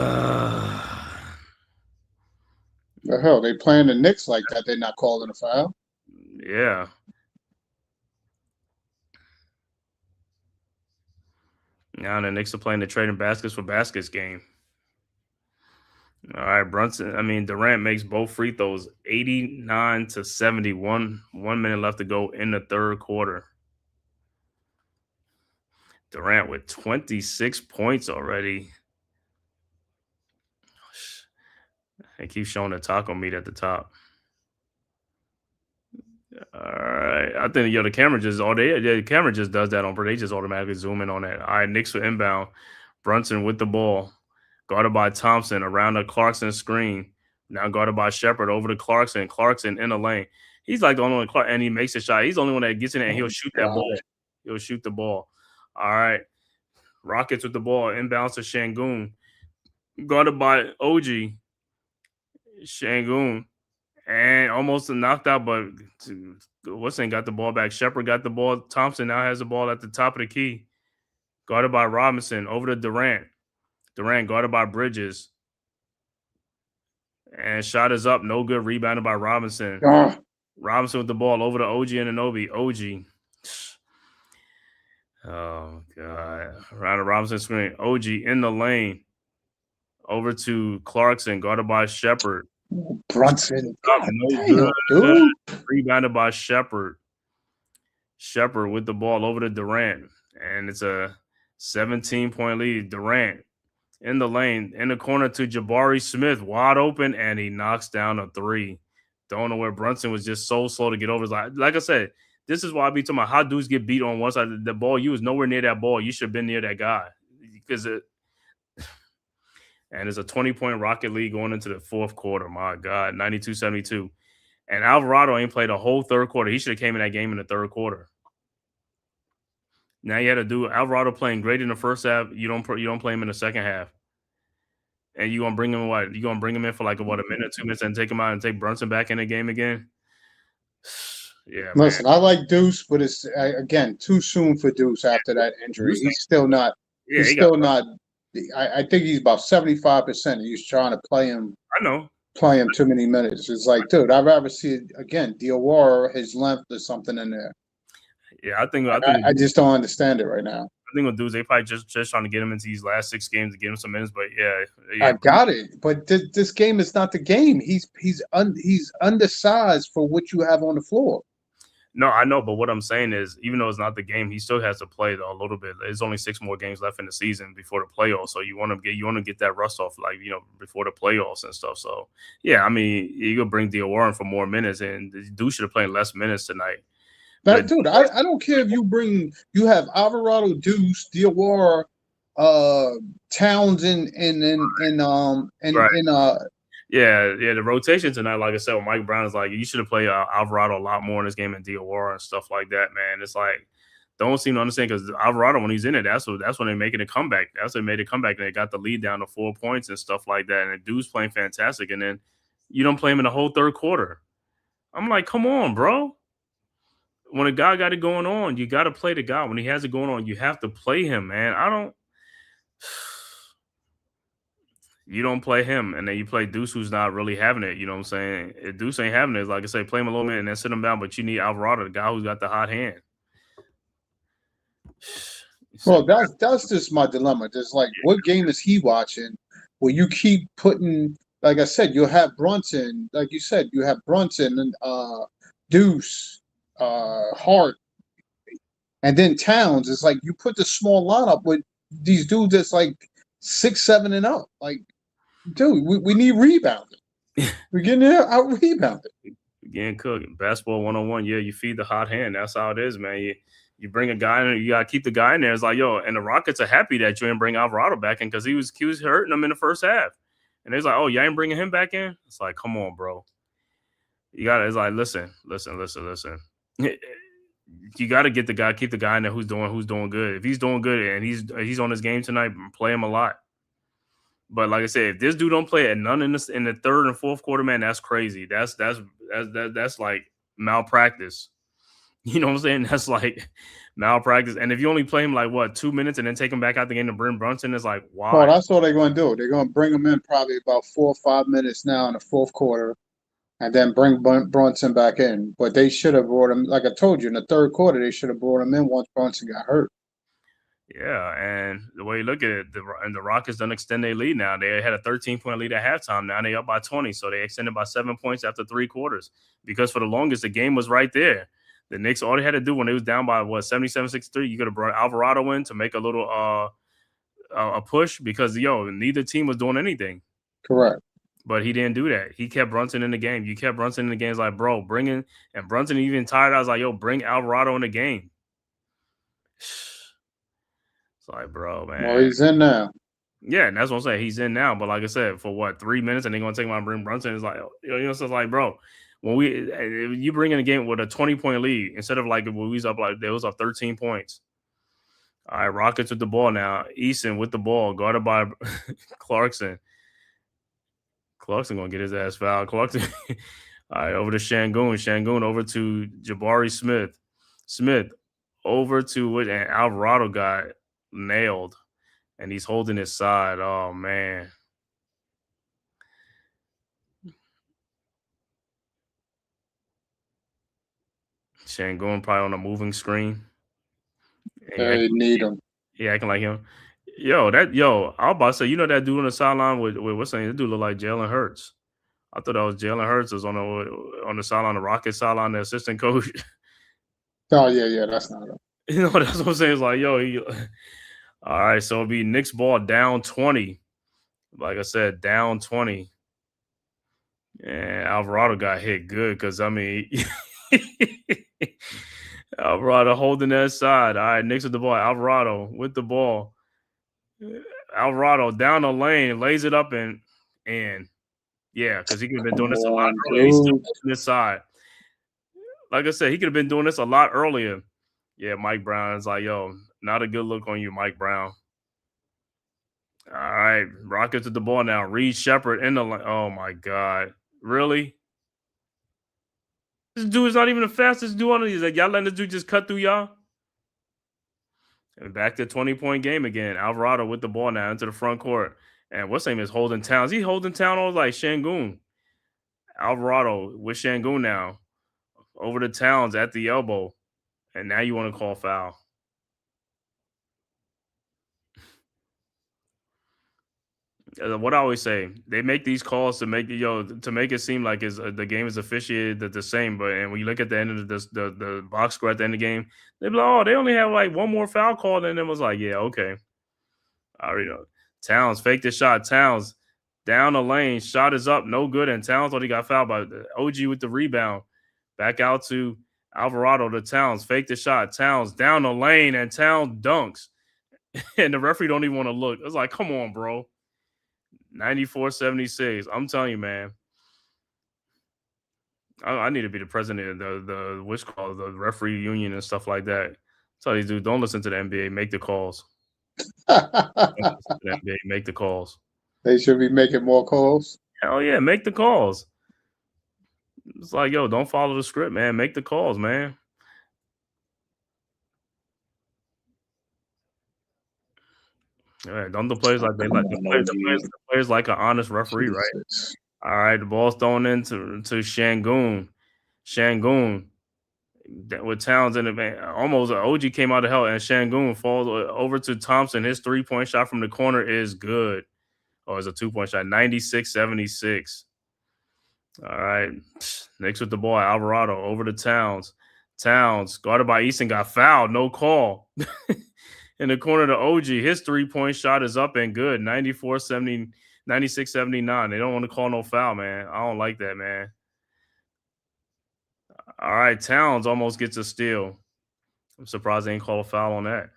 hell, they playing the Knicks like that. They're not calling a foul. Yeah. Now the Knicks are playing the trading baskets for baskets game. All right, Durant makes both free throws, 89-71. 1 minute left to go in the third quarter. Durant with 26 points already. They keep showing the taco meat at the top. All right. I think the camera just does that on purpose. They just automatically zoom in on that. All right, Knicks with inbound. Brunson with the ball. Guarded by Thompson around the Clarkson screen. Now guarded by Shepard over to Clarkson. Clarkson in the lane. He's like the only one, and he makes a shot. He's the only one that gets in there and he'll shoot that ball. He'll shoot the ball. All right. Rockets with the ball. Inbounds to Şengün. Guarded by OG. Şengün. And almost knocked out, but Wilson got the ball back. Shepard got the ball. Thompson now has the ball at the top of the key. Guarded by Robinson over to Durant. Durant guarded by Bridges. And shot is up. No good. Rebounded by Robinson. Robinson with the ball over to OG and Anunoby. OG. Oh, God. Around the Robinson screen. OG in the lane. Over to Clarkson. Guarded by Shepard. Brunson. God damn, dude. Rebounded by Shepard. Shepard with the ball over to Durant. And it's a 17-point lead. Durant in the lane, in the corner to Jabari Smith, wide open, and he knocks down a three. Don't know where Brunson was just so slow to get over. Like I said, this is why I be talking about how dudes get beat on one side. The ball, you was nowhere near that ball. You should have been near that guy. And it's a 20-point Rocket lead going into the fourth quarter. My God, 92-72. And Alvarado ain't played a whole third quarter. He should have came in that game in the third quarter. Now you had to do Alvarado playing great in the first half. You don't play him in the second half. And you gonna bring him what? You gonna bring him in for like a minute, 2 minutes, and take him out and take Brunson back in the game again? Yeah. Listen, man. I like Deuce, but it's again too soon for Deuce after that injury. He's still not. Yeah, he's still not. I think he's about 75%. He's trying to play him. I know. Play him too many minutes. It's like, dude, I'd rather see again Diawara, his length or something in there. Yeah, I just don't understand it right now. I think what do is they probably just trying to get him into these last 6 games to get him some minutes. But yeah. I got it. But this game is not the game. He's undersized for what you have on the floor. No, I know, but what I'm saying is, even though it's not the game, he still has to play a little bit. There's only 6 more games left in the season before the playoffs, so you want to get that rust off, before the playoffs and stuff. So yeah, I mean, you could bring Diawara in for more minutes, and Dude should have played less minutes tonight. But dude, I don't care if you have Alvarado, Deuce, Diawara, Towns, the rotation tonight, like I said, with Mike Brown is like, you should have played Alvarado a lot more in this game and Diawara and stuff like that, man. It's like, don't seem to understand, because Alvarado, when he's in it, that's when they're making a comeback. That's when they made a comeback, and they got the lead down to 4 points and stuff like that. And the dude's playing fantastic, and then you don't play him in the whole third quarter. I'm like, come on, bro. When a guy got it going on, you got to play the guy. When he has it going on, you have to play him, man. You don't play him, and then you play Deuce, who's not really having it. You know what I'm saying? If Deuce ain't having it, like I say, play him a little bit and then sit him down. But you need Alvarado, the guy who's got the hot hand. Well, that's just my dilemma. Just like, what game is he watching? Where you keep putting, like I said, you'll have Brunson. Like you said, you have Brunson and Deuce, Hart, and then Towns. It's like you put the small lineup with these dudes that's like 6, 7, and up. Like, dude, we need rebounding. We're getting out rebounded. Getting cooked. Basketball 101. Yeah, you feed the hot hand. That's how it is, man. You bring a guy in, you gotta keep the guy in there. It's like, yo, and the Rockets are happy that you didn't bring Alvarado back in because he was hurting them in the first half. And it's like, oh, you ain't bringing him back in? It's like, come on, bro. It's like, listen. You got to keep the guy in there who's doing good. If he's doing good and he's on his game tonight, play him a lot. But like I said, if this dude don't play at none in the third and fourth quarter, man, that's crazy. That's like malpractice. You know what I'm saying? That's like malpractice. And if you only play him like 2 minutes and then take him back out the game to bring Brunson, it's like, why? Well, that's all they're going to do. They're going to bring him in probably about 4 or 5 minutes now in the fourth quarter, and then bring Brunson back in. But they should have brought him, like I told you, in the third quarter, they should have brought him in once Brunson got hurt. Yeah, and the way you look at it, the Rockets don't extend their lead now. They had a 13-point lead at halftime. Now they up by 20, so they extended by 7 points after 3 quarters. Because for the longest, the game was right there. The Knicks, all they had to do when they was down by 77-63, you could have brought Alvarado in to make a little a push because neither team was doing anything. Correct. But he didn't do that. He kept Brunson in the game. You kept Brunson in the game. It's like, bro, bring in, and Brunson even tired. I was like, yo, bring Alvarado in the game. It's like, bro, man. Well, he's in now. Yeah, and that's what I'm saying. He's in now. But like I said, for 3 minutes, and they're gonna take him out and bring Brunson. It's like, so it's like, bro, when you bring in a game with a 20-point lead instead of like when we was up like they was up 13 points. All right, Rockets with the ball now. Eason with the ball, guarded by Clarkson. Clarkson gonna get his ass fouled. Clarkson. All right, over to Şengün. Şengün over to Jabari Smith. Smith over to and Alvarado got nailed, and he's holding his side. Oh man. Şengün probably on a moving screen. They need him. He acting like him. I was about to say, that dude on the sideline with what's saying? That dude look like Jalen Hurts. I thought that was Jalen Hurts was on the sideline, the Rockets sideline, the assistant coach. Oh yeah, that's not him. That's what I'm saying. It's like, all right, so it'll be Knicks ball down 20. Like I said, down 20. And Alvarado got hit good because, I mean, Alvarado holding that side. All right, Knicks with the ball. Alvarado with the ball. Alvarado down the lane, lays it up and yeah, because he could have been doing this a lot earlier. He's still on this side. Like I said, he could have been doing this a lot earlier. Yeah, Mike Brown is like, not a good look on you, Mike Brown. All right, Rockets with the ball now. Reed Shepherd in the line. Oh my God, really? This dude is not even the fastest dude on it. He's like, y'all letting this dude just cut through y'all? And back to 20-point game again. Alvarado with the ball now into the front court. And what's his name is holding Towns. He's holding Town on like Şengün. Alvarado with Şengün now. Over to Towns at the elbow. And now you want to call foul. What I always say, they make these calls to make it seem like the game is officiated the same. But and when you look at the end of the box score at the end of the game, they be like, oh, they only have like one more foul call, and it was like, yeah, okay, I already know. Towns faked the shot. Towns down the lane, shot is up, no good, and Towns thought he got fouled by OG with the rebound. Back out to Alvarado to Towns, fake the shot. Towns down the lane, and Towns dunks, and the referee don't even want to look. It's like, come on, bro. 94-76. I'm telling you, man. I need to be the president of the referee union and stuff like that. Tell these dudes, don't listen to the NBA. Make the calls. NBA, make the calls. They should be making more calls. Hell yeah, make the calls. It's like, don't follow the script, man. Make the calls, man. All right, don't the players like they like the players like an honest referee, right? All right, the ball's thrown into Şengün. Şengün with Towns in the van. Almost OG came out of hell, and Şengün falls over to Thompson. His 3-point shot from the corner is good. Oh, it's a 2-point shot. 96-76. All right, Knicks with the ball. Alvarado over to Towns. Towns guarded by Eason, got fouled. No call. In the corner to OG, his 3-point shot is up and good. 96-79. They don't want to call no foul, man. I don't like that, man. All right, Towns almost gets a steal. I'm surprised they ain't call a foul on that.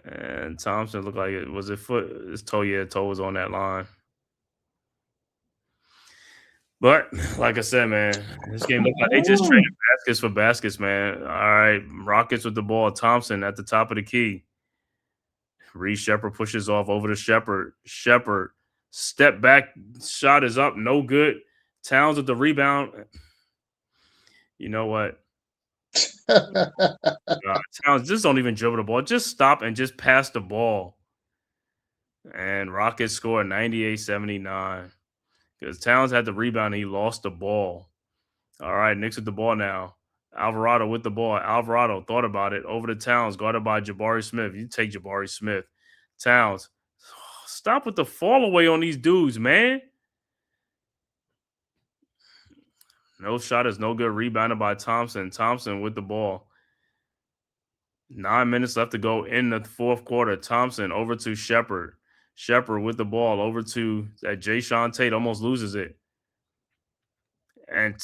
And Thompson looked like it was it foot. His toe, yeah, toe was on that line. But like I said, man, this game looked like they just traded baskets for baskets, man. All right, Rockets with the ball. Thompson at the top of the key. Reed Shepard pushes off over to Shepard. Shepard step back shot is up, no good. Towns with the rebound. You know what? Towns just don't even dribble the ball. Just stop and just pass the ball. And Rockets score 98-79 because Towns had the rebound and he lost the ball. All right, Knicks with the ball now. Alvarado with the ball. Alvarado thought about it. Over to Towns, guarded by Jabari Smith. You take Jabari Smith. Towns, stop with the fall away on these dudes, man. No shot is no good. Rebounded by Thompson. Thompson with the ball. 9 minutes left to go in the fourth quarter. Thompson over to Shepard. Shepard with the ball over to that Jayshawn Tate. Almost loses it. And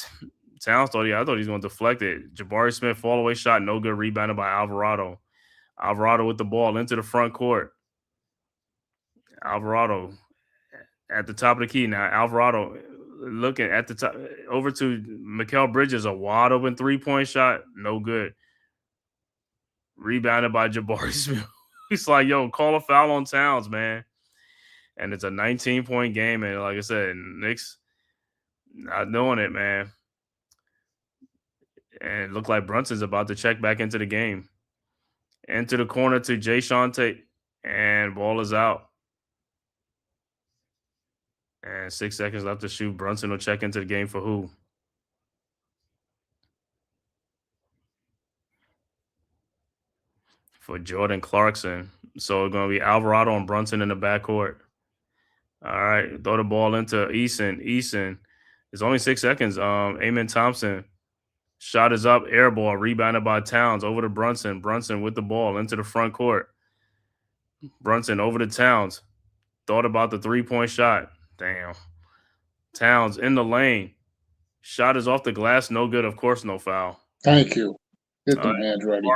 Towns thought, I thought he was going to deflect it. Jabari Smith fall away shot. No good. Rebounded by Alvarado. Alvarado with the ball into the front court. Alvarado at the top of the key now. Alvarado looking at the top over to Mikal Bridges. A wide open 3-point shot. No good. Rebounded by Jabari Smith. He's like, yo, call a foul on Towns, man. And it's a 19-point game. And like I said, Knicks not doing it, man. And it looked like Brunson's about to check back into the game. Into the corner to Jayshawn Tate. And ball is out. And 6 seconds left to shoot. Brunson will check into the game for who? For Jordan Clarkson. So it's going to be Alvarado and Brunson in the backcourt. All right. Throw the ball into Eason. Eason. It's only 6 seconds. Amen Thompson. Shot is up. Air ball. Rebounded by Towns. Over to Brunson. Brunson with the ball into the front court. Brunson over to Towns. Thought about the 3-point shot. Damn. Towns in the lane. Shot is off the glass. No good. Of course, no foul. Thank you. Get the man's ready.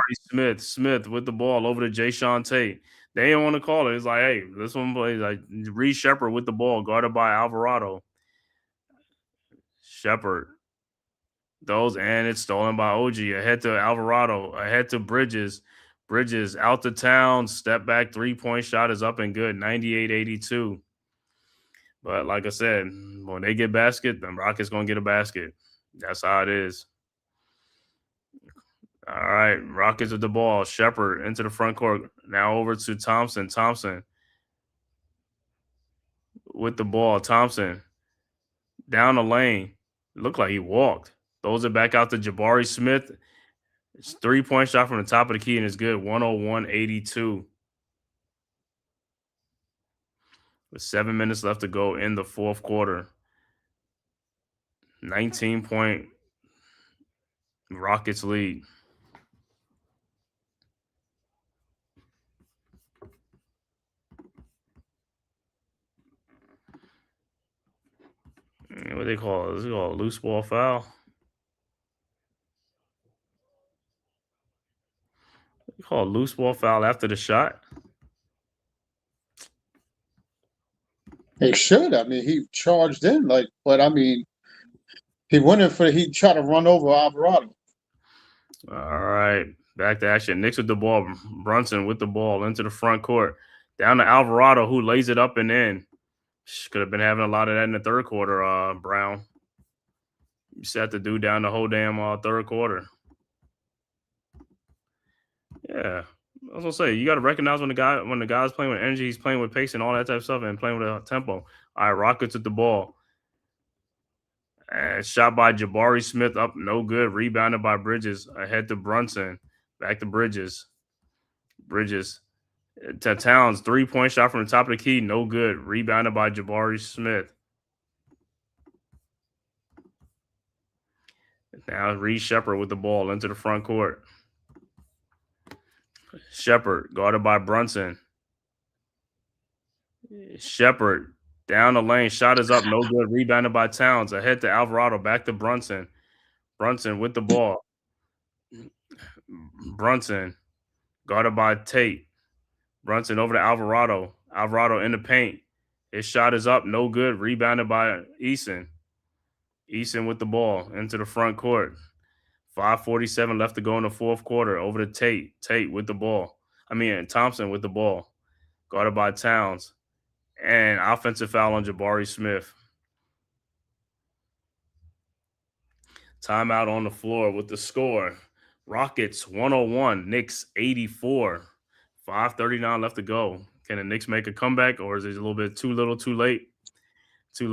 Smith with the ball over to Jayshawn Tate. They didn't want to call it. It's like, hey, this one plays like Reed Shepard with the ball, guarded by Alvarado. Shepard. And it's stolen by OG. Ahead to Alvarado. Ahead to Bridges. Bridges out to Towns. Step back 3-point shot is up and good. 98-82. But like I said, when they get basket, the Rockets going to get a basket. That's how it is. All right, Rockets with the ball. Shepard into the front court. Now over to Thompson. Thompson with the ball. Thompson down the lane. Looked like he walked. Throws it back out to Jabari Smith. It's 3-point shot from the top of the key and it's good. 101-82. With 7 minutes left to go in the fourth quarter. 19-point Rockets lead. What do they call it? Is it called a loose ball foul? They call a loose ball foul after the shot. They should. I mean, he charged in, but I mean, he tried to run over Alvarado. All right. Back to action. Knicks with the ball. Brunson with the ball into the front court. Down to Alvarado, who lays it up and in. Could have been having a lot of that in the third quarter, Brown. You sat the dude down the whole damn third quarter. Yeah. I was gonna say, you got to recognize when the guy's playing with energy, he's playing with pace and all that type of stuff and playing with a tempo. All right, Rockets with the ball. And shot by Jabari Smith up, no good. Rebounded by Bridges. Ahead to Brunson. Back to Bridges. Bridges to Towns. 3-point shot from the top of the key, no good. Rebounded by Jabari Smith. Now Reed Shepard with the ball into the front court. Shepard guarded by Brunson. Shepard Down the lane, shot is up, no good. Rebounded by Towns. Ahead to Alvarado, back to Brunson. Brunson with the ball. Brunson guarded by Tate. Brunson over to Alvarado. Alvarado in the paint. His shot is up, no good. Rebounded by Eason. Eason with the ball into the front court. 5:47 left to go in the fourth quarter. Over to Tate. Tate with the ball. Thompson with the ball. Guarded by Towns. And offensive foul on Jabari Smith. Timeout on the floor with the score. Rockets 101, Knicks 84. 5:39 left to go. Can the Knicks make a comeback, or is it a little bit too little, too late?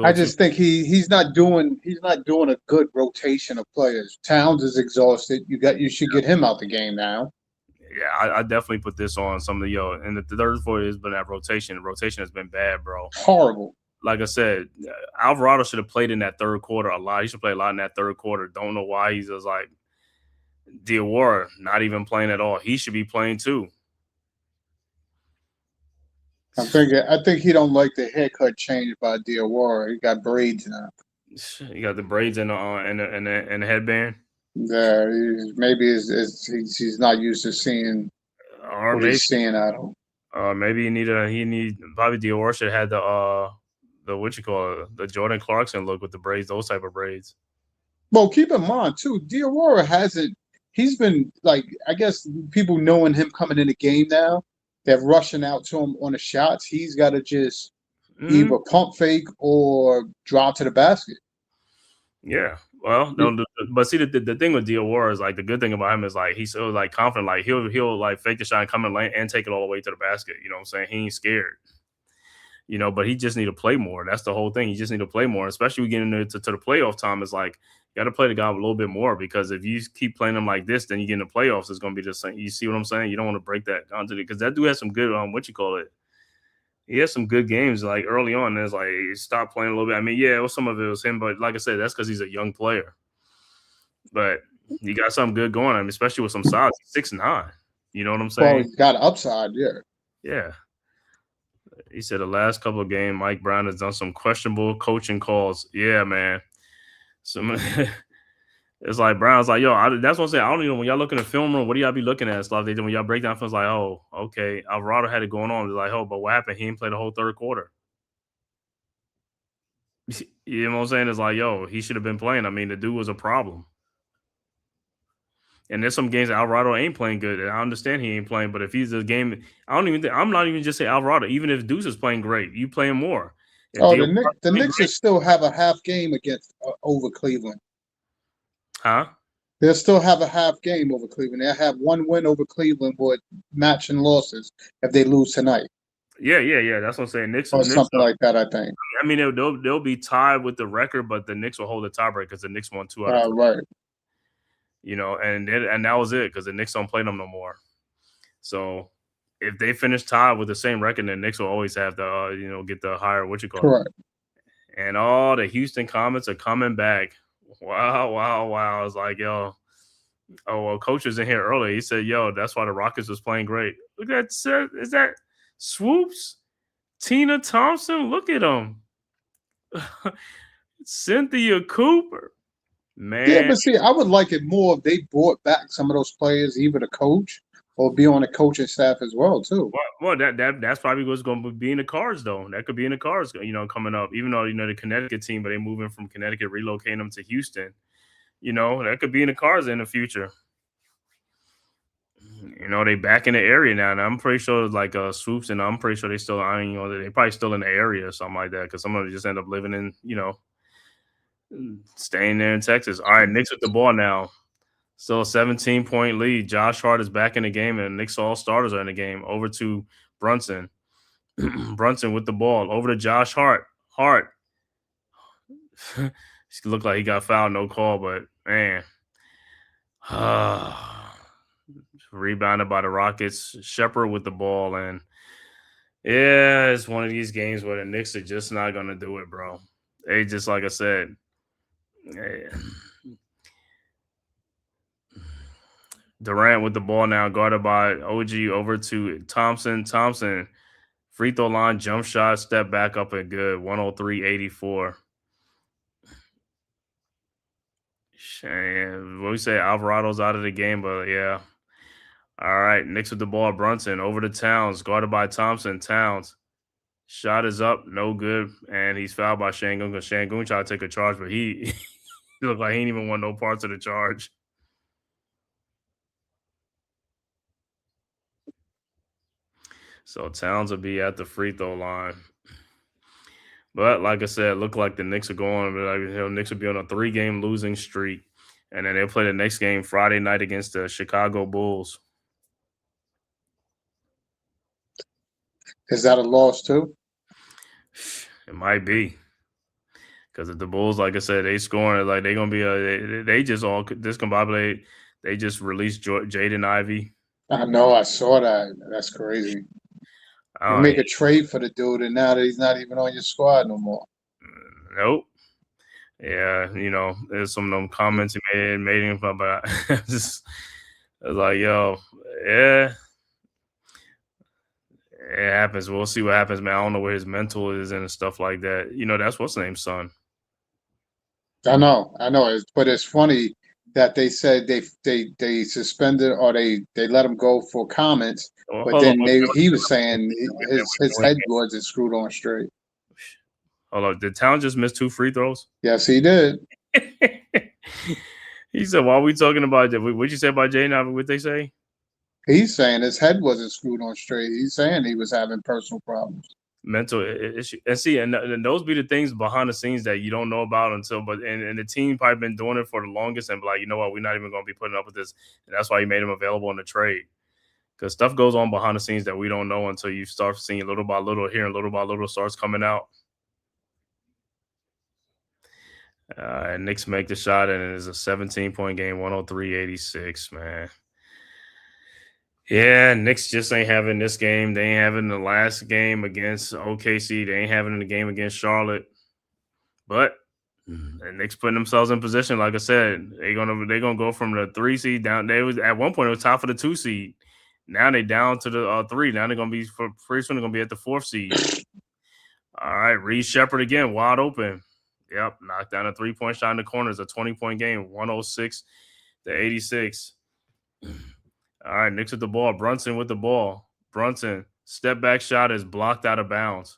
I just think he's not doing a good rotation of players. Towns is exhausted. You should get him out the game now. Yeah, I definitely put this on some of the and the third quarter has been that rotation. The rotation has been bad, bro. Horrible. Like I said, Alvarado should have played in that third quarter a lot. He should play a lot in that third quarter. Don't know why he's just like Diawara not even playing at all. He should be playing too. I think he don't like the haircut change by Diawara. He got braids now. You got the braids and the headband. Yeah, maybe he's not used to seeing or what maybe he's seeing out of him. Maybe probably Diawara should have the Jordan Clarkson look with the braids, those type of braids. Well, keep in mind too, Diawara he's been like, I guess people knowing him coming in the game now, they're rushing out to him on the shots. He's got to just either pump fake or drive to the basket. Yeah. Well, but see, the thing with Diawara is like the good thing about him is like he's so like confident, like he'll like fake the shot and come in the lane and take it all the way to the basket. You know what I'm saying? He ain't scared. But he just need to play more. That's the whole thing. He just need to play more, especially we get into to the playoff time. It's like you got to play the guy a little bit more, because if you keep playing him like this, then you get in the playoffs. It's going to be the same. You see what I'm saying? You don't want to break that onto it, because that dude has some good He has some good games like early on. And it's like he stopped playing a little bit. Some of it was him, but like I said, that's because he's a young player. But he got something good going. Especially with some size. He's 6'9". You know what I'm saying? Well, he's got upside, yeah. Yeah. He said the last couple of games, Mike Brown has done some questionable coaching calls. Yeah, man. It's like Brown's like, that's what I'm saying. I don't even know, when y'all look in the film room, what do y'all be looking at? Stuff when y'all break down films, like, oh, okay, Alvarado had it going on. It's like, oh, but what happened? He didn't play the whole third quarter. You know what I'm saying? It's like, he should have been playing. The dude was a problem. And there's some games that Alvarado ain't playing good. I understand he ain't playing, but if he's a game, I'm not even just say Alvarado. Even if Deuce is playing great, you play him more. The Knicks will still have a half game against over Cleveland. Huh? They'll still have a half game over Cleveland. They'll have one win over Cleveland with matching losses if they lose tonight. Yeah. That's what I'm saying. Knicks or something like that, I think. They'll be tied with the record, but the Knicks will hold the tiebreaker because the Knicks won 2 out of 3. Right. And that was it, because the Knicks don't play them no more. So if they finish tied with the same record, the Knicks will always have to get the higher Correct. And all the Houston Comets are coming back. Wow. It's like, coach was in here earlier. He said, that's why the Rockets was playing great. Look at that. Is that Swoops? Tina Thompson? Look at him. Cynthia Cooper. Man. Yeah, but see, I would like it more if they brought back some of those players, either the coach or be on the coaching staff as well, too. Well, that's probably what's going to be in the cards, though. That could be in the cards, coming up. Even though, the Connecticut team, but they're moving from Connecticut, relocating them to Houston. That could be in the cards in the future. They back in the area now, and I'm pretty sure like Swoops, and I'm pretty sure they still, they probably still in the area or something like that, because some of them just end up living in, staying there in Texas. All right, Knicks with the ball now. Still a 17-point lead. Josh Hart is back in the game, and Knicks all starters are in the game. Over to Brunson. Brunson with the ball. Over to Josh Hart. Hart. He looked like he got fouled, no call, but man. Rebounded by the Rockets. Shepard with the ball, and yeah, it's one of these games where the Knicks are just not going to do it, bro. They just, like I said, Durant with the ball now, guarded by OG. Over to Thompson. Thompson Free throw line, jump shot, step back up and good. 103-84. What we say, Alvarado's out of the game, but yeah. All right, Knicks with the ball. Brunson over to Towns, guarded by Thompson. Towns. Shot is up, no good, and he's fouled by Şengün because Şengün tried to take a charge, but he looked like he didn't even want no parts of the charge. So Towns will be at the free throw line. But like I said, it looked like the Knicks are going. Knicks will be on a 3-game losing streak, and then they'll play the next game Friday night against the Chicago Bulls. Is that a loss too? It might be, because if the Bulls, like I said, they scoring, like they're gonna be they just all discombobulate. They just released Jaden Ivey. I know, I saw that. That's crazy. You make a trade for the dude, and now that he's not even on your squad no more. Nope. Yeah, there's some of them comments he made him about. I was like, yo, yeah. It happens. We'll see what happens, man. I don't know where his mental is and stuff like that. That's what's the name's son. I know. But it's funny that they said they suspended or they let him go for comments, but then he was saying his head wasn't screwed on straight. Hold on. Did Towns just miss 2 free throws? Yes, he did. He said, "Why are we talking about that? What'd you say about Jaden? What they say?" He's saying his head wasn't screwed on straight. He's saying he was having personal problems. Mental issue. And see, and those be the things behind the scenes that you don't know about until, and the team probably been doing it for the longest and be like, you know what, we're not even going to be putting up with this. And that's why he made him available in the trade. Because stuff goes on behind the scenes that we don't know until you start seeing little by little, hearing little by little starts coming out. And Knicks make the shot, and it is a 17-point game, 103-86, man. Yeah, Knicks just ain't having this game. They ain't having the last game against OKC. They ain't having the game against Charlotte. But the Knicks putting themselves in position. Like I said, they're gonna go from the 3 seed down. They was at one point it was top of the 2 seed. Now they down to the 3. Now they're gonna be pretty soon. They're gonna be at the 4th seed. All right, Reed Shepherd again, wide open. Yep, knocked down a 3-point shot in the corner. It's a 20-point game, 106-86. All right, Knicks with the ball. Brunson with the ball. Brunson, step back shot is blocked out of bounds.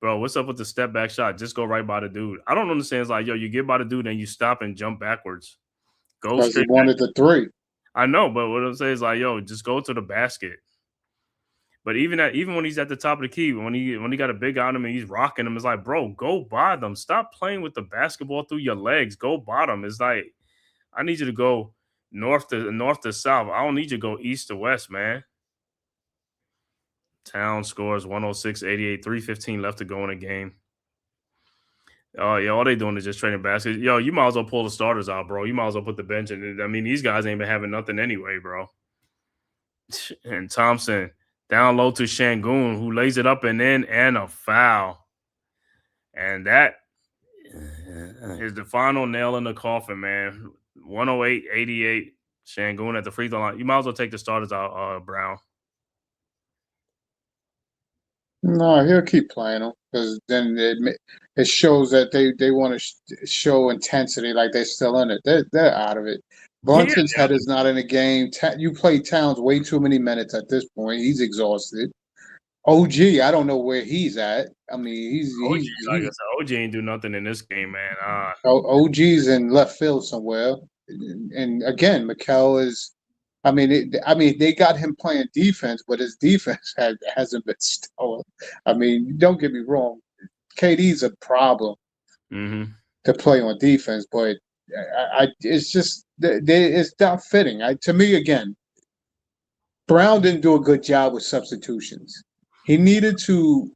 Bro, what's up with the step back shot? Just go right by the dude. I don't understand. It's like, yo, you get by the dude and you stop and jump backwards. Go straight. He wanted the 3. I know, but what I'm saying is like, yo, just go to the basket. But even when he's at the top of the key, when he got a big on him and he's rocking him, it's like, bro, go by them. Stop playing with the basketball through your legs. Go bottom. It's like, I need you to go north to south. I don't need you to go east to west, man. Town scores 106-88, 3:15 left to go in the game. Oh, yeah, all they doing is just trading baskets. Yo, you might as well pull the starters out, bro. You might as well put the bench in. I mean, these guys ain't been having nothing anyway, bro. And Thompson down low to Şengün, who lays it up and in, and a foul. And that is the final nail in the coffin, man. 108-88, Şengün at the free throw line. You might as well take the starters out, Brown. No, he'll keep playing them because then it shows that they want to show intensity, like they're still in it. They're out of it. Brunson's head is not in the game. You play Towns way too many minutes at this point. He's exhausted. OG, I don't know where he's at. I mean, like I said, OG ain't do nothing in this game, man. OG's in left field somewhere, and again, Mikel is. I mean, they got him playing defense, but his defense hasn't been stellar. I mean, don't get me wrong, KD's a problem to play on defense, but it's just it's not fitting. To me, again, Brown didn't do a good job with substitutions. He needed to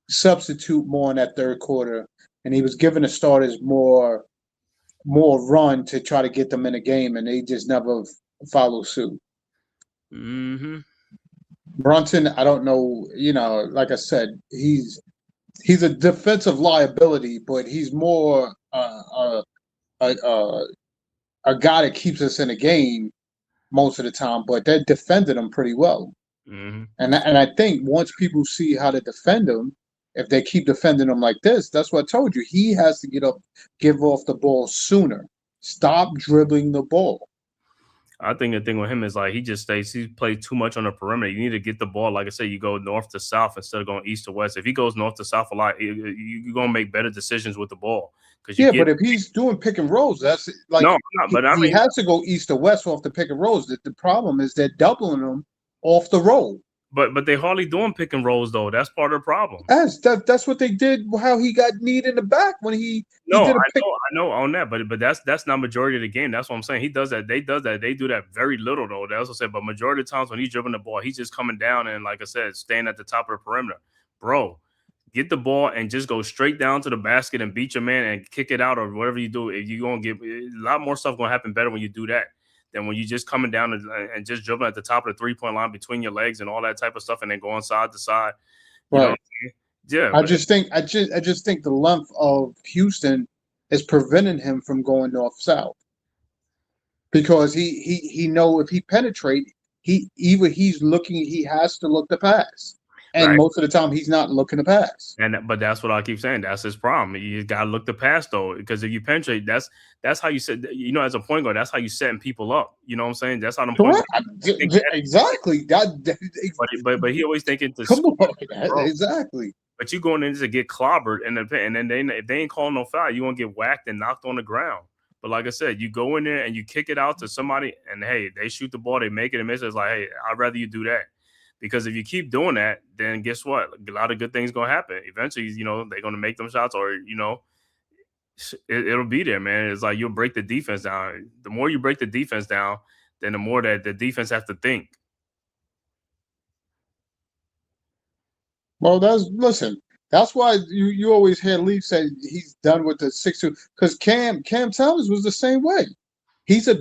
substitute more in that third quarter, and he was giving the starters more run to try to get them in a game, and they just never follow suit. Brunson, I don't know. Like I said, he's a defensive liability, but he's more a guy that keeps us in a game most of the time. But they defended him pretty well. And I think once people see how to defend him, if they keep defending him like this, that's what I told you. He has to get up, give off the ball sooner. Stop dribbling the ball. I think the thing with him is like he plays too much on the perimeter. You need to get the ball, like I said, you go north to south instead of going east to west. If he goes north to south a lot, you're gonna make better decisions with the ball. But if he's doing pick and rolls, that's like no, but I mean, he has to go east to west off the pick and rolls. The problem is they're doubling him off the roll. But they hardly doing pick and rolls though. That's part of the problem. That's what they did. How he got kneed in the back when he did I know on that, but that's not majority of the game. That's what I'm saying. He does that. They do that very little though. That's what I said. But majority of the times when he's dribbling the ball, he's just coming down and like I said, staying at the top of the perimeter, bro. Get the ball and just go straight down to the basket and beat your man and kick it out or whatever you do. If you're gonna get a lot more stuff gonna happen better when you do that than when you just coming down and just dribbling at the top of the 3-point line between your legs and all that type of stuff and then going side to side. Right. Yeah. I just think the length of Houston is preventing him from going north south. Because he know if he penetrate, he has to look to pass. And most of the time, he's not looking to pass. But that's what I keep saying. That's his problem. You got to look to pass, though, because if you penetrate, that's how you set. As a point guard, that's how you setting people up. You know what I'm saying? That's how the point. Exactly. But he always thinking to come on, exactly. But you going in to get clobbered, and then if they ain't calling no foul, you gonna get whacked and knocked on the ground. But like I said, you go in there and you kick it out to somebody, and hey, they shoot the ball, they make it and miss it. It's like, hey, I'd rather you do that. Because if you keep doing that, then guess what? A lot of good things going to happen. Eventually, they're going to make them shots or, it'll be there, man. It's like you'll break the defense down. The more you break the defense down, then the more that the defense have to think. Well, that's why you always hear Leaf say he's done with the 6-2 because Cam Thomas was the same way. He's a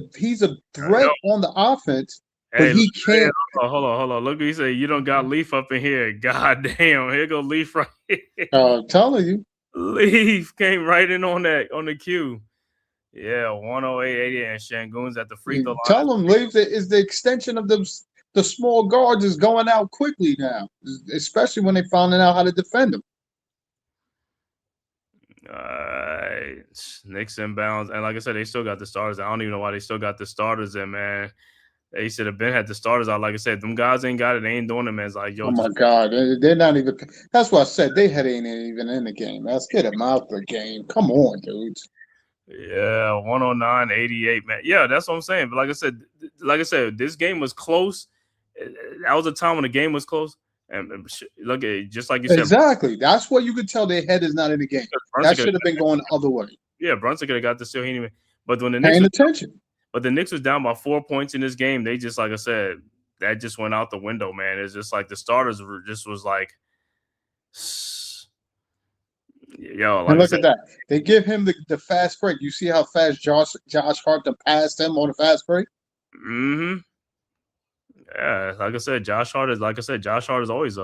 threat on the offense. But he can't. Hold on. Look, he said you don't got Leaf up in here. God damn, here go Leaf right here. I'm telling you, Leaf came right in on the cue. Yeah, 108-80, and Shangoon's at the free throw line. Tell him Leaf is the extension of the small guards is going out quickly now, especially when they finding out how to defend them. Knicks inbounds, and like I said, they still got the starters. I don't even know why they still got the starters in, man. They should have had the starters out. Like I said, them guys ain't got it. They ain't doing it, man. It's like, yo. Oh, my God. They're not even – that's what I said. They ain't even in the game. Let's get them out the game. Come on, dudes. Yeah, 109-88, man. Yeah, that's what I'm saying. But like I said, this game was close. That was a time when the game was close. And look at it, just like you said. Exactly. That's where you could tell their head is not in the game. That should have been going the other way. Yeah, Brunson could have got the steal. But when the Knicks – paying attention. But the Knicks was down by 4 points in this game. They just, like I said, that just went out the window, man. It's just like the starters was like, yo. Like look at that. They give him the fast break. You see how fast Josh Hart passed him on the fast break? Mm-hmm. Yeah, like I said, Josh Hart is always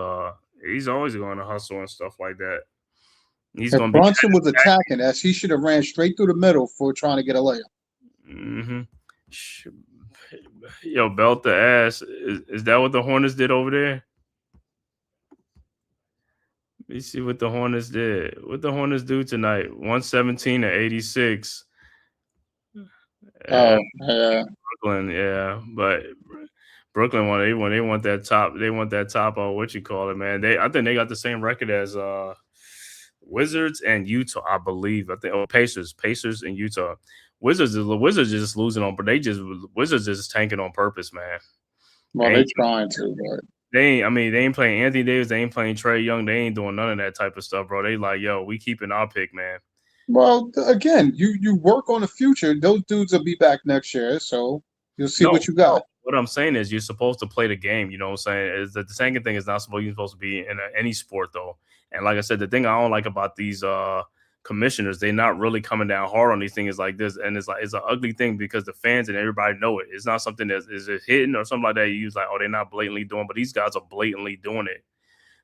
he's always going to hustle and stuff like that. He's going to be. Brunson was attacking us. He should have ran straight through the middle for trying to get a layup. Mm-hmm. Yo, belt the ass. Is that what the Hornets did over there? Let me see what the Hornets did. What the Hornets do tonight? 117-86. Yeah. Brooklyn, yeah. But Brooklyn when they want that top, what you call it, man. I think they got the same record as Wizards and Utah, I believe. I think Pacers and Utah. Wizards are just losing on, but Wizards is tanking on purpose, man. Well, they're trying to, but they ain't playing Anthony Davis, they ain't playing Trae Young, they ain't doing none of that type of stuff, bro. They like, yo, we keeping our pick, man. Well, again, you work on the future. Those dudes will be back next year, so you'll see what you got. What I'm saying is you're supposed to play the game. You know what I'm saying? Is that the second thing is not you're supposed to be in any sport though. And like I said, the thing I don't like about these commissioners, they're not really coming down hard on these things like this, and it's an ugly thing because the fans and everybody know it. It's not something that is hidden or something like that. You use like, oh, they're not blatantly doing, but these guys are blatantly doing it.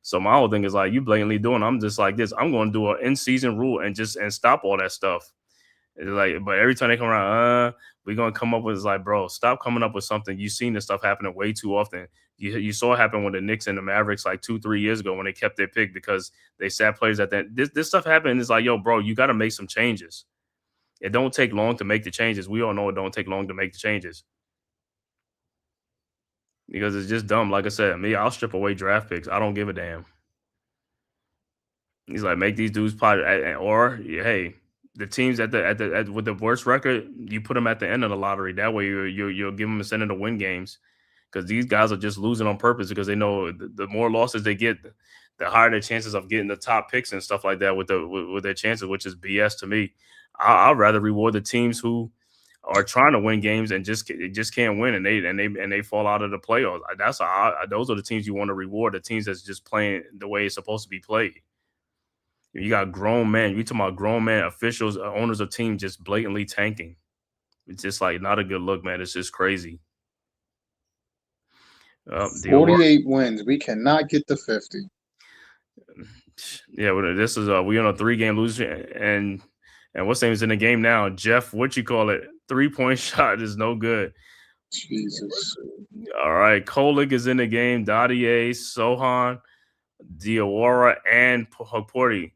So my whole thing is like, you blatantly doing. I'm just like this. I'm going to do an in-season rule and stop all that stuff. It's like, but every time they come around, we're gonna come up with, it's like, bro, stop coming up with something. You've seen this stuff happening way too often. You saw it happen with the Knicks and the Mavericks like 2-3 years ago when they kept their pick because they sat players at that. This stuff happened. It's like, yo, bro, you got to make some changes. It don't take long to make the changes. We all know it don't take long to make the changes because it's just dumb. Like I said, me, I'll strip away draft picks. I don't give a damn. He's like, make these dudes play, or hey, the teams with the worst record, you put them at the end of the lottery. That way, you'll give them incentive to win games because these guys are just losing on purpose because they know the more losses they get, the higher their chances of getting the top picks and stuff like that with their chances, which is BS to me. I'd rather reward the teams who are trying to win games and just can't win, and they fall out of the playoffs. Those are the teams you want to reward. The teams that's just playing the way it's supposed to be played. You got grown men. You talking about grown men officials, owners of teams just blatantly tanking. It's just like not a good look, man. It's just crazy. 48 wins. We cannot get to 50. Yeah, this is we on a 3-game losing, and what's name is in the game now? Jeff, what you call it? 3-point shot is no good. Jesus. All right, Kolik is in the game. Dadier, Sohan, Diawara, and Hukporti.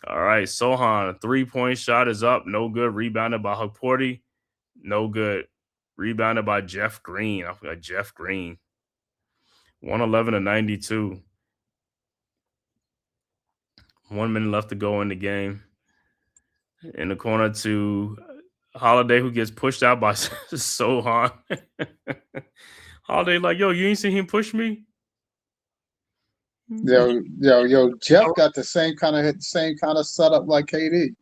All right, Sohan, 3-point shot is up. No good. Rebounded by Hukporti. No good. Rebounded by Jeff Green. I forgot Jeff Green. 111-92. 1 minute left to go in the game. In the corner to Holiday, who gets pushed out by Sohan. Holiday like, yo, you ain't seen him push me? Yo, Jeff got the same kind of setup like KD.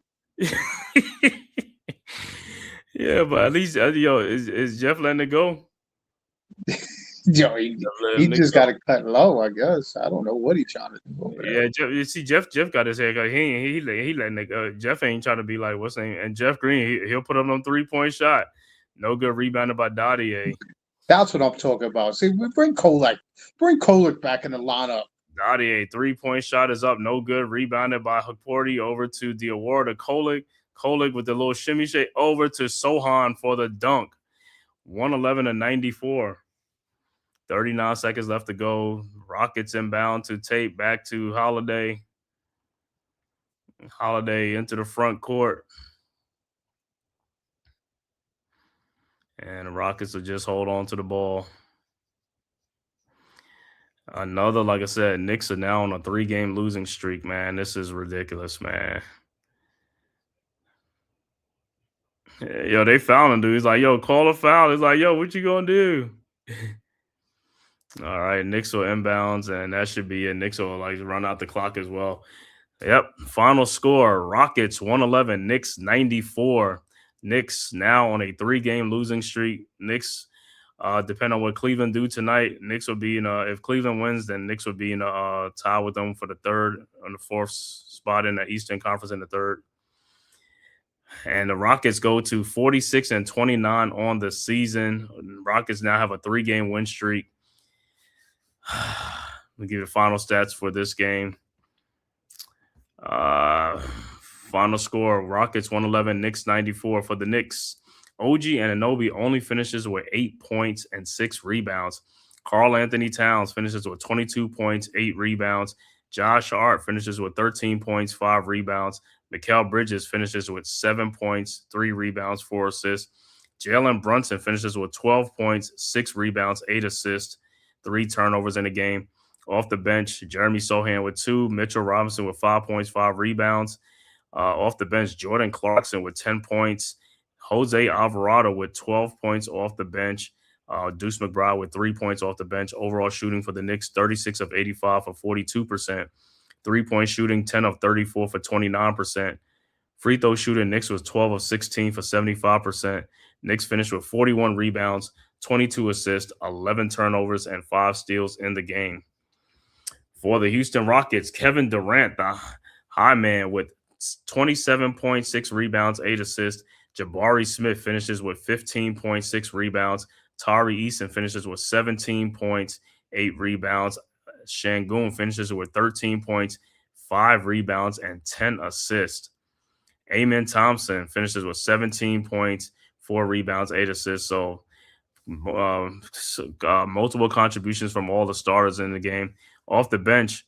Yeah, but at least is Jeff letting it go? Yo, he just got to cut low, I guess. I don't know what he's trying to do over there. Yeah, Jeff, you see, Jeff got his hair cut. He letting it go. Jeff ain't trying to be like what's name. And Jeff Green, he'll put up on 3-point shot. No good. Rebounded by Dadier. That's what I'm talking about. See, we bring Kolek back in the lineup. Dadier, 3-point shot is up. No good. Rebounded by Hukporti over to Diawara to Kolek. Kolek with the little shimmy shake over to Sohan for the dunk. 111-94. 39 seconds left to go. Rockets inbound to Tate. Back to Holiday. Holiday into the front court. And the Rockets will just hold on to the ball. Another, like I said, Knicks are now on a 3-game losing streak, man. This is ridiculous, man. Yo, they fouled him, dude. He's like, yo, call a foul. He's like, yo, what you gonna do? All right, Knicks will inbounds, and that should be it. Knicks will like run out the clock as well. Yep. Final score: Rockets 111, Knicks 94. Knicks now on a 3-game losing streak. Knicks, depending on what Cleveland do tonight, Knicks will be in. If Cleveland wins, then Knicks will be in a tie with them for the 3rd and the 4th spot in the Eastern Conference in the 3rd. And the Rockets go to 46-29 on the season. Rockets now have a 3-game win streak. We'll give you the final stats for this game. Final score: Rockets 111, Knicks 94. For the Knicks, OG Anunoby only finishes with 8 points and 6 rebounds. Karl Anthony Towns finishes with 22 points, 8 rebounds. Josh Hart finishes with 13 points, 5 rebounds. Mikal Bridges finishes with 7 points, 3 rebounds, 4 assists. Jalen Brunson finishes with 12 points, 6 rebounds, 8 assists, 3 turnovers in the game. Off the bench, Jeremy Sohan with 2, Mitchell Robinson with 5 points, 5 rebounds. Off the bench, Jordan Clarkson with 10 points. Jose Alvarado with 12 points off the bench. Deuce McBride with 3 points off the bench. Overall shooting for the Knicks, 36 of 85 for 42%. 3-point shooting, 10 of 34 for 29%. Free throw shooting, Knicks was 12 of 16 for 75%. Knicks finished with 41 rebounds, 22 assists, 11 turnovers, and 5 steals in the game. For the Houston Rockets, Kevin Durant, the high man, with 27.6 rebounds, 8 assists. Jabari Smith finishes with 15.6 rebounds. Tari Eason finishes with 17 points, 8 rebounds. Şengün finishes with 13 points, 5 rebounds, and 10 assists. Amen Thompson finishes with 17 points, 4 rebounds, 8 assists. So multiple contributions from all the starters in the game. Off the bench,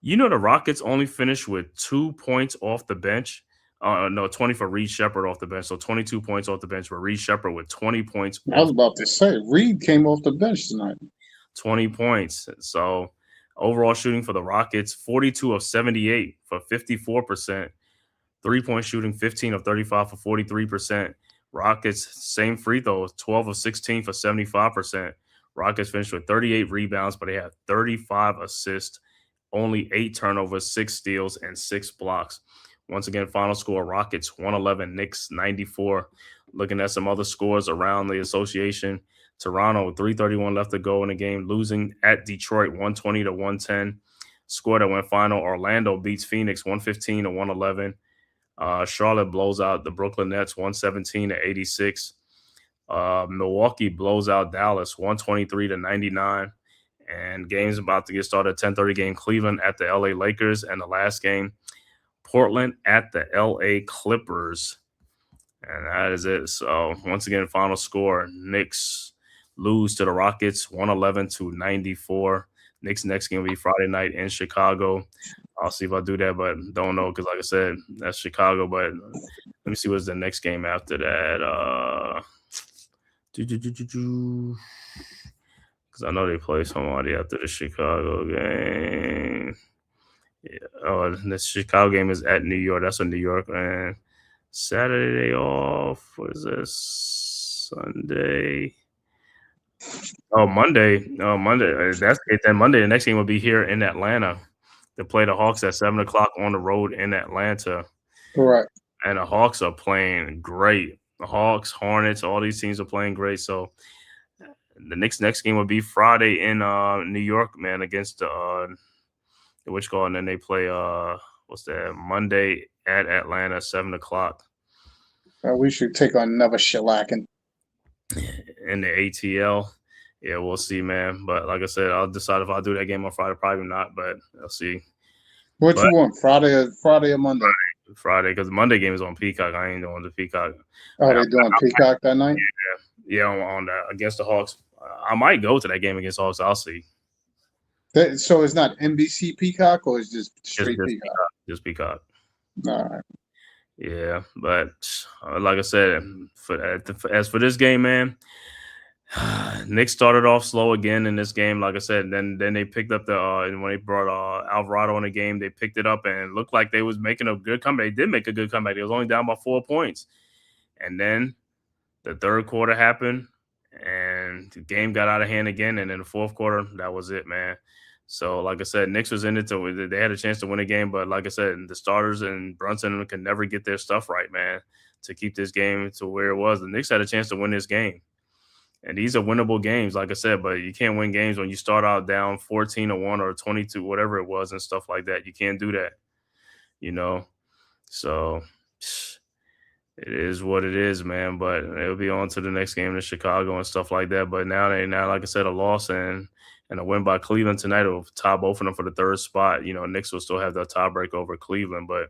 the Rockets only finished with 2 points off the bench. No, 20 for Reed Shepherd off the bench. So 22 points off the bench for Reed Shepherd with 20 points I was off. about to say, Reed came off the bench tonight. 20 points. So overall shooting for the Rockets, 42 of 78 for 54%. 3-point shooting, 15 of 35 for 43%. Rockets, same free throws, 12 of 16 for 75%. Rockets finished with 38 rebounds, but they had 35 assists, only 8 turnovers, 6 steals, and 6 blocks. Once again, final score, Rockets 111, Knicks 94. Looking at some other scores around the association, Toronto, 3:31 left to go in the game, losing at Detroit 120 to 110. Score that went final, Orlando beats Phoenix 115 to 111. Charlotte blows out the Brooklyn Nets 117 to 86. Milwaukee blows out Dallas 123 to 99. And games about to get started. 10:30 game, Cleveland at the LA Lakers. And the last game, Portland at the LA Clippers. And that is it. So once again, final score, Knicks lose to the Rockets 111 to 94. Knicks next game will be Friday night in Chicago. I'll see if I do that, but don't know because, like I said, that's Chicago. But let me see what's the next game after that. Because I know they play somebody after the Chicago game. Yeah. Oh, the Chicago game is at New York. That's a New York, man. Saturday they off. What is this? Sunday. Oh, Monday. Oh, Monday. That's it. Then Monday, the next game will be here in Atlanta. To play the Hawks at 7 o'clock on the road in Atlanta. Correct. And the Hawks are playing great. The Hawks, Hornets, all these teams are playing great. So the Knicks next game will be Friday in New York, man, against the and then they play what's that? Monday at Atlanta, 7 o'clock. We should take on another shellacking in the ATL. Yeah, we'll see, man. But like I said, I'll decide if I'll do that game on Friday. Probably not, but I'll see. What you want, Friday or Monday? Friday, because the Monday game is on Peacock. I ain't doing the Peacock. Oh, they're doing Peacock that night? Yeah, on that against the Hawks. I might go to that game against the Hawks. I'll see. So it's not NBC Peacock, or it's just straight Peacock? Just Peacock. All right. Yeah, but like I said, as for this game, man, Knicks started off slow again in this game. Like I said, then they picked up and when they brought Alvarado in the game, they picked it up and it looked like they was making a good comeback. They did make a good comeback. They was only down by 4 points, and then the third quarter happened, and the game got out of hand again. And in the fourth quarter, that was it, man. So, like I said, Knicks was in it they had a chance to win a game, but like I said, the starters and Brunson can never get their stuff right, man, to keep this game to where it was. The Knicks had a chance to win this game. And these are winnable games, like I said, but you can't win games when you start out down 14-1 or 22, whatever it was, and stuff like that. You can't do that, So it is what it is, man. But it'll be on to the next game in Chicago and stuff like that. But now, like I said, a loss and a win by Cleveland tonight will tie both of them for the third spot. Knicks will still have the tiebreak over Cleveland, but a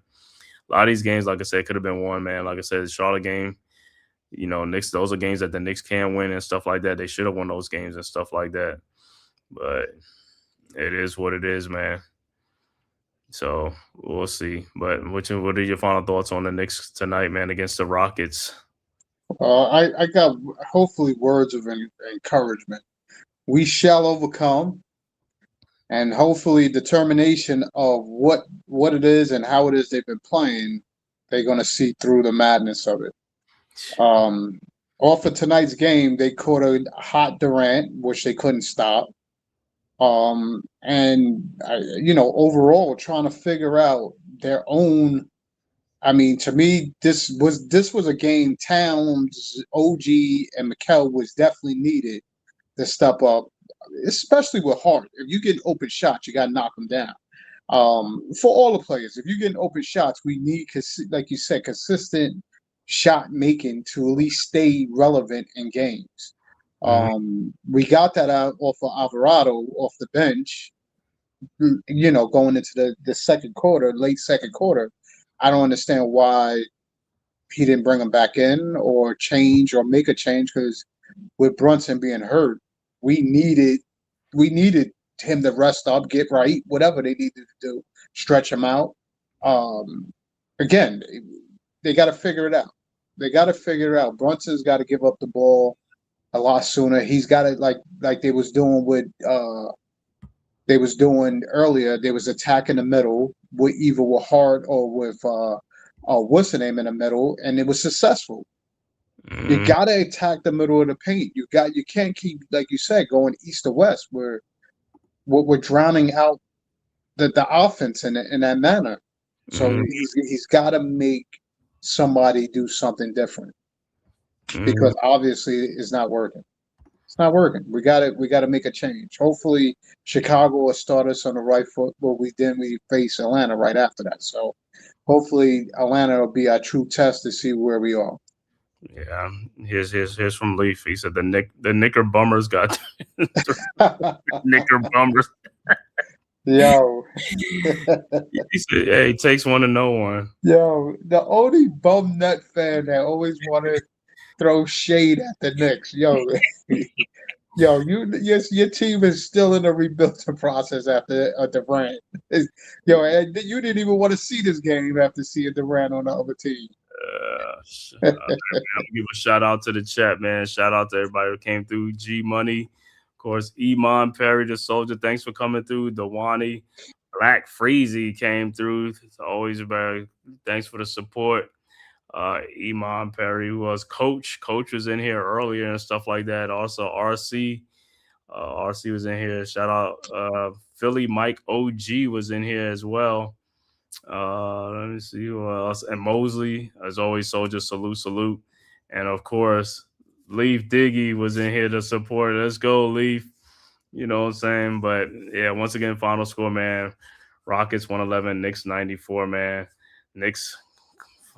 lot of these games, like I said, could have been won, man. Like I said, the Charlotte game. Knicks, those are games that the Knicks can win and stuff like that. They should have won those games and stuff like that. But it is what it is, man. So we'll see. But what are your final thoughts on the Knicks tonight, man, against the Rockets? I got hopefully words of encouragement. We shall overcome, and hopefully determination of what it is and how it is they've been playing. They're going to see through the madness of it. Off of tonight's game, they caught a hot Durant, which they couldn't stop. Overall, trying to figure out their own. I mean, to me, this was a game Towns, OG, and Mikal was definitely needed to step up, especially with Hart. If you get open shots, you got to knock them down. For all the players, if you get open shots, we need, like you said, consistent shot making to at least stay relevant in games. We got that out off of Alvarado off the bench, going into the second quarter, late second quarter. I don't understand why he didn't bring him back in or change or make a change, because with Brunson being hurt, we needed him to rest up, get right, whatever they needed to do, stretch him out. Again, they got to figure it out. They got to figure it out. Brunson's got to give up the ball a lot sooner. He's got to, like they was doing earlier. They was attacking the middle with either with Hart or with what's the name in the middle, and it was successful. You got to attack the middle of the paint. You can't keep, like you said, going east to west. We're drowning out the offense in that manner. So he's got to make somebody do something different, because obviously it's not working. It's not working. We got to make a change. Hopefully Chicago will start us on the right foot, but we face Atlanta right after that. So hopefully Atlanta will be our true test to see where we are. Yeah, here's from Leaf. He said the Knicker Bummers got Knicker Bummers. Yo, he said, "Hey, it takes one to know one." Yo, the only bum nut fan that always want to throw shade at the Knicks. Yo, your team is still in the rebuilding process after Durant. Yo, and you didn't even want to see this game after seeing Durant on the other team. I'll give a shout out to the chat, man. Shout out to everybody who came through. G Money, of course, Iman Perry, the soldier. Thanks for coming through. Dewani, Black Freezy came through. It's always about. Thanks for the support. Iman Perry, who was Coach. Coach was in here earlier and stuff like that. Also, RC. RC was in here. Shout out Philly Mike OG was in here as well. Let me see who else. And Mosley, as always, soldier, salute. And of course, Leaf Diggy was in here to support. Let's go, Leaf. You know what I'm saying? But yeah, once again, final score, man. Rockets 111, Knicks 94, man. Knicks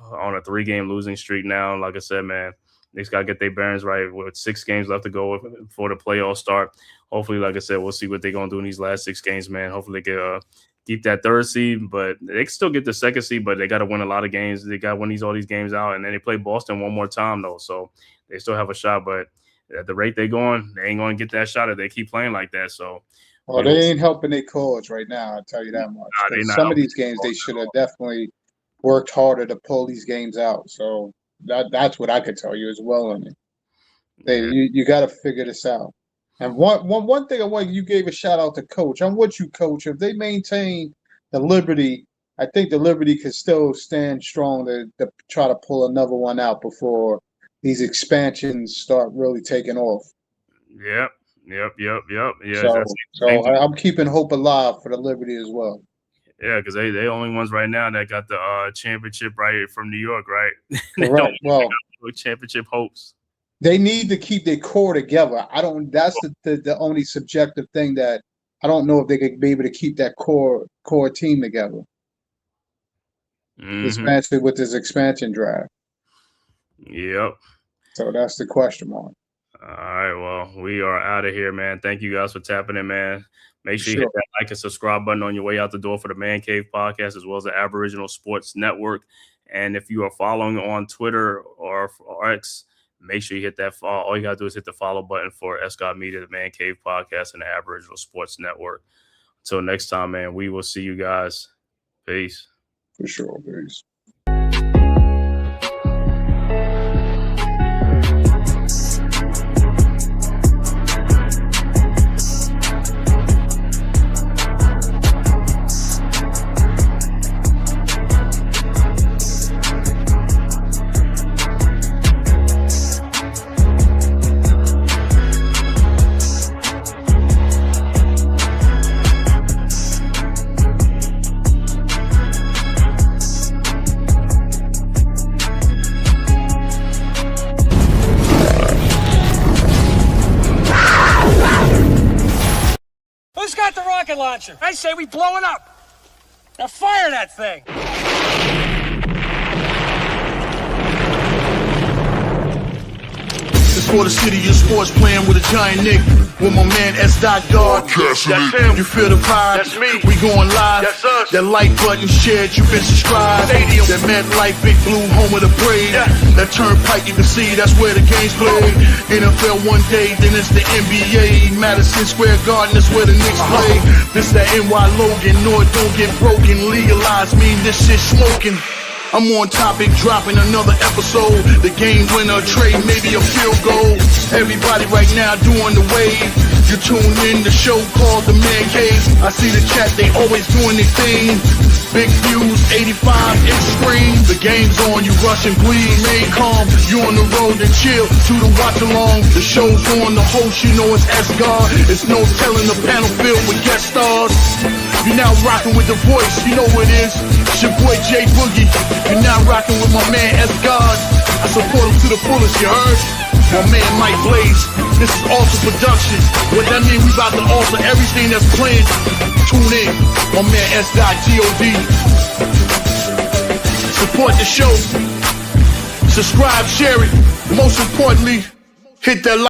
on a 3-game losing streak now. Like I said, man, Knicks got to get their bearings right with 6 games left to go before the playoffs start. Hopefully, like I said, we'll see what they're going to do in these last 6 games, man. Hopefully they can keep that 3rd seed, but they can still get the 2nd seed, but they got to win a lot of games. They got to win all these games out, and then they play Boston one more time, though, so they still have a shot. But at the rate they're going, they ain't going to get that shot if they keep playing like that. So, well, they ain't helping their cause right now, I'll tell you that much. Some of these games, they should have definitely worked harder to pull these games out. So that's what I could tell you as well. I mean, you got to figure this out. And one thing I want, you gave a shout out to Coach. I'm with you, Coach. If they maintain the Liberty, I think the Liberty could still stand strong to try to pull another one out before these expansions start really taking off. Yep. Yeah. So I'm keeping hope alive for the Liberty as well. Yeah, because they only ones right now that got the championship right from New York, right? Right. Well, championship hopes. They need to keep their core together. That's the only subjective thing that I don't know if they could be able to keep that core team together. Especially with this expansion draft. Yep. So that's the question mark. All right, well, we are out of here, man. Thank you guys for tapping in, man. Make sure you hit that like and subscribe button on your way out the door for the Man-Cave podcast, as well as the Aboriginal Sports Network. And if you are following on Twitter or X, make sure you hit that follow. All you got to do is hit the follow button for Escott Media, the Man-Cave podcast, and the Aboriginal Sports Network. Until next time, man, we will see you guys. Peace. For sure, peace. Launcher. I say we blow it up. Now fire that thing. This for the city of sports, playing with a giant Nick. With my man S. Guard. That's him. You feel the vibe? That's me. We going live. That's us. That like button shared, you been subscribed. Stadium. That MetLife, Big Blue, home of the Braves. Yeah. That turnpike, you can see that's where the game's played. NFL one day, then it's the NBA. Madison Square Garden, that's where the Knicks play. This that NY Logan, no it don't get broken. Legalize, mean this shit smoking. I'm on topic, dropping another episode. The game winner, trade, maybe a field goal. Everybody right now doing the wave. You tune in the show called TheMan-Cave. I see the chat, they always doing their thing. Big views, 85-inch screen. The game's on, you rush and bleed, made calm. You on the road and chill to the watch along. The show's on, the host, you know it's S-God. It's no telling the panel filled with guest stars. You're now rocking with the voice, you know who it is. It's your boy J Boogie. You're now rocking with my man S-God. I support him to the fullest, you heard? My man Mike Blaze. This is Alter Production. What that mean? We about to alter everything that's playing. Tune in. My man S.God. Support the show. Subscribe, share it. Most importantly, hit that like.